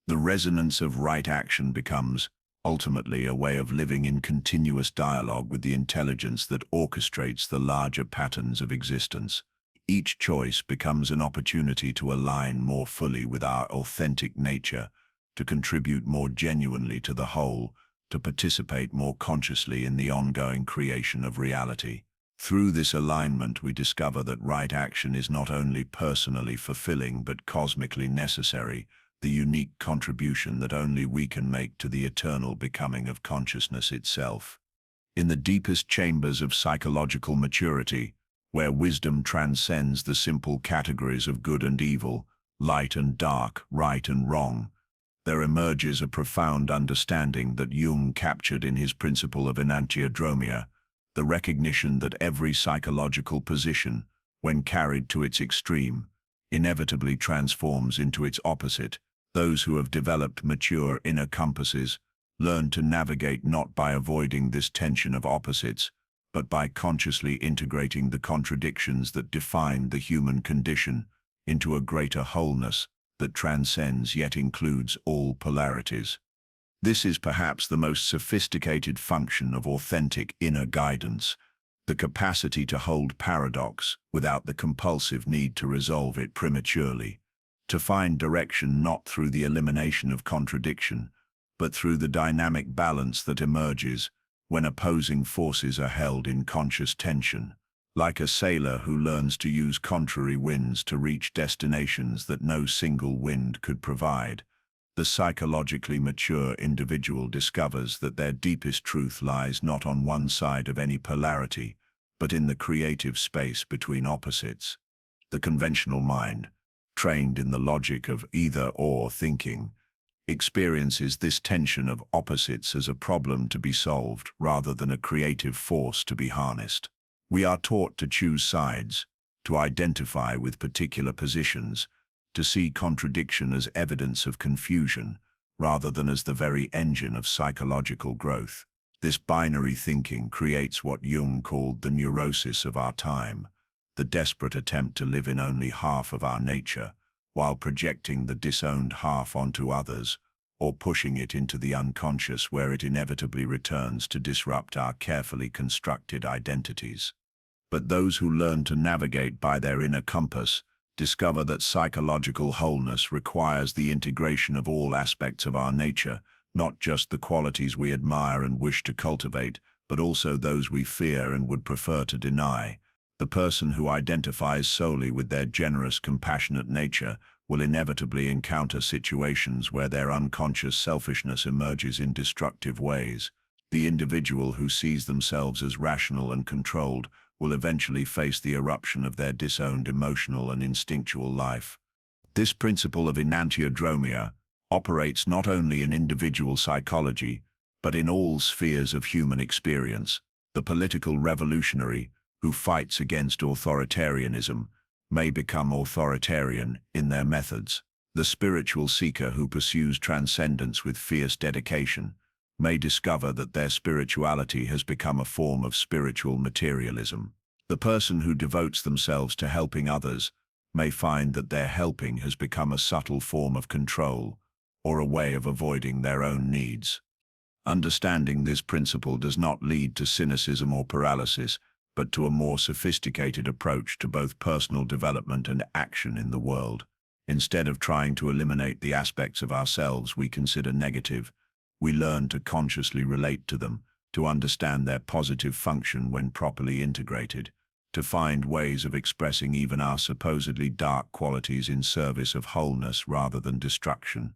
A: The resonance of right action becomes, ultimately, a way of living in continuous dialogue with the intelligence that orchestrates the larger patterns of existence. Each choice becomes an opportunity to align more fully with our authentic nature, to contribute more genuinely to the whole, to participate more consciously in the ongoing creation of reality. Through this alignment, we discover that right action is not only personally fulfilling but cosmically necessary, the unique contribution that only we can make to the eternal becoming of consciousness itself. In the deepest chambers of psychological maturity, where wisdom transcends the simple categories of good and evil, light and dark, right and wrong, there emerges a profound understanding that Jung captured in his principle of enantiodromia, the recognition that every psychological position, when carried to its extreme, inevitably transforms into its opposite. Those who have developed mature inner compasses learn to navigate not by avoiding this tension of opposites, but by consciously integrating the contradictions that define the human condition into a greater wholeness that transcends yet includes all polarities. This is perhaps the most sophisticated function of authentic inner guidance, the capacity to hold paradox without the compulsive need to resolve it prematurely, to find direction not through the elimination of contradiction, but through the dynamic balance that emerges when opposing forces are held in conscious tension. Like a sailor who learns to use contrary winds to reach destinations that no single wind could provide, the psychologically mature individual discovers that their deepest truth lies not on one side of any polarity, but in the creative space between opposites. The conventional mind, trained in the logic of either-or thinking, experiences this tension of opposites as a problem to be solved rather than a creative force to be harnessed. We are taught to choose sides, to identify with particular positions, to see contradiction as evidence of confusion rather than as the very engine of psychological growth. This binary thinking creates what Jung called the neurosis of our time, the desperate attempt to live in only half of our nature, while projecting the disowned half onto others, or pushing it into the unconscious where it inevitably returns to disrupt our carefully constructed identities. But those who learn to navigate by their inner compass discover that psychological wholeness requires the integration of all aspects of our nature, not just the qualities we admire and wish to cultivate, but also those we fear and would prefer to deny. The person who identifies solely with their generous, compassionate nature will inevitably encounter situations where their unconscious selfishness emerges in destructive ways. The individual who sees themselves as rational and controlled will eventually face the eruption of their disowned emotional and instinctual life. This principle of enantiodromia operates not only in individual psychology, but in all spheres of human experience. The political revolutionary who fights against authoritarianism may become authoritarian in their methods. The spiritual seeker who pursues transcendence with fierce dedication may discover that their spirituality has become a form of spiritual materialism. The person who devotes themselves to helping others may find that their helping has become a subtle form of control or a way of avoiding their own needs. Understanding this principle does not lead to cynicism or paralysis, but to a more sophisticated approach to both personal development and action in the world. Instead of trying to eliminate the aspects of ourselves we consider negative, we learn to consciously relate to them, to understand their positive function when properly integrated, to find ways of expressing even our supposedly dark qualities in service of wholeness rather than destruction.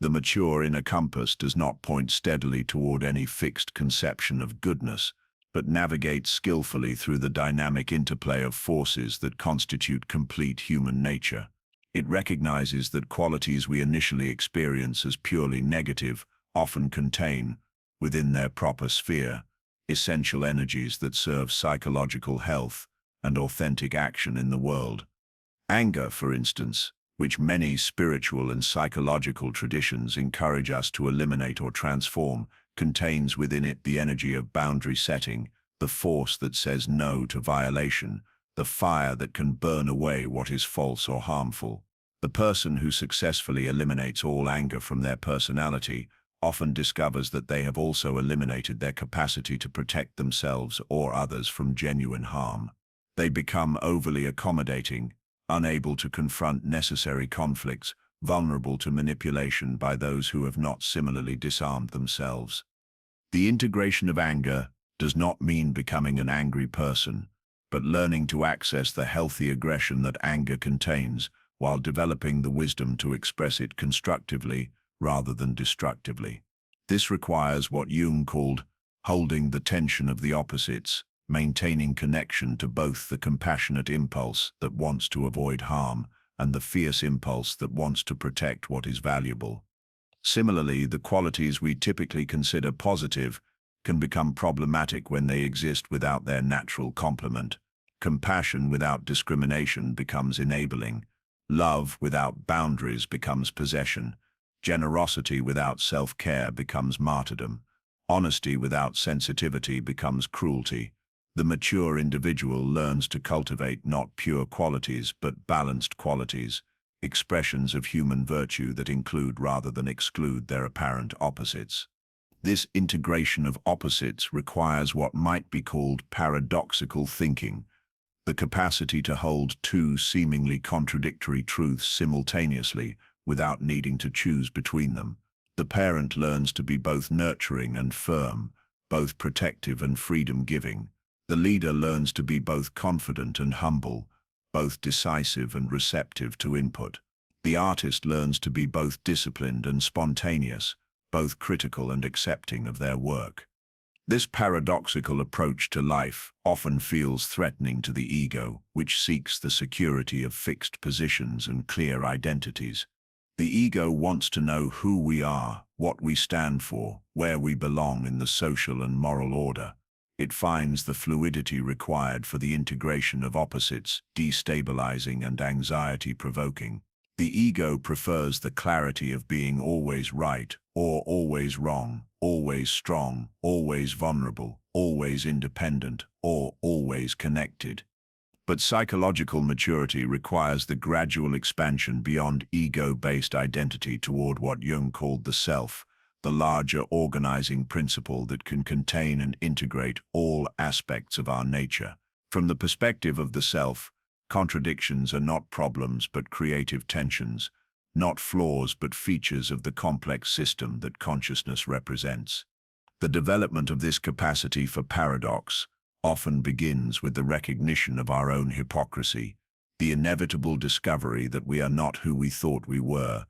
A: The mature inner compass does not point steadily toward any fixed conception of goodness, but navigates skillfully through the dynamic interplay of forces that constitute complete human nature. It recognizes that qualities we initially experience as purely negative often contain, within their proper sphere, essential energies that serve psychological health and authentic action in the world. Anger, for instance, which many spiritual and psychological traditions encourage us to eliminate or transform, contains within it the energy of boundary setting, the force that says no to violation, the fire that can burn away what is false or harmful. The person who successfully eliminates all anger from their personality often discovers that they have also eliminated their capacity to protect themselves or others from genuine harm. They become overly accommodating, unable to confront necessary conflicts, vulnerable to manipulation by those who have not similarly disarmed themselves. The integration of anger does not mean becoming an angry person, but learning to access the healthy aggression that anger contains while developing the wisdom to express it constructively rather than destructively. This requires what Jung called holding the tension of the opposites, maintaining connection to both the compassionate impulse that wants to avoid harm and the fierce impulse that wants to protect what is valuable. Similarly, the qualities we typically consider positive can become problematic when they exist without their natural complement. Compassion without discrimination becomes enabling. Love without boundaries becomes possession. Generosity without self-care becomes martyrdom. Honesty without sensitivity becomes cruelty. The mature individual learns to cultivate not pure qualities but balanced qualities, expressions of human virtue that include rather than exclude their apparent opposites. This integration of opposites requires what might be called paradoxical thinking, the capacity to hold two seemingly contradictory truths simultaneously without needing to choose between them. The parent learns to be both nurturing and firm, both protective and freedom-giving. The leader learns to be both confident and humble, both decisive and receptive to input. The artist learns to be both disciplined and spontaneous, both critical and accepting of their work. This paradoxical approach to life often feels threatening to the ego, which seeks the security of fixed positions and clear identities. The ego wants to know who we are, what we stand for, where we belong in the social and moral order. It finds the fluidity required for the integration of opposites destabilizing and anxiety-provoking. The ego prefers the clarity of being always right or always wrong, always strong, always vulnerable, always independent, or always connected. But psychological maturity requires the gradual expansion beyond ego-based identity toward what Jung called the self, the larger organizing principle that can contain and integrate all aspects of our nature. From the perspective of the self, contradictions are not problems but creative tensions, not flaws but features of the complex system that consciousness represents. The development of this capacity for paradox often begins with the recognition of our own hypocrisy, the inevitable discovery that we are not who we thought we were,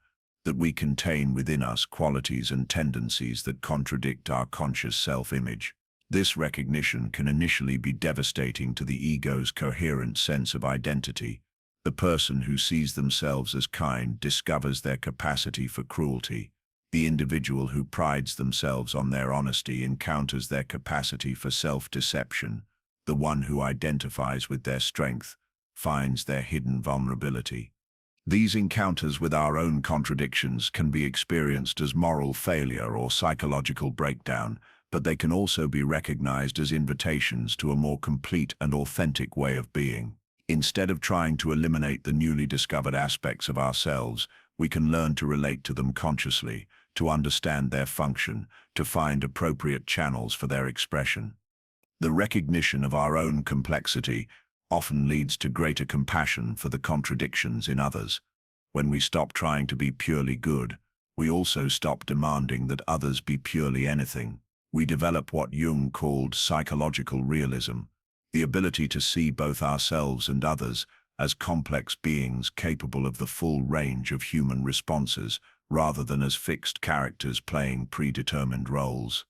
A: that we contain within us qualities and tendencies that contradict our conscious self-image. This recognition can initially be devastating to the ego's coherent sense of identity. The person who sees themselves as kind discovers their capacity for cruelty. The individual who prides themselves on their honesty encounters their capacity for self-deception. The one who identifies with their strength finds their hidden vulnerability. These encounters with our own contradictions can be experienced as moral failure or psychological breakdown, but they can also be recognized as invitations to a more complete and authentic way of being. Instead of trying to eliminate the newly discovered aspects of ourselves, we can learn to relate to them consciously, to understand their function, to find appropriate channels for their expression. The recognition of our own complexity often leads to greater compassion for the contradictions in others. When we stop trying to be purely good, we also stop demanding that others be purely anything. We develop what Jung called psychological realism, the ability to see both ourselves and others as complex beings capable of the full range of human responses, rather than as fixed characters playing predetermined roles.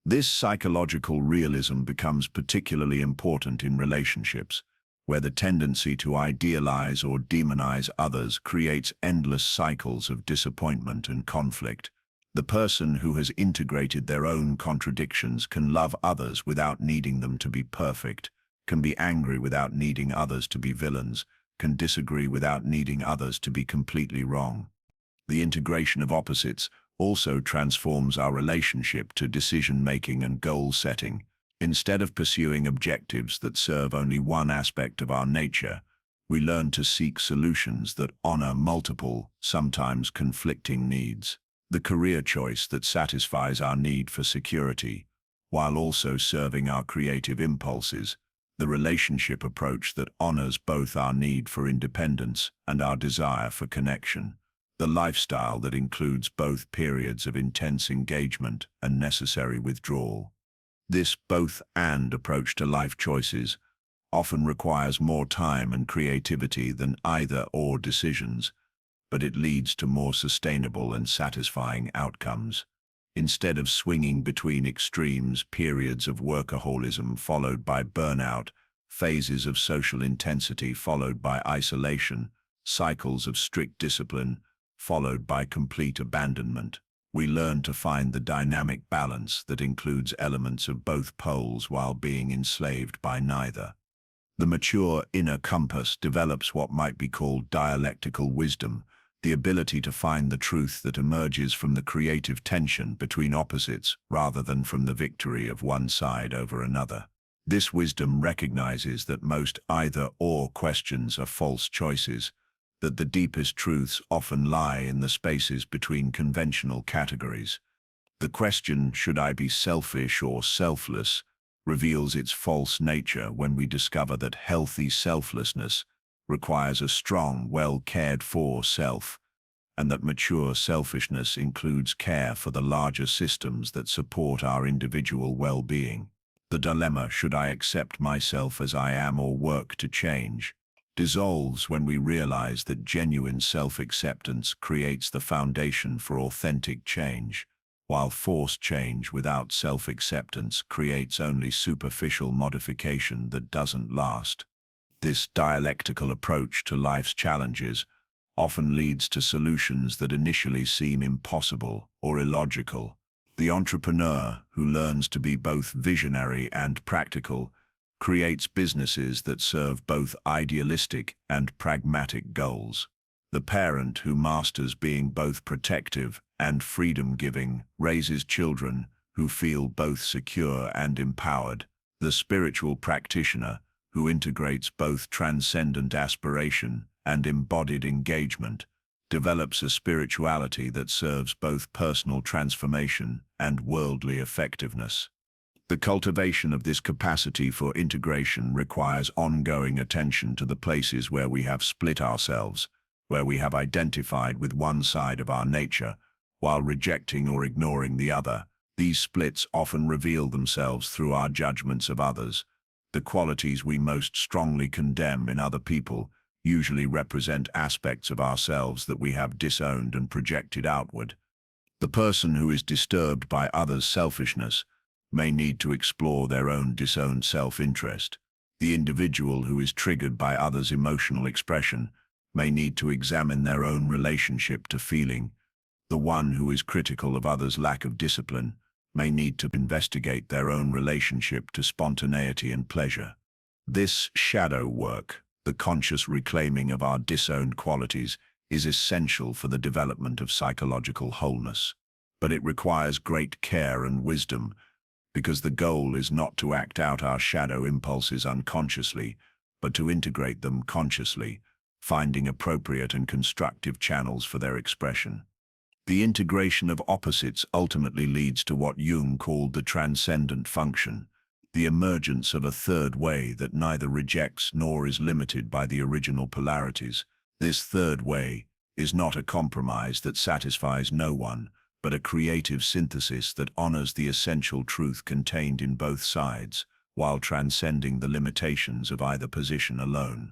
A: This psychological realism becomes particularly important in relationships, where the tendency to idealize or demonize others creates endless cycles of disappointment and conflict. The person who has integrated their own contradictions can love others without needing them to be perfect, can be angry without needing others to be villains, can disagree without needing others to be completely wrong. The integration of opposites also transforms our relationship to decision-making and goal-setting. Instead of pursuing objectives that serve only one aspect of our nature, we learn to seek solutions that honor multiple, sometimes conflicting needs. The career choice that satisfies our need for security, while also serving our creative impulses. The relationship approach that honors both our need for independence and our desire for connection. The lifestyle that includes both periods of intense engagement and necessary withdrawal. This both-and approach to life choices often requires more time and creativity than either-or decisions, but it leads to more sustainable and satisfying outcomes. Instead of swinging between extremes, periods of workaholism followed by burnout, phases of social intensity followed by isolation, cycles of strict discipline followed by complete abandonment, we learn to find the dynamic balance that includes elements of both poles while being enslaved by neither. The mature inner compass develops what might be called dialectical wisdom, the ability to find the truth that emerges from the creative tension between opposites rather than from the victory of one side over another. This wisdom recognizes that most either-or questions are false choices, that the deepest truths often lie in the spaces between conventional categories. The question, should I be selfish or selfless, reveals its false nature when we discover that healthy selflessness requires a strong, well-cared-for self, and that mature selfishness includes care for the larger systems that support our individual well-being. The dilemma, should I accept myself as I am or work to change, dissolves when we realize that genuine self-acceptance creates the foundation for authentic change, while forced change without self-acceptance creates only superficial modification that doesn't last. This dialectical approach to life's challenges often leads to solutions that initially seem impossible or illogical. The entrepreneur, who learns to be both visionary and practical, creates businesses that serve both idealistic and pragmatic goals. The parent, who masters being both protective and freedom-giving, raises children who feel both secure and empowered. The spiritual practitioner, who integrates both transcendent aspiration and embodied engagement, develops a spirituality that serves both personal transformation and worldly effectiveness. The cultivation of this capacity for integration requires ongoing attention to the places where we have split ourselves, where we have identified with one side of our nature, while rejecting or ignoring the other. These splits often reveal themselves through our judgments of others. The qualities we most strongly condemn in other people usually represent aspects of ourselves that we have disowned and projected outward. The person who is disturbed by others' selfishness may need to explore their own disowned self-interest. The individual who is triggered by others' emotional expression may need to examine their own relationship to feeling. The one who is critical of others' lack of discipline may need to investigate their own relationship to spontaneity and pleasure. This shadow work, the conscious reclaiming of our disowned qualities, is essential for the development of psychological wholeness. But it requires great care and wisdom, because the goal is not to act out our shadow impulses unconsciously, but to integrate them consciously, finding appropriate and constructive channels for their expression. The integration of opposites ultimately leads to what Jung called the transcendent function, the emergence of a third way that neither rejects nor is limited by the original polarities. This third way is not a compromise that satisfies no one, but a creative synthesis that honors the essential truth contained in both sides, while transcending the limitations of either position alone.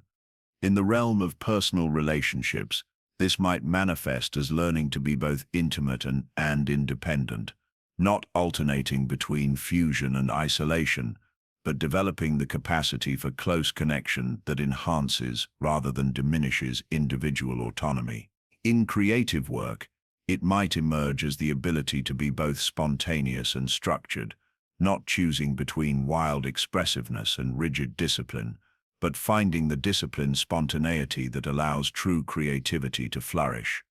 A: In the realm of personal relationships, this might manifest as learning to be both intimate and independent, not alternating between fusion and isolation, but developing the capacity for close connection that enhances rather than diminishes individual autonomy. In creative work, it might emerge as the ability to be both spontaneous and structured, not choosing between wild expressiveness and rigid discipline, but finding the disciplined spontaneity that allows true creativity to flourish.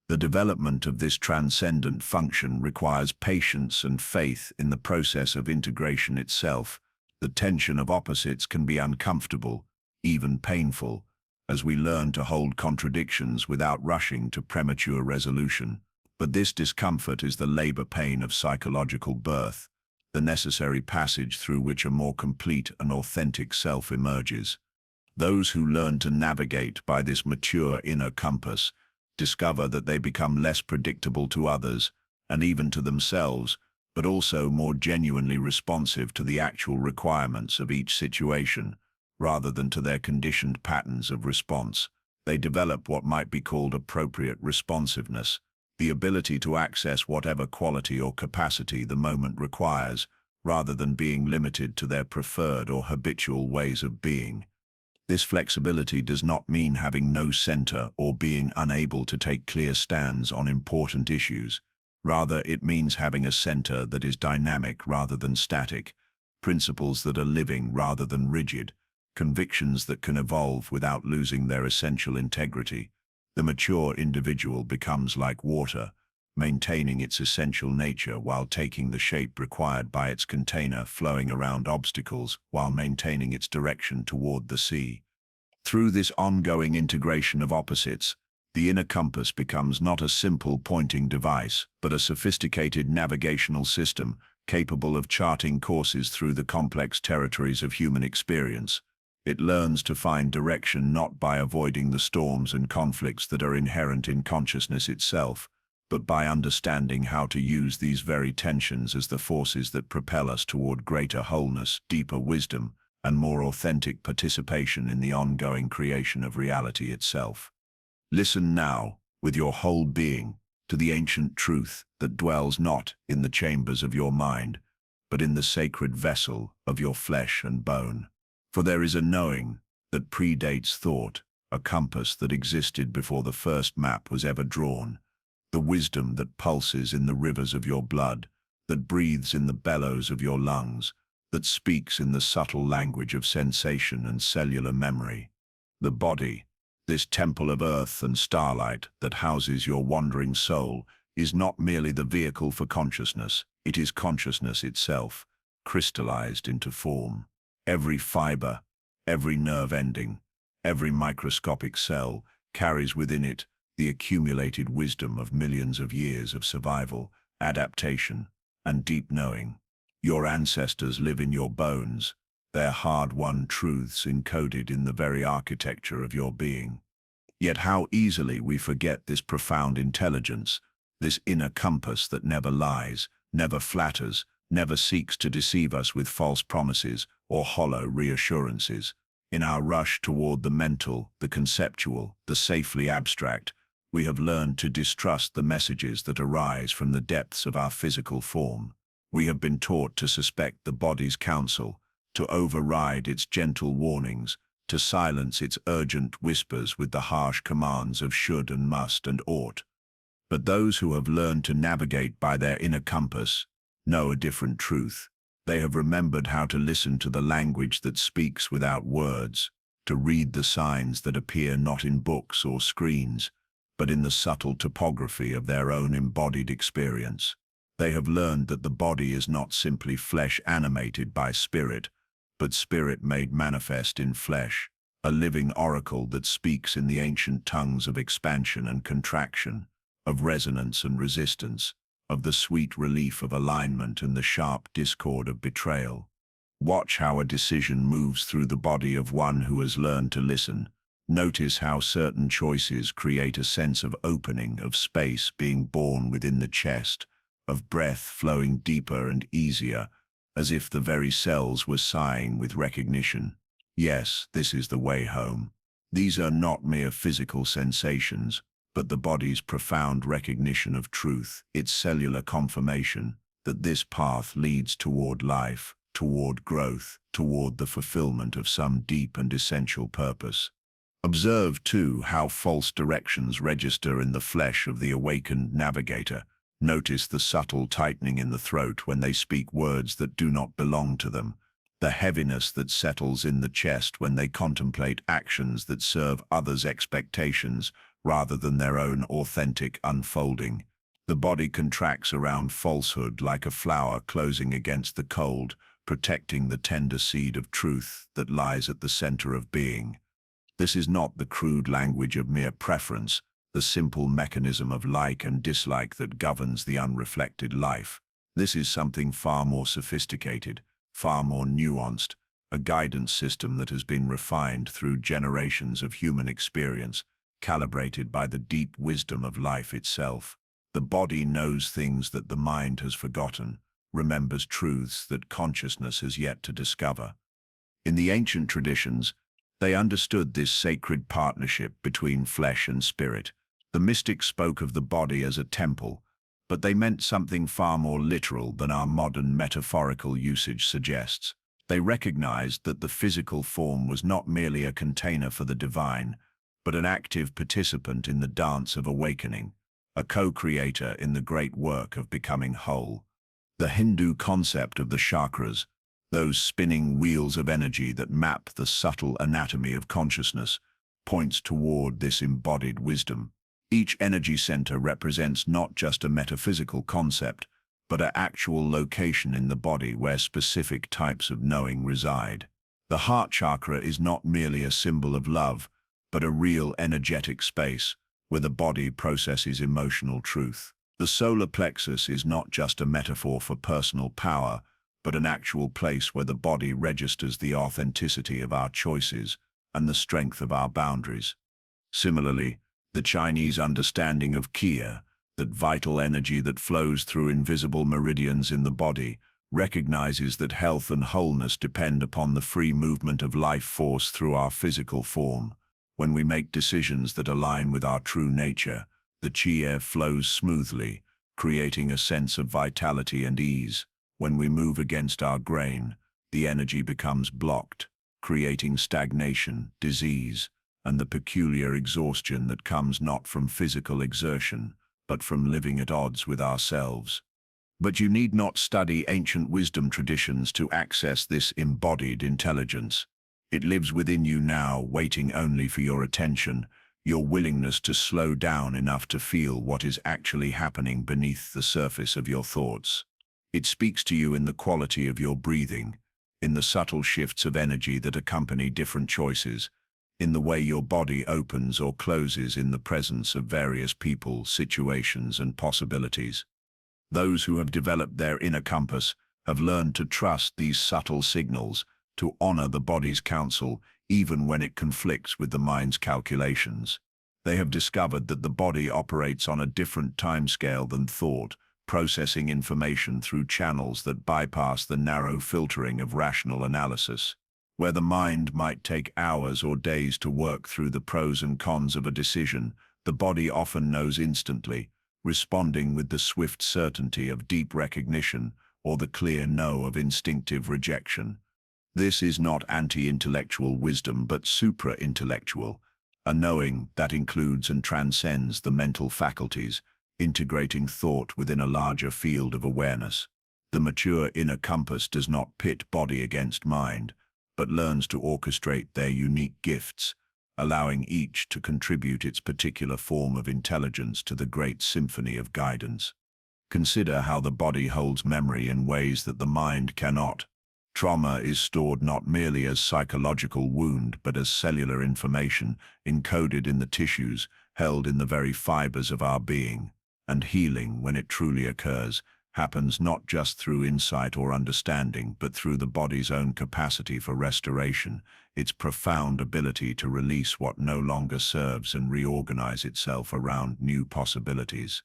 A: The development of this transcendent function requires patience and faith in the process of integration itself. The tension of opposites can be uncomfortable, even painful, as we learn to hold contradictions without rushing to premature resolution. But this discomfort is the labor pain of psychological birth, the necessary passage through which a more complete and authentic self emerges. Those who learn to navigate by this mature inner compass discover that they become less predictable to others, and even to themselves, but also more genuinely responsive to the actual requirements of each situation, rather than to their conditioned patterns of response. They develop what might be called appropriate responsiveness, the ability to access whatever quality or capacity the moment requires, rather than being limited to their preferred or habitual ways of being. This flexibility does not mean having no center or being unable to take clear stands on important issues. Rather, it means having a center that is dynamic rather than static, principles that are living rather than rigid, convictions that can evolve without losing their essential integrity. The mature individual becomes like water, maintaining its essential nature while taking the shape required by its container, flowing around obstacles while maintaining its direction toward the sea. Through this ongoing integration of opposites, the inner compass becomes not a simple pointing device, but a sophisticated navigational system capable of charting courses through the complex territories of human experience. It learns to find direction not by avoiding the storms and conflicts that are inherent in consciousness itself, but by understanding how to use these very tensions as the forces that propel us toward greater wholeness, deeper wisdom, and more authentic participation in the ongoing creation of reality itself. Listen now, with your whole being, to the ancient truth that dwells not in the chambers of your mind, but in the sacred vessel of your flesh and bone. For there is a knowing that predates thought, a compass that existed before the first map was ever drawn, the wisdom that pulses in the rivers of your blood, that breathes in the bellows of your lungs, that speaks in the subtle language of sensation and cellular memory. The body, this temple of earth and starlight that houses your wandering soul, is not merely the vehicle for consciousness, it is consciousness itself, crystallized into form. Every fiber, every nerve ending, every microscopic cell carries within it the accumulated wisdom of millions of years of survival, adaptation, and deep knowing. Your ancestors live in your bones, their hard-won truths encoded in the very architecture of your being. Yet how easily we forget this profound intelligence, this inner compass that never lies, never flatters, never seeks to deceive us with false promises or hollow reassurances. In our rush toward the mental, the conceptual, the safely abstract, we have learned to distrust the messages that arise from the depths of our physical form. We have been taught to suspect the body's counsel, to override its gentle warnings, to silence its urgent whispers with the harsh commands of should and must and ought. But those who have learned to navigate by their inner compass know a different truth. They have remembered how to listen to the language that speaks without words, to read the signs that appear not in books or screens, but in the subtle topography of their own embodied experience. They have learned that the body is not simply flesh animated by spirit, but spirit made manifest in flesh, a living oracle that speaks in the ancient tongues of expansion and contraction, of resonance and resistance, of the sweet relief of alignment and the sharp discord of betrayal. Watch how a decision moves through the body of one who has learned to listen. Notice how certain choices create a sense of opening, of space being born within the chest, of breath flowing deeper and easier, as if the very cells were sighing with recognition. Yes, this is the way home. These are not mere physical sensations, but the body's profound recognition of truth, its cellular confirmation that this path leads toward life, toward growth, toward the fulfillment of some deep and essential purpose. Observe, too, how false directions register in the flesh of the awakened navigator. Notice the subtle tightening in the throat when they speak words that do not belong to them, the heaviness that settles in the chest when they contemplate actions that serve others' expectations rather than their own authentic unfolding. The body contracts around falsehood like a flower closing against the cold, protecting the tender seed of truth that lies at the center of being. This is not the crude language of mere preference, the simple mechanism of like and dislike that governs the unreflected life. This is something far more sophisticated, far more nuanced, a guidance system that has been refined through generations of human experience, calibrated by the deep wisdom of life itself. The body knows things that the mind has forgotten, remembers truths that consciousness has yet to discover. In the ancient traditions, they understood this sacred partnership between flesh and spirit. The mystics spoke of the body as a temple, but they meant something far more literal than our modern metaphorical usage suggests. They recognized that the physical form was not merely a container for the divine, but an active participant in the dance of awakening, a co-creator in the great work of becoming whole. The Hindu concept of the chakras, those spinning wheels of energy that map the subtle anatomy of consciousness, points toward this embodied wisdom. Each energy center represents not just a metaphysical concept, but an actual location in the body where specific types of knowing reside. The heart chakra is not merely a symbol of love, but a real energetic space where the body processes emotional truth. The solar plexus is not just a metaphor for personal power, but an actual place where the body registers the authenticity of our choices and the strength of our boundaries. Similarly, the Chinese understanding of qi, that vital energy that flows through invisible meridians in the body, recognizes that health and wholeness depend upon the free movement of life force through our physical form. When we make decisions that align with our true nature, the qi flows smoothly, creating a sense of vitality and ease. When we move against our grain, the energy becomes blocked, creating stagnation, disease, and the peculiar exhaustion that comes not from physical exertion, but from living at odds with ourselves. But you need not study ancient wisdom traditions to access this embodied intelligence. It lives within you now, waiting only for your attention, your willingness to slow down enough to feel what is actually happening beneath the surface of your thoughts. It speaks to you in the quality of your breathing, in the subtle shifts of energy that accompany different choices, in the way your body opens or closes in the presence of various people, situations, and possibilities. Those who have developed their inner compass have learned to trust these subtle signals, to honor the body's counsel even when it conflicts with the mind's calculations. They have discovered that the body operates on a different timescale than thought, processing information through channels that bypass the narrow filtering of rational analysis. Where the mind might take hours or days to work through the pros and cons of a decision, the body often knows instantly, responding with the swift certainty of deep recognition or the clear no of instinctive rejection. This is not anti-intellectual wisdom but supra-intellectual, a knowing that includes and transcends the mental faculties, integrating thought within a larger field of awareness. The mature inner compass does not pit body against mind, but learns to orchestrate their unique gifts, allowing each to contribute its particular form of intelligence to the great symphony of guidance. Consider how the body holds memory in ways that the mind cannot. Trauma is stored not merely as psychological wound, but as cellular information encoded in the tissues, held in the very fibers of our being. And healing, when it truly occurs, happens not just through insight or understanding, but through the body's own capacity for restoration, its profound ability to release what no longer serves and reorganize itself around new possibilities.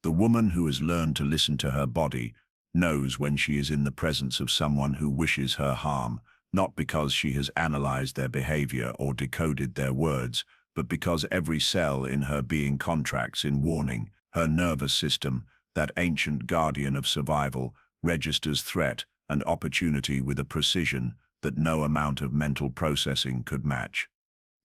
A: The woman who has learned to listen to her body knows when she is in the presence of someone who wishes her harm, not because she has analyzed their behavior or decoded their words, but because every cell in her being contracts in warning. Her nervous system, that ancient guardian of survival, registers threat and opportunity with a precision that no amount of mental processing could match.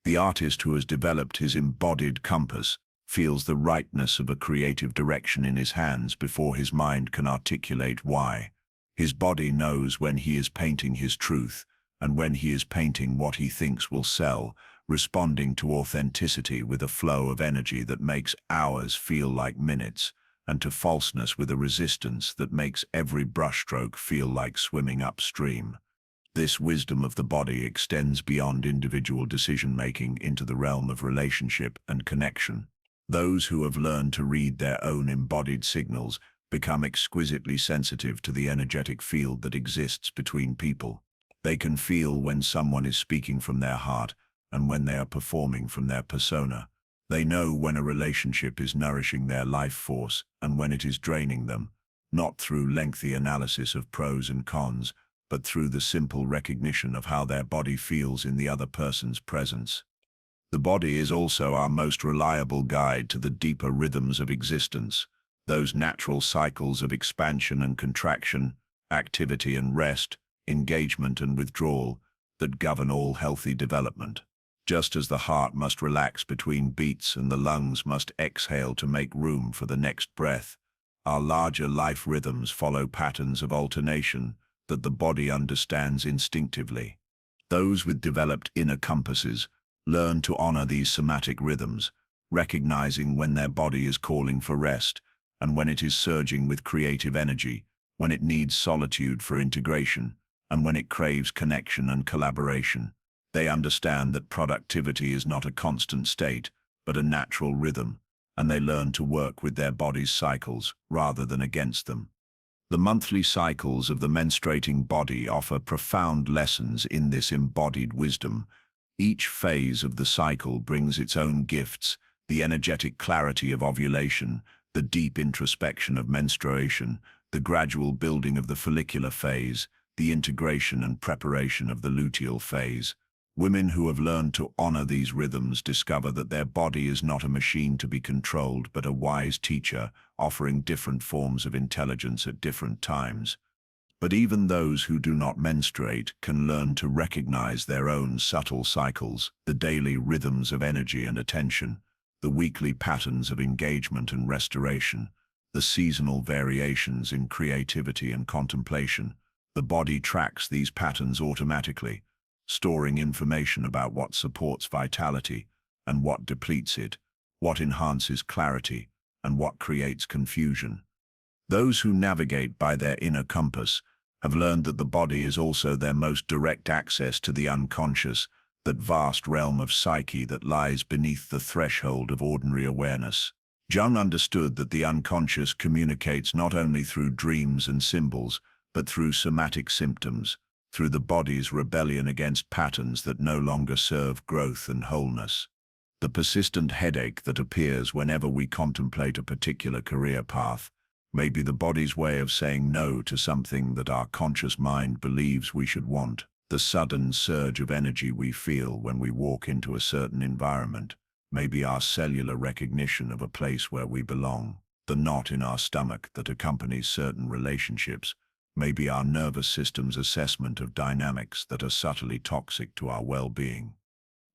A: The artist who has developed his embodied compass feels the rightness of a creative direction in his hands before his mind can articulate why. His body knows when he is painting his truth and when he is painting what he thinks will sell, responding to authenticity with a flow of energy that makes hours feel like minutes, and to falseness with a resistance that makes every brushstroke feel like swimming upstream. This wisdom of the body extends beyond individual decision-making into the realm of relationship and connection. Those who have learned to read their own embodied signals become exquisitely sensitive to the energetic field that exists between people. They can feel when someone is speaking from their heart and when they are performing from their persona. They know when a relationship is nourishing their life force and when it is draining them, not through lengthy analysis of pros and cons, but through the simple recognition of how their body feels in the other person's presence. The body is also our most reliable guide to the deeper rhythms of existence, those natural cycles of expansion and contraction, activity and rest, engagement and withdrawal, that govern all healthy development. Just as the heart must relax between beats and the lungs must exhale to make room for the next breath, our larger life rhythms follow patterns of alternation that the body understands instinctively. Those with developed inner compasses learn to honor these somatic rhythms, recognizing when their body is calling for rest and when it is surging with creative energy, when it needs solitude for integration, and when it craves connection and collaboration. They understand that productivity is not a constant state, but a natural rhythm, and they learn to work with their body's cycles rather than against them. The monthly cycles of the menstruating body offer profound lessons in this embodied wisdom. Each phase of the cycle brings its own gifts: the energetic clarity of ovulation, the deep introspection of menstruation, the gradual building of the follicular phase, the integration and preparation of the luteal phase. Women who have learned to honor these rhythms discover that their body is not a machine to be controlled, but a wise teacher, offering different forms of intelligence at different times. But even those who do not menstruate can learn to recognize their own subtle cycles, the daily rhythms of energy and attention, the weekly patterns of engagement and restoration, the seasonal variations in creativity and contemplation. The body tracks these patterns automatically, storing information about what supports vitality and what depletes it, what enhances clarity and what creates confusion. Those who navigate by their inner compass have learned that the body is also their most direct access to the unconscious, that vast realm of psyche that lies beneath the threshold of ordinary awareness. Jung understood that the unconscious communicates not only through dreams and symbols, but through somatic symptoms, through the body's rebellion against patterns that no longer serve growth and wholeness. The persistent headache that appears whenever we contemplate a particular career path may be the body's way of saying no to something that our conscious mind believes we should want. The sudden surge of energy we feel when we walk into a certain environment may be our cellular recognition of a place where we belong. The knot in our stomach that accompanies certain relationships may be our nervous system's assessment of dynamics that are subtly toxic to our well-being.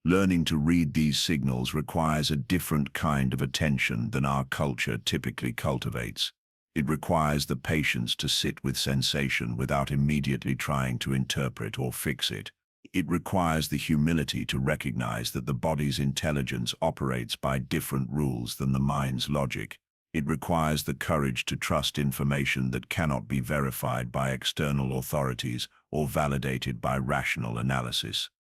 A: Learning to read these signals requires a different kind of attention than our culture typically cultivates. It requires the patience to sit with sensation without immediately trying to interpret or fix it. It requires the humility to recognize that the body's intelligence operates by different rules than the mind's logic. It requires the courage to trust information that cannot be verified by external authorities or validated by rational analysis.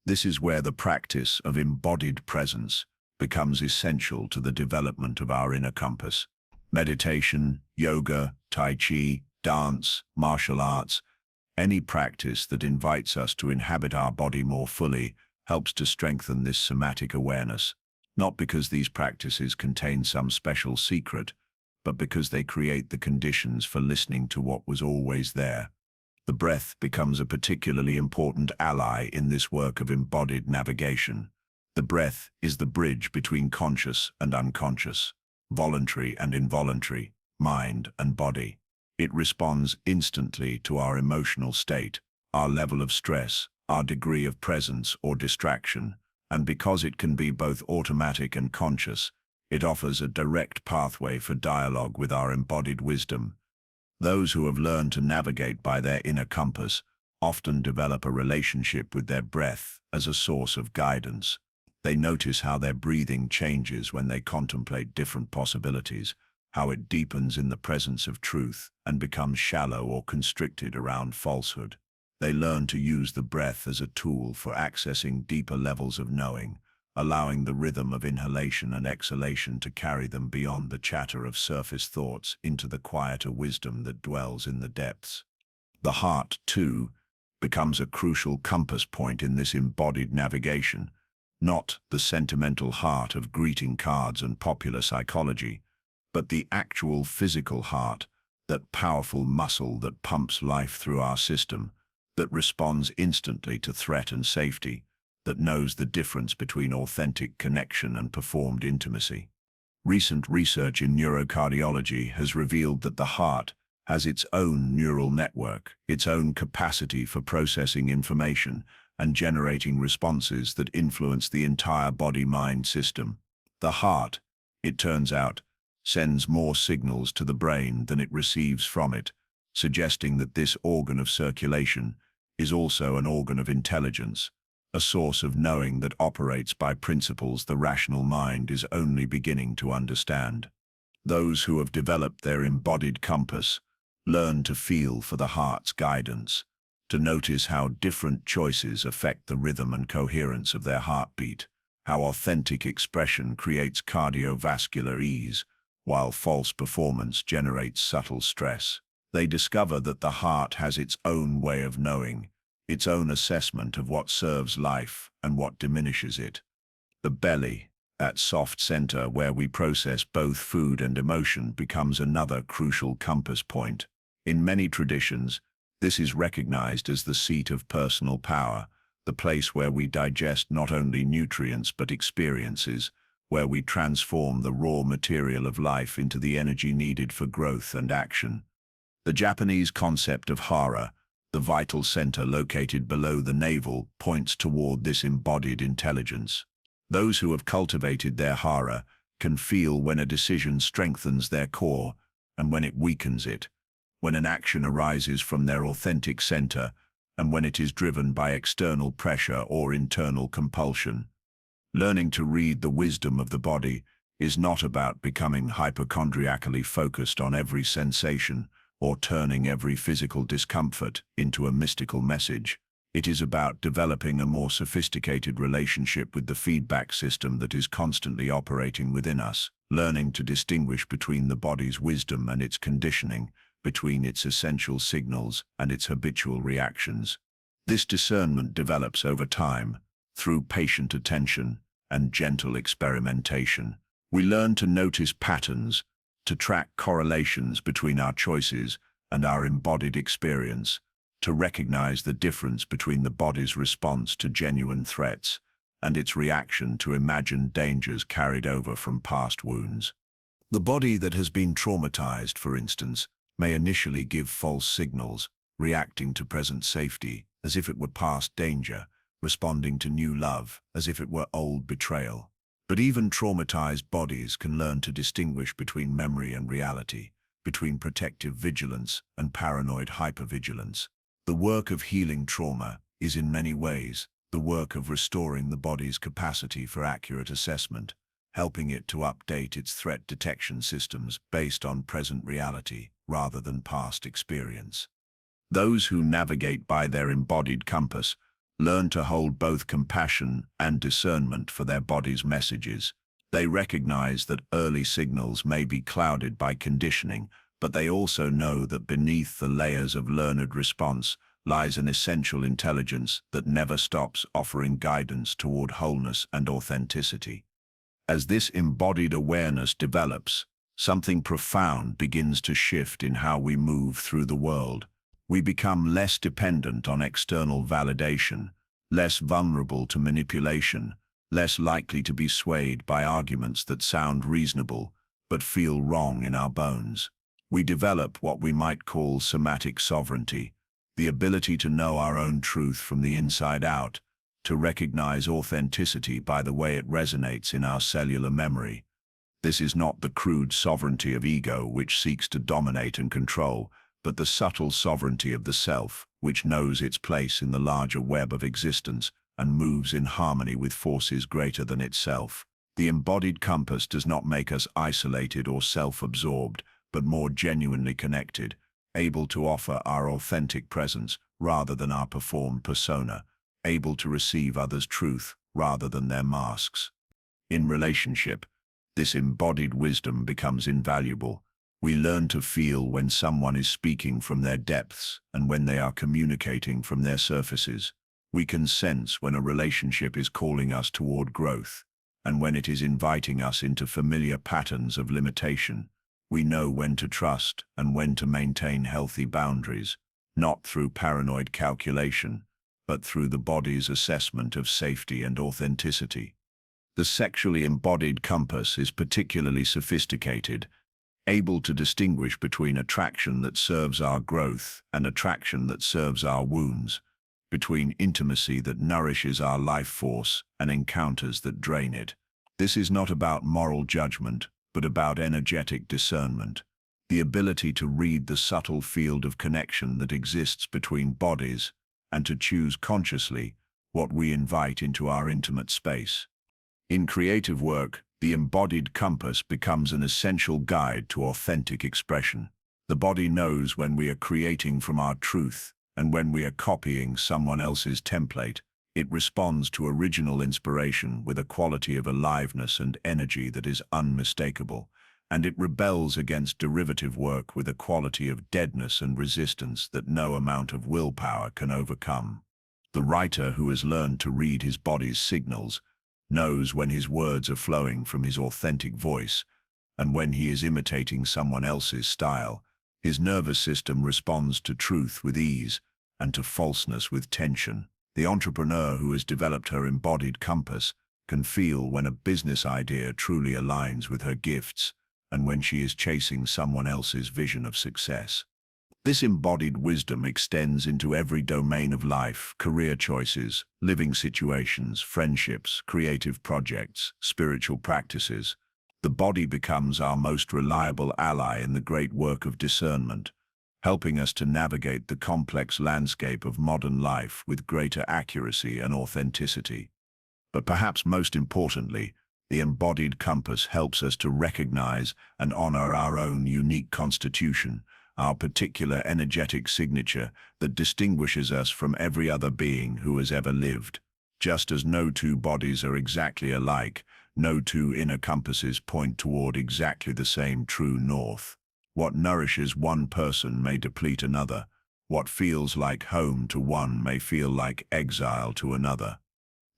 A: This is where the practice of embodied presence becomes essential to the development of our inner compass. Meditation, yoga, tai chi, dance, martial arts, any practice that invites us to inhabit our body more fully helps to strengthen this somatic awareness. Not because these practices contain some special secret, but because they create the conditions for listening to what was always there. The breath becomes a particularly important ally in this work of embodied navigation. The breath is the bridge between conscious and unconscious, voluntary and involuntary, mind and body. It responds instantly to our emotional state, our level of stress, our degree of presence or distraction, and because it can be both automatic and conscious, it offers a direct pathway for dialogue with our embodied wisdom. Those who have learned to navigate by their inner compass often develop a relationship with their breath as a source of guidance. They notice how their breathing changes when they contemplate different possibilities, how it deepens in the presence of truth and becomes shallow or constricted around falsehood. They learn to use the breath as a tool for accessing deeper levels of knowing, allowing the rhythm of inhalation and exhalation to carry them beyond the chatter of surface thoughts into the quieter wisdom that dwells in the depths. The heart, too, becomes a crucial compass point in this embodied navigation, not the sentimental heart of greeting cards and popular psychology, but the actual physical heart, that powerful muscle that pumps life through our system, that responds instantly to threat and safety, that knows the difference between authentic connection and performed intimacy. Recent research in neurocardiology has revealed that the heart has its own neural network, its own capacity for processing information and generating responses that influence the entire body-mind system. The heart, it turns out, sends more signals to the brain than it receives from it, suggesting that this organ of circulation is also an organ of intelligence, a source of knowing that operates by principles the rational mind is only beginning to understand. Those who have developed their embodied compass learn to feel for the heart's guidance, to notice how different choices affect the rhythm and coherence of their heartbeat, how authentic expression creates cardiovascular ease, while false performance generates subtle stress. They discover that the heart has its own way of knowing, its own assessment of what serves life and what diminishes it. The belly, that soft center where we process both food and emotion, becomes another crucial compass point. In many traditions, this is recognized as the seat of personal power, the place where we digest not only nutrients but experiences, where we transform the raw material of life into the energy needed for growth and action. The Japanese concept of hara, the vital center located below the navel, points toward this embodied intelligence. Those who have cultivated their hara can feel when a decision strengthens their core and when it weakens it, when an action arises from their authentic center and when it is driven by external pressure or internal compulsion. Learning to read the wisdom of the body is not about becoming hypochondriacally focused on every sensation or turning every physical discomfort into a mystical message. It is about developing a more sophisticated relationship with the feedback system that is constantly operating within us, learning to distinguish between the body's wisdom and its conditioning, between its essential signals and its habitual reactions. This discernment develops over time, through patient attention and gentle experimentation. We learn to notice patterns, to track correlations between our choices and our embodied experience, to recognize the difference between the body's response to genuine threats and its reaction to imagined dangers carried over from past wounds. The body that has been traumatized, for instance, may initially give false signals, reacting to present safety as if it were past danger, responding to new love as if it were old betrayal. But even traumatized bodies can learn to distinguish between memory and reality, between protective vigilance and paranoid hypervigilance. The work of healing trauma is in many ways the work of restoring the body's capacity for accurate assessment, helping it to update its threat detection systems based on present reality rather than past experience. Those who navigate by their embodied compass learn to hold both compassion and discernment for their body's messages. They recognize that early signals may be clouded by conditioning, but they also know that beneath the layers of learned response lies an essential intelligence that never stops offering guidance toward wholeness and authenticity. As this embodied awareness develops, something profound begins to shift in how we move through the world. We become less dependent on external validation, less vulnerable to manipulation, less likely to be swayed by arguments that sound reasonable but feel wrong in our bones. We develop what we might call somatic sovereignty, the ability to know our own truth from the inside out, to recognize authenticity by the way it resonates in our cellular memory. This is not the crude sovereignty of ego which seeks to dominate and control, but the subtle sovereignty of the self, which knows its place in the larger web of existence and moves in harmony with forces greater than itself. The embodied compass does not make us isolated or self-absorbed, but more genuinely connected, able to offer our authentic presence rather than our performed persona, able to receive others' truth rather than their masks. In relationship, this embodied wisdom becomes invaluable. We learn to feel when someone is speaking from their depths and when they are communicating from their surfaces. We can sense when a relationship is calling us toward growth and when it is inviting us into familiar patterns of limitation. We know when to trust and when to maintain healthy boundaries, not through paranoid calculation, but through the body's assessment of safety and authenticity. The sexually embodied compass is particularly sophisticated, able to distinguish between attraction that serves our growth and attraction that serves our wounds, between intimacy that nourishes our life force and encounters that drain it. This is not about moral judgment, but about energetic discernment, the ability to read the subtle field of connection that exists between bodies and to choose consciously what we invite into our intimate space. In creative work, the embodied compass becomes an essential guide to authentic expression. The body knows when we are creating from our truth and when we are copying someone else's template. It responds to original inspiration with a quality of aliveness and energy that is unmistakable, and it rebels against derivative work with a quality of deadness and resistance that no amount of willpower can overcome. The writer who has learned to read his body's signals knows when his words are flowing from his authentic voice, and when he is imitating someone else's style. His nervous system responds to truth with ease and to falseness with tension. The entrepreneur who has developed her embodied compass can feel when a business idea truly aligns with her gifts and when she is chasing someone else's vision of success. This embodied wisdom extends into every domain of life: career choices, living situations, friendships, creative projects, spiritual practices. The body becomes our most reliable ally in the great work of discernment, helping us to navigate the complex landscape of modern life with greater accuracy and authenticity. But perhaps most importantly, the embodied compass helps us to recognize and honor our own unique constitution, our particular energetic signature that distinguishes us from every other being who has ever lived. Just as no two bodies are exactly alike, no two inner compasses point toward exactly the same true north. What nourishes one person may deplete another. What feels like home to one may feel like exile to another.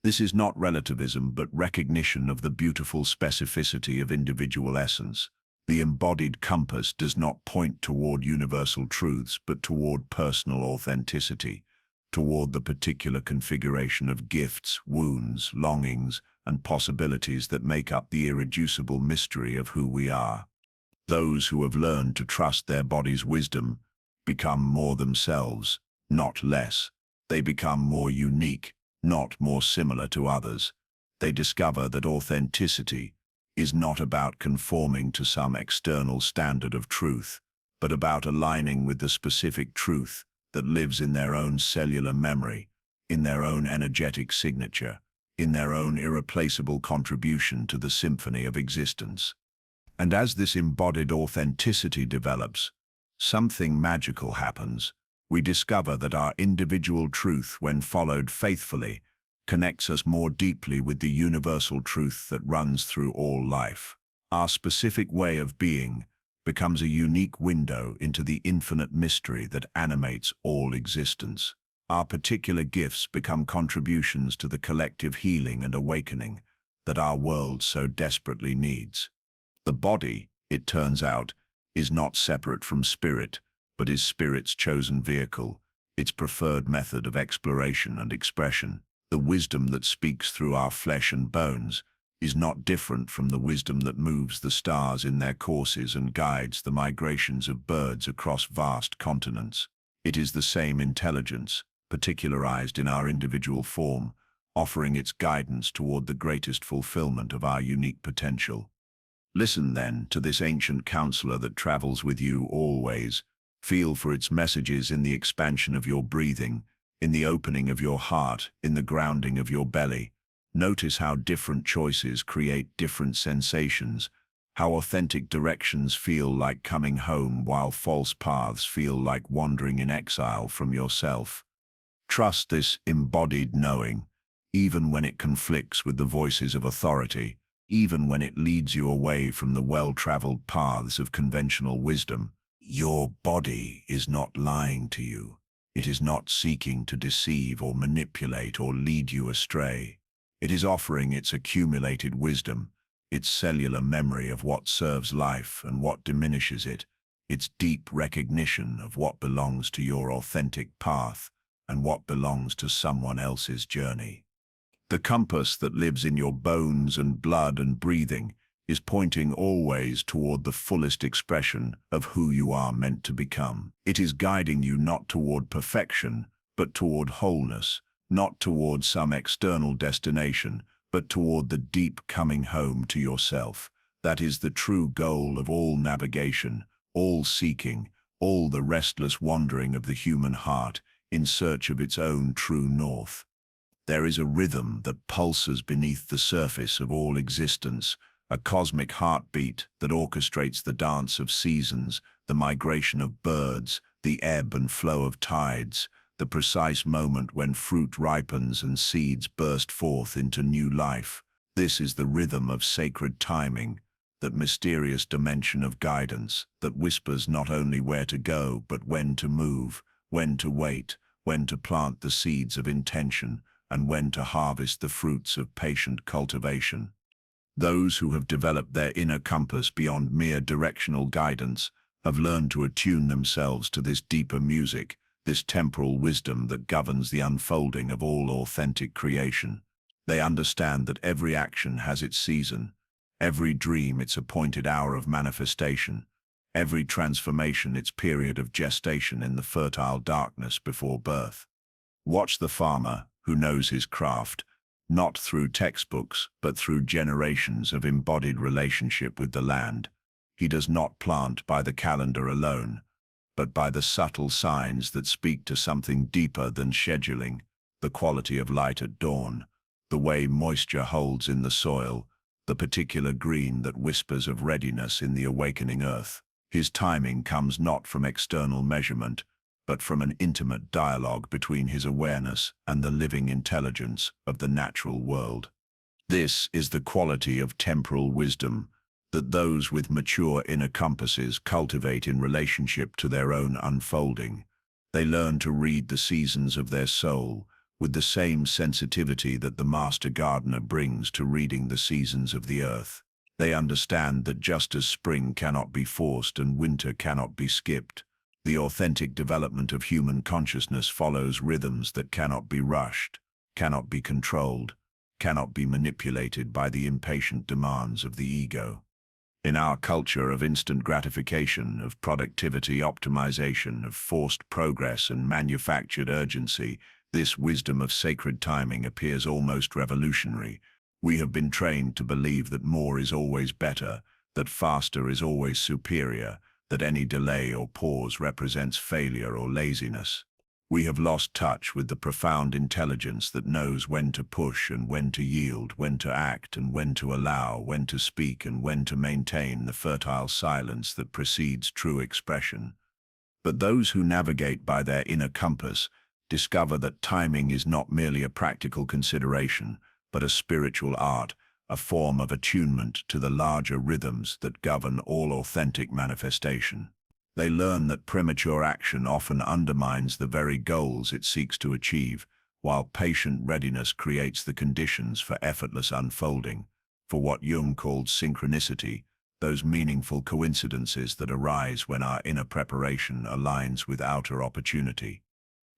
A: This is not relativism, but recognition of the beautiful specificity of individual essence. The embodied compass does not point toward universal truths, but toward personal authenticity, toward the particular configuration of gifts, wounds, longings, and possibilities that make up the irreducible mystery of who we are. Those who have learned to trust their body's wisdom become more themselves, not less. They become more unique, not more similar to others. They discover that authenticity is not about conforming to some external standard of truth, but about aligning with the specific truth that lives in their own cellular memory, in their own energetic signature, in their own irreplaceable contribution to the symphony of existence. And as this embodied authenticity develops, something magical happens. We discover that our individual truth, when followed faithfully, connects us more deeply with the universal truth that runs through all life. Our specific way of being becomes a unique window into the infinite mystery that animates all existence. Our particular gifts become contributions to the collective healing and awakening that our world so desperately needs. The body, it turns out, is not separate from spirit, but is spirit's chosen vehicle, its preferred method of exploration and expression. The wisdom that speaks through our flesh and bones is not different from the wisdom that moves the stars in their courses and guides the migrations of birds across vast continents. It is the same intelligence, particularized in our individual form, offering its guidance toward the greatest fulfillment of our unique potential. Listen then to this ancient counselor that travels with you always, Feel for its messages in the expansion of your breathing, in the opening of your heart, in the grounding of your belly. Notice how different choices create different sensations, how authentic directions feel like coming home while false paths feel like wandering in exile from yourself. Trust this embodied knowing, even when it conflicts with the voices of authority, even when it leads you away from the well-traveled paths of conventional wisdom. Your body is not lying to you. It is not seeking to deceive or manipulate or lead you astray. It is offering its accumulated wisdom, its cellular memory of what serves life and what diminishes it, its deep recognition of what belongs to your authentic path and what belongs to someone else's journey. The compass that lives in your bones and blood and breathing is pointing always toward the fullest expression of who you are meant to become. It is guiding you not toward perfection, but toward wholeness, not toward some external destination, but toward the deep coming home to yourself. That is the true goal of all navigation, all seeking, all the restless wandering of the human heart in search of its own true north. There is a rhythm that pulses beneath the surface of all existence, a cosmic heartbeat that orchestrates the dance of seasons, the migration of birds, the ebb and flow of tides, the precise moment when fruit ripens and seeds burst forth into new life. This is the rhythm of sacred timing, that mysterious dimension of guidance that whispers not only where to go, but when to move, when to wait, when to plant the seeds of intention, and when to harvest the fruits of patient cultivation. Those who have developed their inner compass beyond mere directional guidance have learned to attune themselves to this deeper music, this temporal wisdom that governs the unfolding of all authentic creation. They understand that every action has its season, every dream its appointed hour of manifestation, every transformation its period of gestation in the fertile darkness before birth. Watch the farmer who knows his craft, not through textbooks, but through generations of embodied relationship with the land. He does not plant by the calendar alone, but by the subtle signs that speak to something deeper than scheduling, the quality of light at dawn, the way moisture holds in the soil, the particular green that whispers of readiness in the awakening earth. His timing comes not from external measurement, but from an intimate dialogue between his awareness and the living intelligence of the natural world. This is the quality of temporal wisdom that those with mature inner compasses cultivate in relationship to their own unfolding. They learn to read the seasons of their soul with the same sensitivity that the master gardener brings to reading the seasons of the earth. They understand that just as spring cannot be forced and winter cannot be skipped, the authentic development of human consciousness follows rhythms that cannot be rushed, cannot be controlled, cannot be manipulated by the impatient demands of the ego. In our culture of instant gratification, of productivity optimization, of forced progress and manufactured urgency, this wisdom of sacred timing appears almost revolutionary. We have been trained to believe that more is always better, that faster is always superior, that any delay or pause represents failure or laziness. We have lost touch with the profound intelligence that knows when to push and when to yield, when to act and when to allow, when to speak and when to maintain the fertile silence that precedes true expression. But those who navigate by their inner compass discover that timing is not merely a practical consideration, but a spiritual art, a form of attunement to the larger rhythms that govern all authentic manifestation. They learn that premature action often undermines the very goals it seeks to achieve, while patient readiness creates the conditions for effortless unfolding, for what Jung called synchronicity, those meaningful coincidences that arise when our inner preparation aligns with outer opportunity.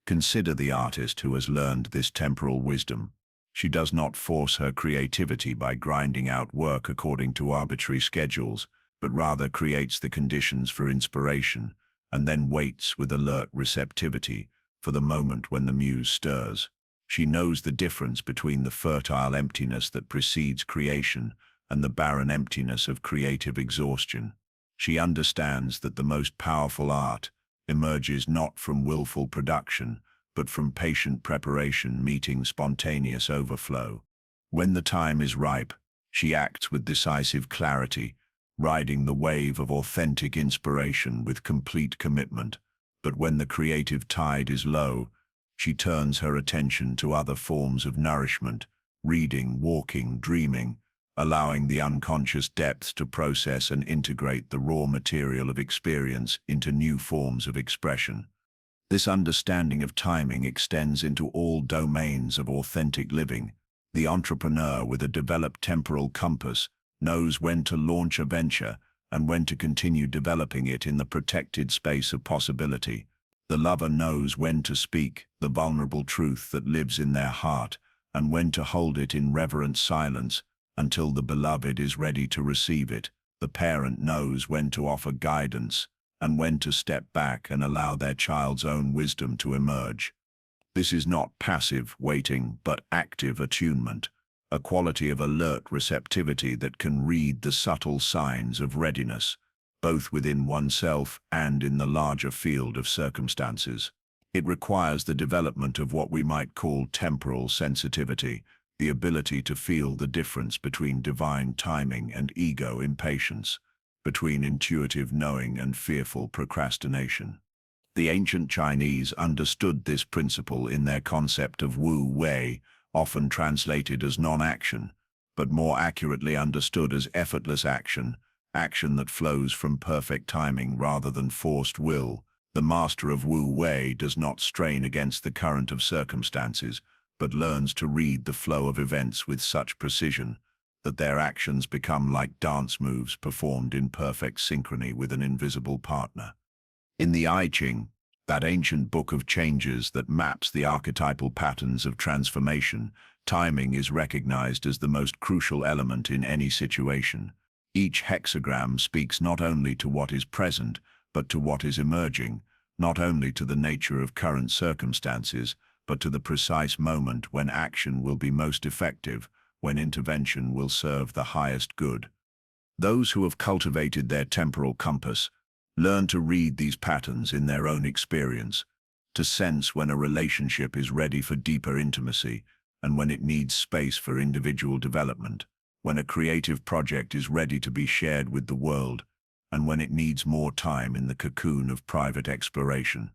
A: Consider the artist who has learned this temporal wisdom. She does not force her creativity by grinding out work according to arbitrary schedules, but rather creates the conditions for inspiration, and then waits with alert receptivity for the moment when the muse stirs. She knows the difference between the fertile emptiness that precedes creation and the barren emptiness of creative exhaustion. She understands that the most powerful art, emerges not from willful production, but from patient preparation meeting spontaneous overflow. When the time is ripe, she acts with decisive clarity, riding the wave of authentic inspiration with complete commitment. But when the creative tide is low, she turns her attention to other forms of nourishment, reading, walking, dreaming, allowing the unconscious depths to process and integrate the raw material of experience into new forms of expression. This understanding of timing extends into all domains of authentic living. The entrepreneur with a developed temporal compass knows when to launch a venture and when to continue developing it in the protected space of possibility. The lover knows when to speak the vulnerable truth that lives in their heart and when to hold it in reverent silence until the beloved is ready to receive it. The parent knows when to offer guidance and when to step back and allow their child's own wisdom to emerge. This is not passive waiting, but active attunement, a quality of alert receptivity that can read the subtle signs of readiness, both within oneself and in the larger field of circumstances. It requires the development of what we might call temporal sensitivity, the ability to feel the difference between divine timing and ego impatience, between intuitive knowing and fearful procrastination. The ancient Chinese understood this principle in their concept of Wu Wei, often translated as non-action, but more accurately understood as effortless action, action that flows from perfect timing rather than forced will. The master of Wu Wei does not strain against the current of circumstances, but learns to read the flow of events with such precision that their actions become like dance moves performed in perfect synchrony with an invisible partner. In the I Ching, that ancient book of changes that maps the archetypal patterns of transformation, timing is recognized as the most crucial element in any situation. Each hexagram speaks not only to what is present, but to what is emerging, not only to the nature of current circumstances, but to the precise moment when action will be most effective, when intervention will serve the highest good. Those who have cultivated their temporal compass learn to read these patterns in their own experience, to sense when a relationship is ready for deeper intimacy and when it needs space for individual development, when a creative project is ready to be shared with the world, and when it needs more time in the cocoon of private exploration.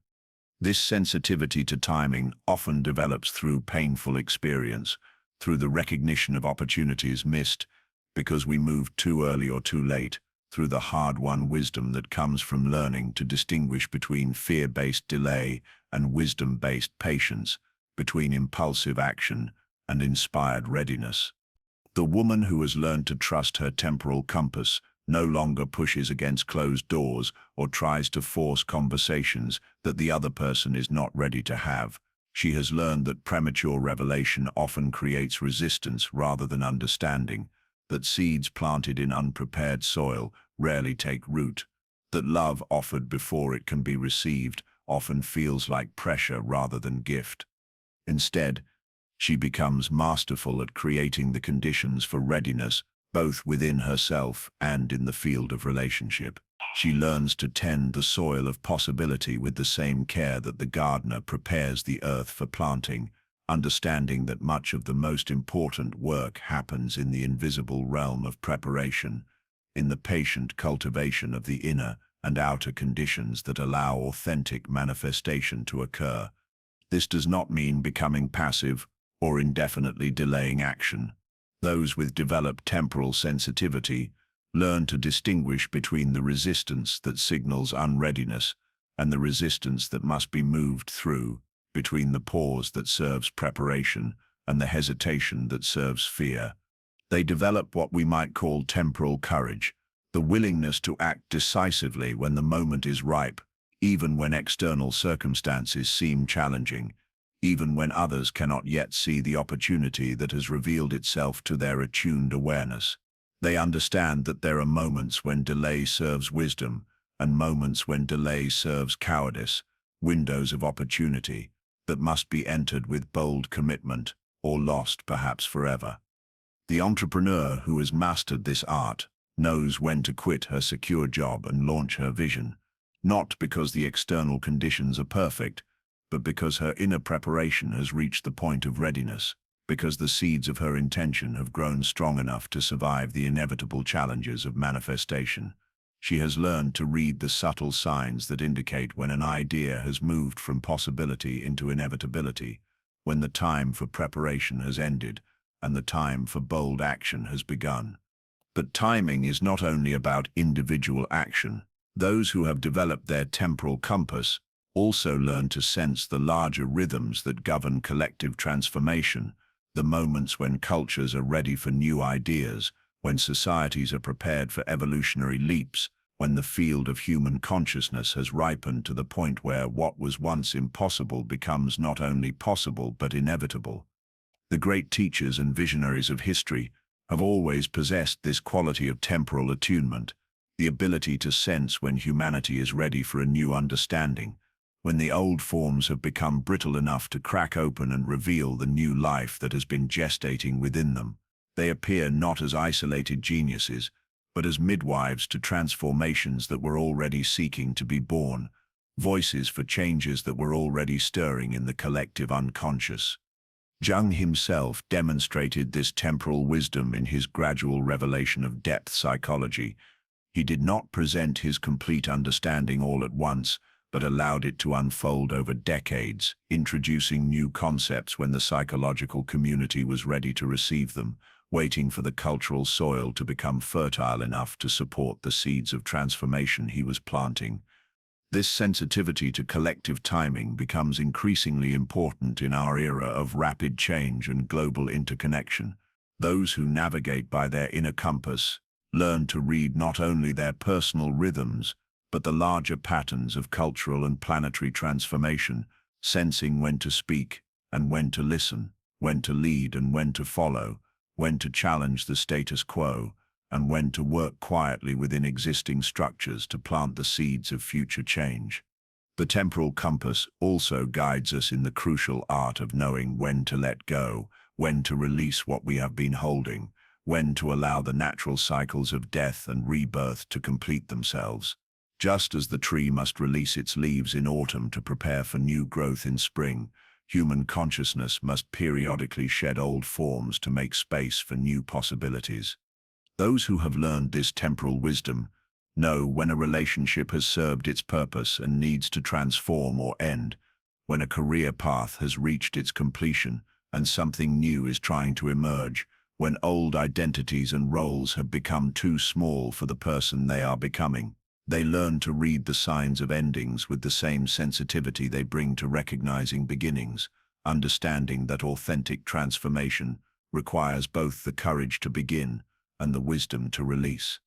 A: This sensitivity to timing often develops through painful experience, through the recognition of opportunities missed because we moved too early or too late, through the hard-won wisdom that comes from learning to distinguish between fear-based delay and wisdom-based patience, between impulsive action and inspired readiness. The woman who has learned to trust her temporal compass no longer pushes against closed doors or tries to force conversations that the other person is not ready to have. She has learned that premature revelation often creates resistance rather than understanding, that seeds planted in unprepared soil rarely take root, that love offered before it can be received often feels like pressure rather than gift. Instead, she becomes masterful at creating the conditions for readiness, both within herself and in the field of relationship. She learns to tend the soil of possibility with the same care that the gardener prepares the earth for planting, understanding that much of the most important work happens in the invisible realm of preparation, in the patient cultivation of the inner and outer conditions that allow authentic manifestation to occur. This does not mean becoming passive or indefinitely delaying action. Those with developed temporal sensitivity learn to distinguish between the resistance that signals unreadiness and the resistance that must be moved through, between the pause that serves preparation and the hesitation that serves fear. They develop what we might call temporal courage, the willingness to act decisively when the moment is ripe, even when external circumstances seem challenging, even when others cannot yet see the opportunity that has revealed itself to their attuned awareness. They understand that there are moments when delay serves wisdom and moments when delay serves cowardice, windows of opportunity that must be entered with bold commitment or lost perhaps forever. The entrepreneur who has mastered this art knows when to quit her secure job and launch her vision, not because the external conditions are perfect, but because her inner preparation has reached the point of readiness, because the seeds of her intention have grown strong enough to survive the inevitable challenges of manifestation. She has learned to read the subtle signs that indicate when an idea has moved from possibility into inevitability, when the time for preparation has ended and the time for bold action has begun. But timing is not only about individual action. Those who have developed their temporal compass also learn to sense the larger rhythms that govern collective transformation, the moments when cultures are ready for new ideas, when societies are prepared for evolutionary leaps, when the field of human consciousness has ripened to the point where what was once impossible becomes not only possible but inevitable. The great teachers and visionaries of history have always possessed this quality of temporal attunement, the ability to sense when humanity is ready for a new understanding, when the old forms have become brittle enough to crack open and reveal the new life that has been gestating within them. They appear not as isolated geniuses, but as midwives to transformations that were already seeking to be born, voices for changes that were already stirring in the collective unconscious. Jung himself demonstrated this temporal wisdom in his gradual revelation of depth psychology. He did not present his complete understanding all at once, but allowed it to unfold over decades, introducing new concepts when the psychological community was ready to receive them, waiting for the cultural soil to become fertile enough to support the seeds of transformation he was planting. This sensitivity to collective timing becomes increasingly important in our era of rapid change and global interconnection. Those who navigate by their inner compass learn to read not only their personal rhythms, but the larger patterns of cultural and planetary transformation, sensing when to speak and when to listen, when to lead and when to follow, when to challenge the status quo, and when to work quietly within existing structures to plant the seeds of future change. The temporal compass also guides us in the crucial art of knowing when to let go, when to release what we have been holding, when to allow the natural cycles of death and rebirth to complete themselves. Just as the tree must release its leaves in autumn to prepare for new growth in spring, human consciousness must periodically shed old forms to make space for new possibilities. Those who have learned this temporal wisdom know when a relationship has served its purpose and needs to transform or end, when a career path has reached its completion and something new is trying to emerge, when old identities and roles have become too small for the person they are becoming. They learn to read the signs of endings with the same sensitivity they bring to recognizing beginnings, understanding that authentic transformation requires both the courage to begin and the wisdom to release.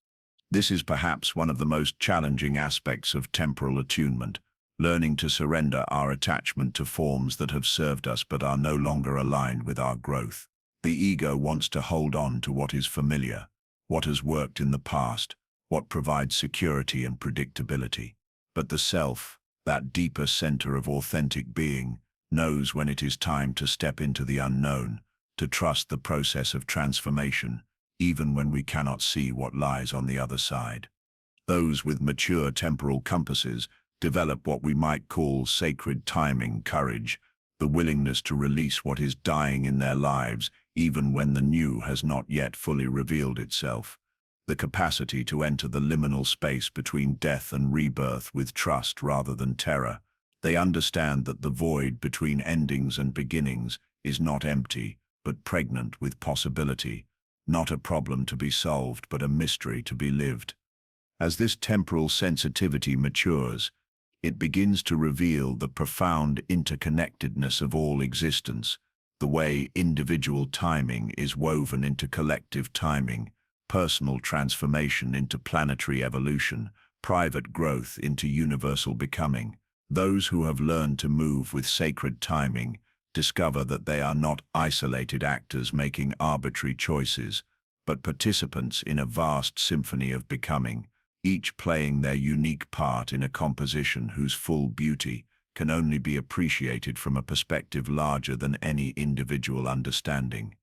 A: This is perhaps one of the most challenging aspects of temporal attunement, learning to surrender our attachment to forms that have served us but are no longer aligned with our growth. The ego wants to hold on to what is familiar, what has worked in the past, what provides security and predictability. But the self, that deeper center of authentic being, knows when it is time to step into the unknown, to trust the process of transformation, even when we cannot see what lies on the other side. Those with mature temporal compasses develop what we might call sacred timing courage, the willingness to release what is dying in their lives, even when the new has not yet fully revealed itself. The capacity to enter the liminal space between death and rebirth with trust rather than terror. They understand that the void between endings and beginnings is not empty, but pregnant with possibility, not a problem to be solved, but a mystery to be lived. As this temporal sensitivity matures, it begins to reveal the profound interconnectedness of all existence, the way individual timing is woven into collective timing, personal transformation into planetary evolution, private growth into universal becoming. Those who have learned to move with sacred timing discover that they are not isolated actors making arbitrary choices, but participants in a vast symphony of becoming, each playing their unique part in a composition whose full beauty can only be appreciated from a perspective larger than any individual understanding.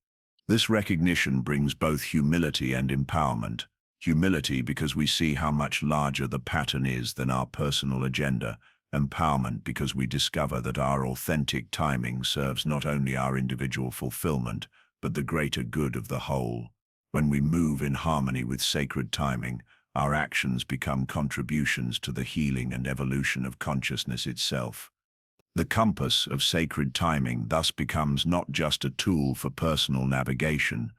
A: This recognition brings both humility and empowerment. Humility because we see how much larger the pattern is than our personal agenda. Empowerment because we discover that our authentic timing serves not only our individual fulfillment, but the greater good of the whole. When we move in harmony with sacred timing, our actions become contributions to the healing and evolution of consciousness itself. The compass of sacred timing thus becomes not just a tool for personal navigation,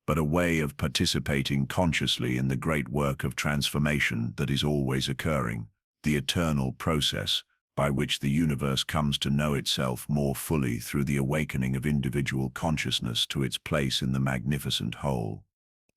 A: but a way of participating consciously in the great work of transformation that is always occurring, the eternal process by which the universe comes to know itself more fully through the awakening of individual consciousness to its place in the magnificent whole.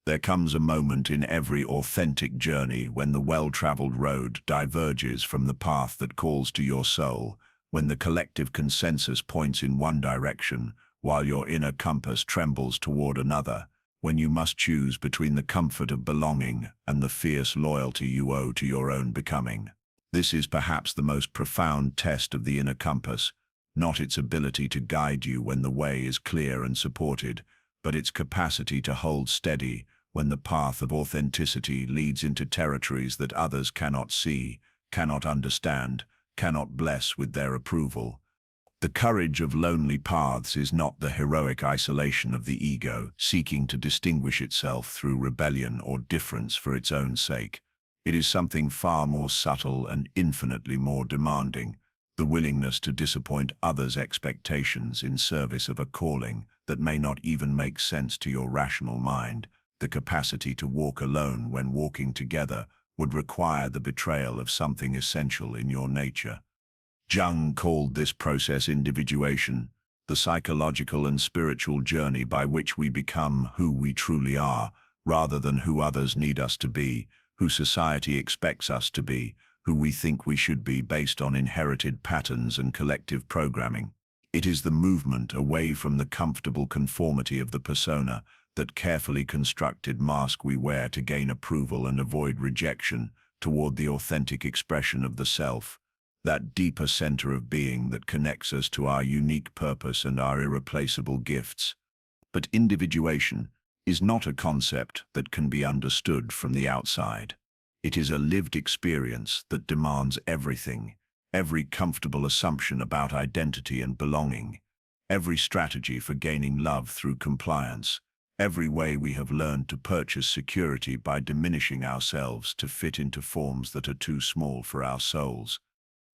A: There comes a moment in every authentic journey when the well-traveled road diverges from the path that calls to your soul, when the collective consensus points in one direction, while your inner compass trembles toward another, when you must choose between the comfort of belonging and the fierce loyalty you owe to your own becoming. This is perhaps the most profound test of the inner compass, not its ability to guide you when the way is clear and supported, but its capacity to hold steady when the path of authenticity leads into territories that others cannot see, cannot understand, cannot bless with their approval. The courage of lonely paths is not the heroic isolation of the ego, seeking to distinguish itself through rebellion or difference for its own sake. It is something far more subtle and infinitely more demanding, the willingness to disappoint others' expectations in service of a calling that may not even make sense to your rational mind. The capacity to walk alone when walking together would require the betrayal of something essential in your nature. Jung called this process individuation, the psychological and spiritual journey by which we become who we truly are, rather than who others need us to be, who society expects us to be, who we think we should be based on inherited patterns and collective programming. It is the movement away from the comfortable conformity of the persona, that carefully constructed mask we wear to gain approval and avoid rejection, toward the authentic expression of the self, that deeper center of being that connects us to our unique purpose and our irreplaceable gifts. But individuation is not a concept that can be understood from the outside. It is a lived experience that demands everything, every comfortable assumption about identity and belonging, every strategy for gaining love through compliance, every way we have learned to purchase security by diminishing ourselves to fit into forms that are too small for our souls.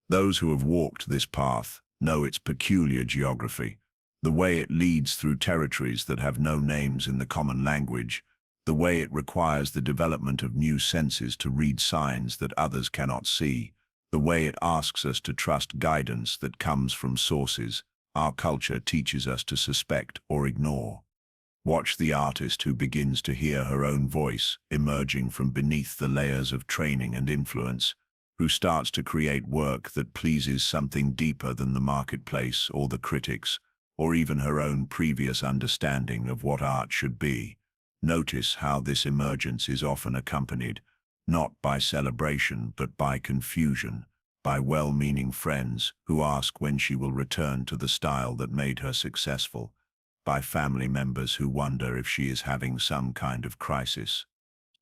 A: Those who have walked this path know its peculiar geography, the way it leads through territories that have no names in the common language, the way it requires the development of new senses to read signs that others cannot see, the way it asks us to trust guidance that comes from sources our culture teaches us to suspect or ignore. Watch the artist who begins to hear her own voice emerging from beneath the layers of training and influence, who starts to create work that pleases something deeper than the marketplace or the critics, or even her own previous understanding of what art should be. Notice how this emergence is often accompanied, not by celebration but by confusion, by well-meaning friends who ask when she will return to the style that made her successful, by family members who wonder if she is having some kind of crisis.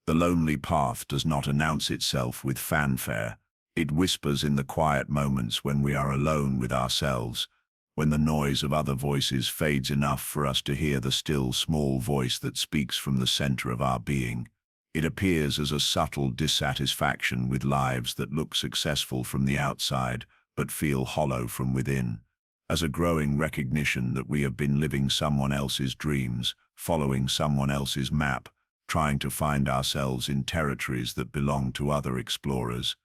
A: The lonely path does not announce itself with fanfare. It whispers in the quiet moments when we are alone with ourselves, when the noise of other voices fades enough for us to hear the still, small voice that speaks from the center of our being. It appears as a subtle dissatisfaction with lives that look successful from the outside but feel hollow from within, as a growing recognition that we have been living someone else's dreams, following someone else's map, trying to find ourselves in territories that belong to other explorers.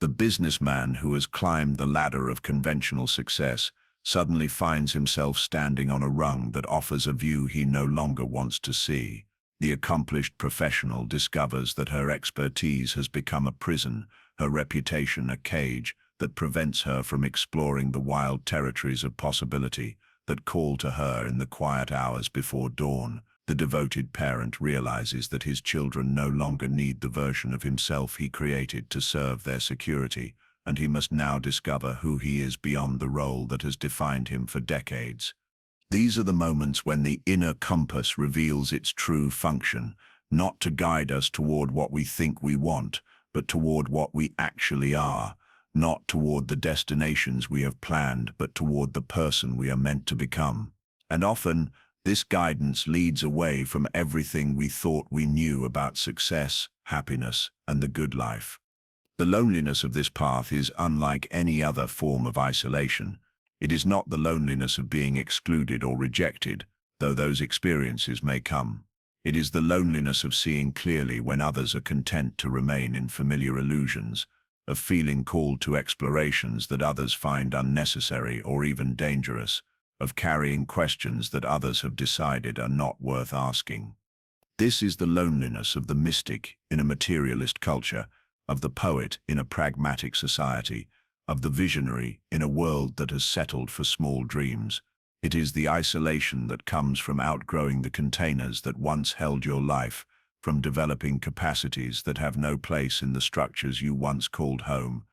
A: The businessman who has climbed the ladder of conventional success suddenly finds himself standing on a rung that offers a view he no longer wants to see. The accomplished professional discovers that her expertise has become a prison, her reputation a cage that prevents her from exploring the wild territories of possibility that call to her in the quiet hours before dawn. The devoted parent realizes that his children no longer need the version of himself he created to serve their security, and he must now discover who he is beyond the role that has defined him for decades. These are the moments when the inner compass reveals its true function, not to guide us toward what we think we want, but toward what we actually are, not toward the destinations we have planned, but toward the person we are meant to become. And often, this guidance leads away from everything we thought we knew about success, happiness, and the good life. The loneliness of this path is unlike any other form of isolation. It is not the loneliness of being excluded or rejected, though those experiences may come. It is the loneliness of seeing clearly when others are content to remain in familiar illusions, of feeling called to explorations that others find unnecessary or even dangerous, of carrying questions that others have decided are not worth asking. This is the loneliness of the mystic in a materialist culture, of the poet in a pragmatic society, of the visionary in a world that has settled for small dreams. It is the isolation that comes from outgrowing the containers that once held your life, from developing capacities that have no place in the structures you once called home.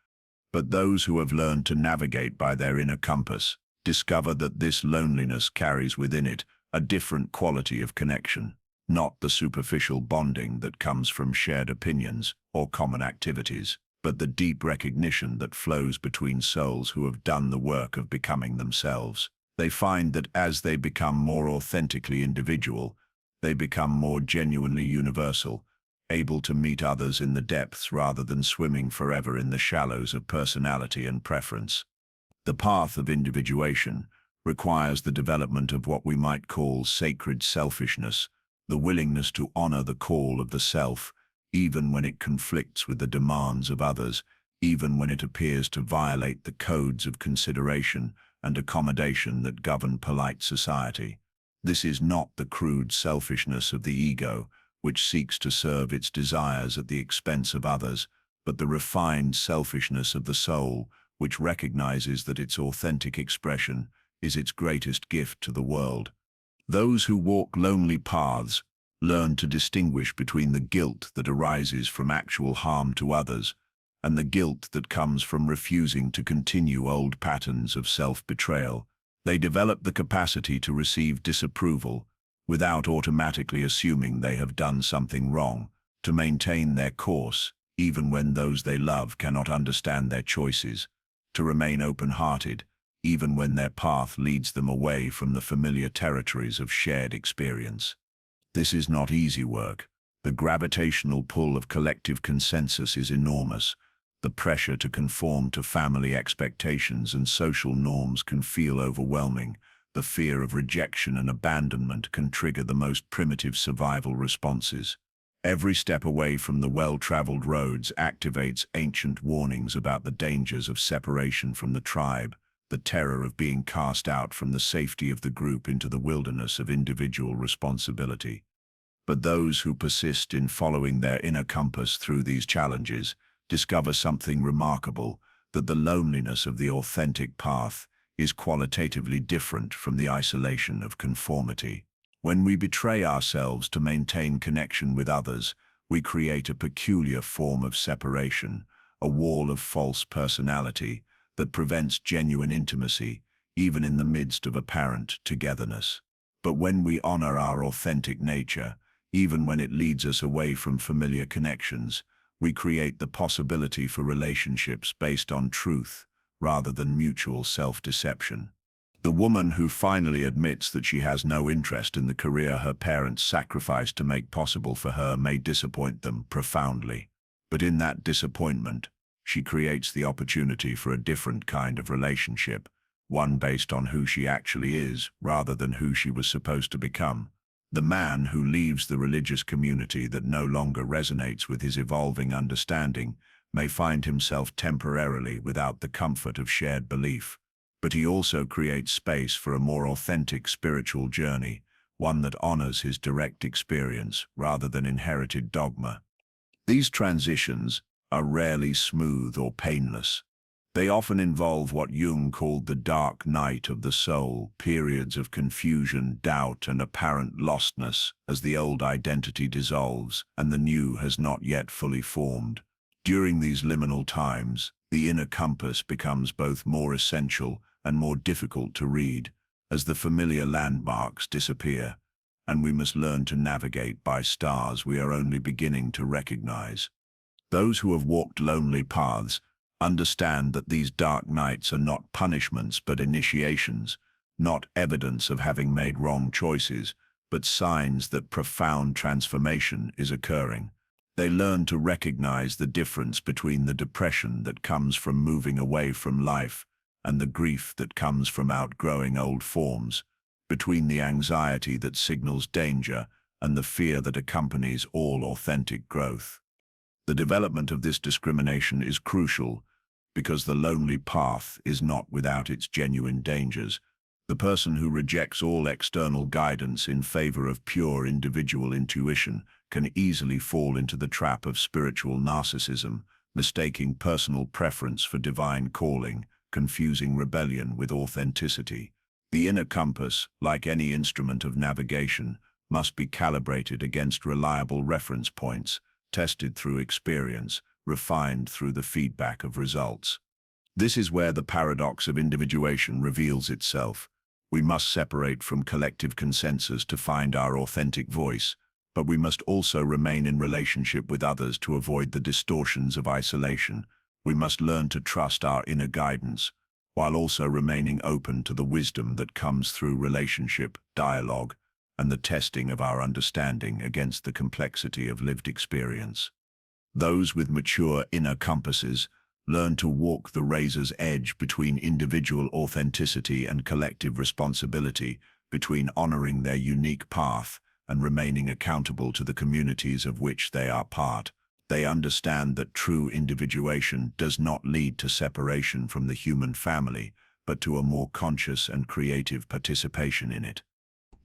A: But those who have learned to navigate by their inner compass discover that this loneliness carries within it a different quality of connection, not the superficial bonding that comes from shared opinions or common activities, but the deep recognition that flows between souls who have done the work of becoming themselves. They find that as they become more authentically individual, they become more genuinely universal, able to meet others in the depths rather than swimming forever in the shallows of personality and preference. The path of individuation requires the development of what we might call sacred selfishness, the willingness to honor the call of the self, even when it conflicts with the demands of others, even when it appears to violate the codes of consideration and accommodation that govern polite society. This is not the crude selfishness of the ego, which seeks to serve its desires at the expense of others, but the refined selfishness of the soul, which recognizes that its authentic expression is its greatest gift to the world. Those who walk lonely paths learn to distinguish between the guilt that arises from actual harm to others and the guilt that comes from refusing to continue old patterns of self-betrayal. They develop the capacity to receive disapproval without automatically assuming they have done something wrong, to maintain their course even when those they love cannot understand their choices, to remain open-hearted even when their path leads them away from the familiar territories of shared experience. This is not easy work. The gravitational pull of collective consensus is enormous. The pressure to conform to family expectations and social norms can feel overwhelming. The fear of rejection and abandonment can trigger the most primitive survival responses. Every step away from the well-traveled roads activates ancient warnings about the dangers of separation from the tribe, the terror of being cast out from the safety of the group into the wilderness of individual responsibility. But those who persist in following their inner compass through these challenges discover something remarkable, that the loneliness of the authentic path is qualitatively different from the isolation of conformity. When we betray ourselves to maintain connection with others, we create a peculiar form of separation, a wall of false personality that prevents genuine intimacy, even in the midst of apparent togetherness. But when we honor our authentic nature, even when it leads us away from familiar connections, we create the possibility for relationships based on truth rather than mutual self-deception. The woman who finally admits that she has no interest in the career her parents sacrificed to make possible for her may disappoint them profoundly. But in that disappointment, she creates the opportunity for a different kind of relationship, one based on who she actually is rather than who she was supposed to become. The man who leaves the religious community that no longer resonates with his evolving understanding may find himself temporarily without the comfort of shared belief, but he also creates space for a more authentic spiritual journey, one that honors his direct experience rather than inherited dogma. These transitions are rarely smooth or painless. They often involve what Jung called the dark night of the soul, periods of confusion, doubt, and apparent lostness as the old identity dissolves and the new has not yet fully formed. During these liminal times, the inner compass becomes both more essential and more difficult to read, as the familiar landmarks disappear, and we must learn to navigate by stars we are only beginning to recognize. Those who have walked lonely paths understand that these dark nights are not punishments but initiations, not evidence of having made wrong choices, but signs that profound transformation is occurring. They learn to recognize the difference between the depression that comes from moving away from life and the grief that comes from outgrowing old forms, between the anxiety that signals danger and the fear that accompanies all authentic growth. The development of this discrimination is crucial because the lonely path is not without its genuine dangers. The person who rejects all external guidance in favor of pure individual intuition can easily fall into the trap of spiritual narcissism, mistaking personal preference for divine calling, confusing rebellion with authenticity. The inner compass, like any instrument of navigation, must be calibrated against reliable reference points, tested through experience, refined through the feedback of results. This is where the paradox of individuation reveals itself. We must separate from collective consensus to find our authentic voice, but we must also remain in relationship with others to avoid the distortions of isolation. We must learn to trust our inner guidance, while also remaining open to the wisdom that comes through relationship, dialogue, and the testing of our understanding against the complexity of lived experience. Those with mature inner compasses learn to walk the razor's edge between individual authenticity and collective responsibility, between honoring their unique path and remaining accountable to the communities of which they are part. They understand that true individuation does not lead to separation from the human family, but to a more conscious and creative participation in it.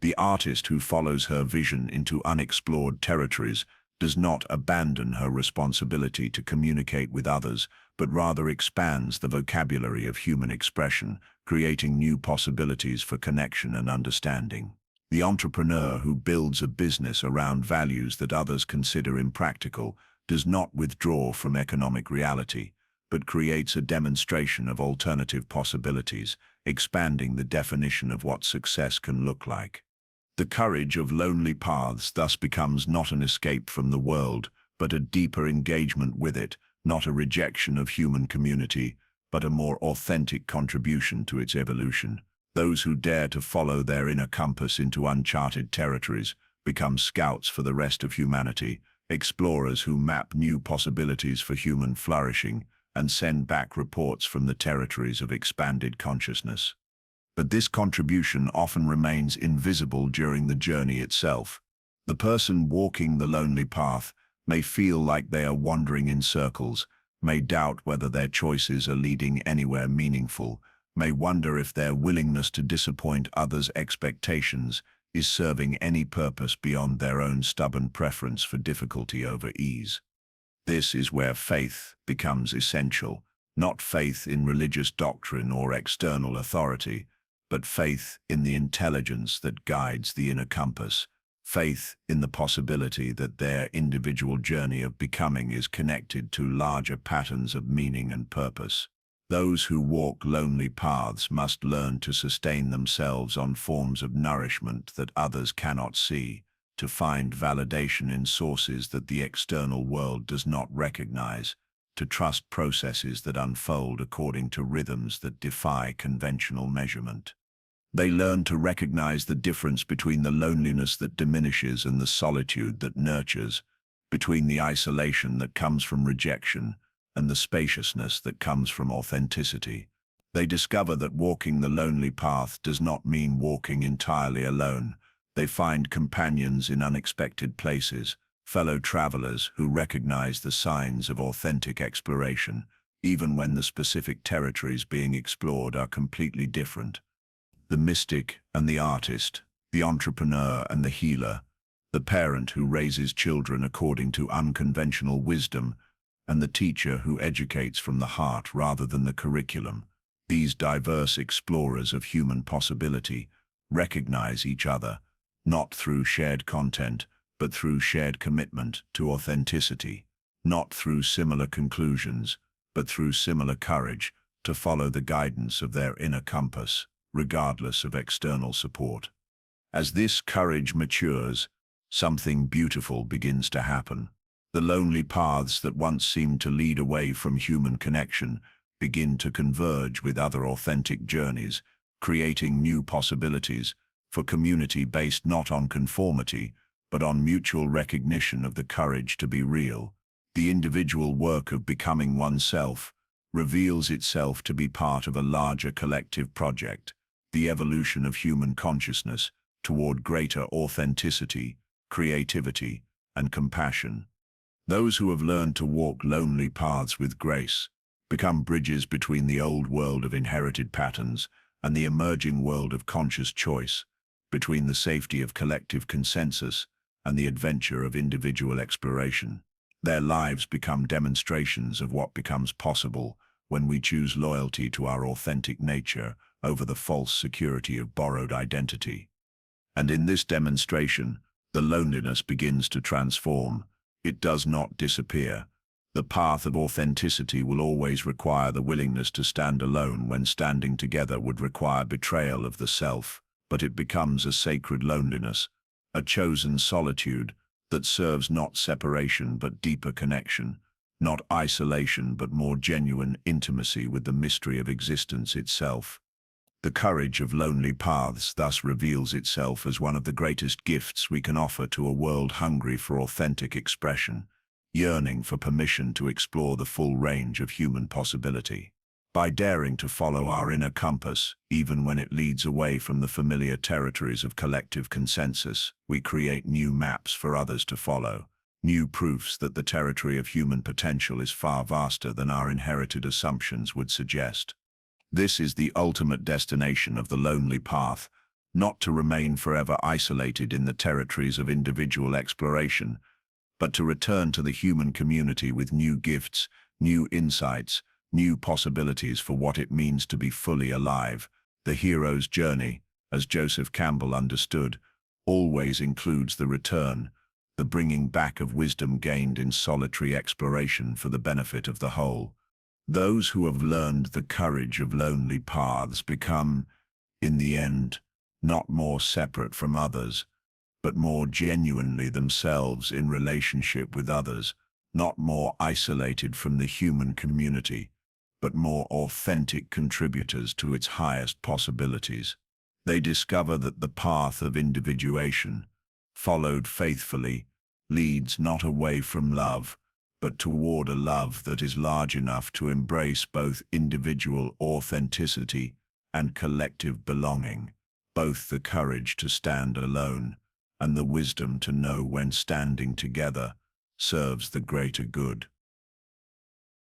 A: The artist who follows her vision into unexplored territories does not abandon her responsibility to communicate with others, but rather expands the vocabulary of human expression, creating new possibilities for connection and understanding. The entrepreneur who builds a business around values that others consider impractical does not withdraw from economic reality, but creates a demonstration of alternative possibilities, expanding the definition of what success can look like. The courage of lonely paths thus becomes not an escape from the world, but a deeper engagement with it, not a rejection of human community, but a more authentic contribution to its evolution. Those who dare to follow their inner compass into uncharted territories become scouts for the rest of humanity, explorers who map new possibilities for human flourishing and send back reports from the territories of expanded consciousness. But this contribution often remains invisible during the journey itself. The person walking the lonely path may feel like they are wandering in circles, may doubt whether their choices are leading anywhere meaningful, may wonder if their willingness to disappoint others' expectations is serving any purpose beyond their own stubborn preference for difficulty over ease. This is where faith becomes essential, not faith in religious doctrine or external authority, but faith in the intelligence that guides the inner compass, faith in the possibility that their individual journey of becoming is connected to larger patterns of meaning and purpose. Those who walk lonely paths must learn to sustain themselves on forms of nourishment that others cannot see, to find validation in sources that the external world does not recognize, to trust processes that unfold according to rhythms that defy conventional measurement. They learn to recognize the difference between the loneliness that diminishes and the solitude that nurtures, between the isolation that comes from rejection and the spaciousness that comes from authenticity. They discover that walking the lonely path does not mean walking entirely alone. They find companions in unexpected places, fellow travelers who recognize the signs of authentic exploration, even when the specific territories being explored are completely different. The mystic and the artist, the entrepreneur and the healer, the parent who raises children according to unconventional wisdom, and the teacher who educates from the heart rather than the curriculum. These diverse explorers of human possibility recognize each other, not through shared content, but through shared commitment to authenticity, not through similar conclusions, but through similar courage to follow the guidance of their inner compass, regardless of external support. As this courage matures, something beautiful begins to happen. The lonely paths that once seemed to lead away from human connection begin to converge with other authentic journeys, creating new possibilities for community based not on conformity, but on mutual recognition of the courage to be real. The individual work of becoming oneself reveals itself to be part of a larger collective project, the evolution of human consciousness toward greater authenticity, creativity, and compassion. Those who have learned to walk lonely paths with grace become bridges between the old world of inherited patterns and the emerging world of conscious choice, between the safety of collective consensus and the adventure of individual exploration. Their lives become demonstrations of what becomes possible when we choose loyalty to our authentic nature over the false security of borrowed identity. And in this demonstration, the loneliness begins to transform. It does not disappear. The path of authenticity will always require the willingness to stand alone when standing together would require betrayal of the self, but it becomes a sacred loneliness, a chosen solitude that serves not separation but deeper connection, not isolation but more genuine intimacy with the mystery of existence itself. The courage of lonely paths thus reveals itself as one of the greatest gifts we can offer to a world hungry for authentic expression, yearning for permission to explore the full range of human possibility. By daring to follow our inner compass, even when it leads away from the familiar territories of collective consensus, we create new maps for others to follow, new proofs that the territory of human potential is far vaster than our inherited assumptions would suggest. This is the ultimate destination of the lonely path, not to remain forever isolated in the territories of individual exploration, but to return to the human community with new gifts, new insights, new possibilities for what it means to be fully alive. The hero's journey, as Joseph Campbell understood, always includes the return, the bringing back of wisdom gained in solitary exploration for the benefit of the whole. Those who have learned the courage of lonely paths become, in the end, not more separate from others, but more genuinely themselves in relationship with others, not more isolated from the human community, but more authentic contributors to its highest possibilities. They discover that the path of individuation, followed faithfully, leads not away from love, but toward a love that is large enough to embrace both individual authenticity and collective belonging, both the courage to stand alone and the wisdom to know when standing together serves the greater good.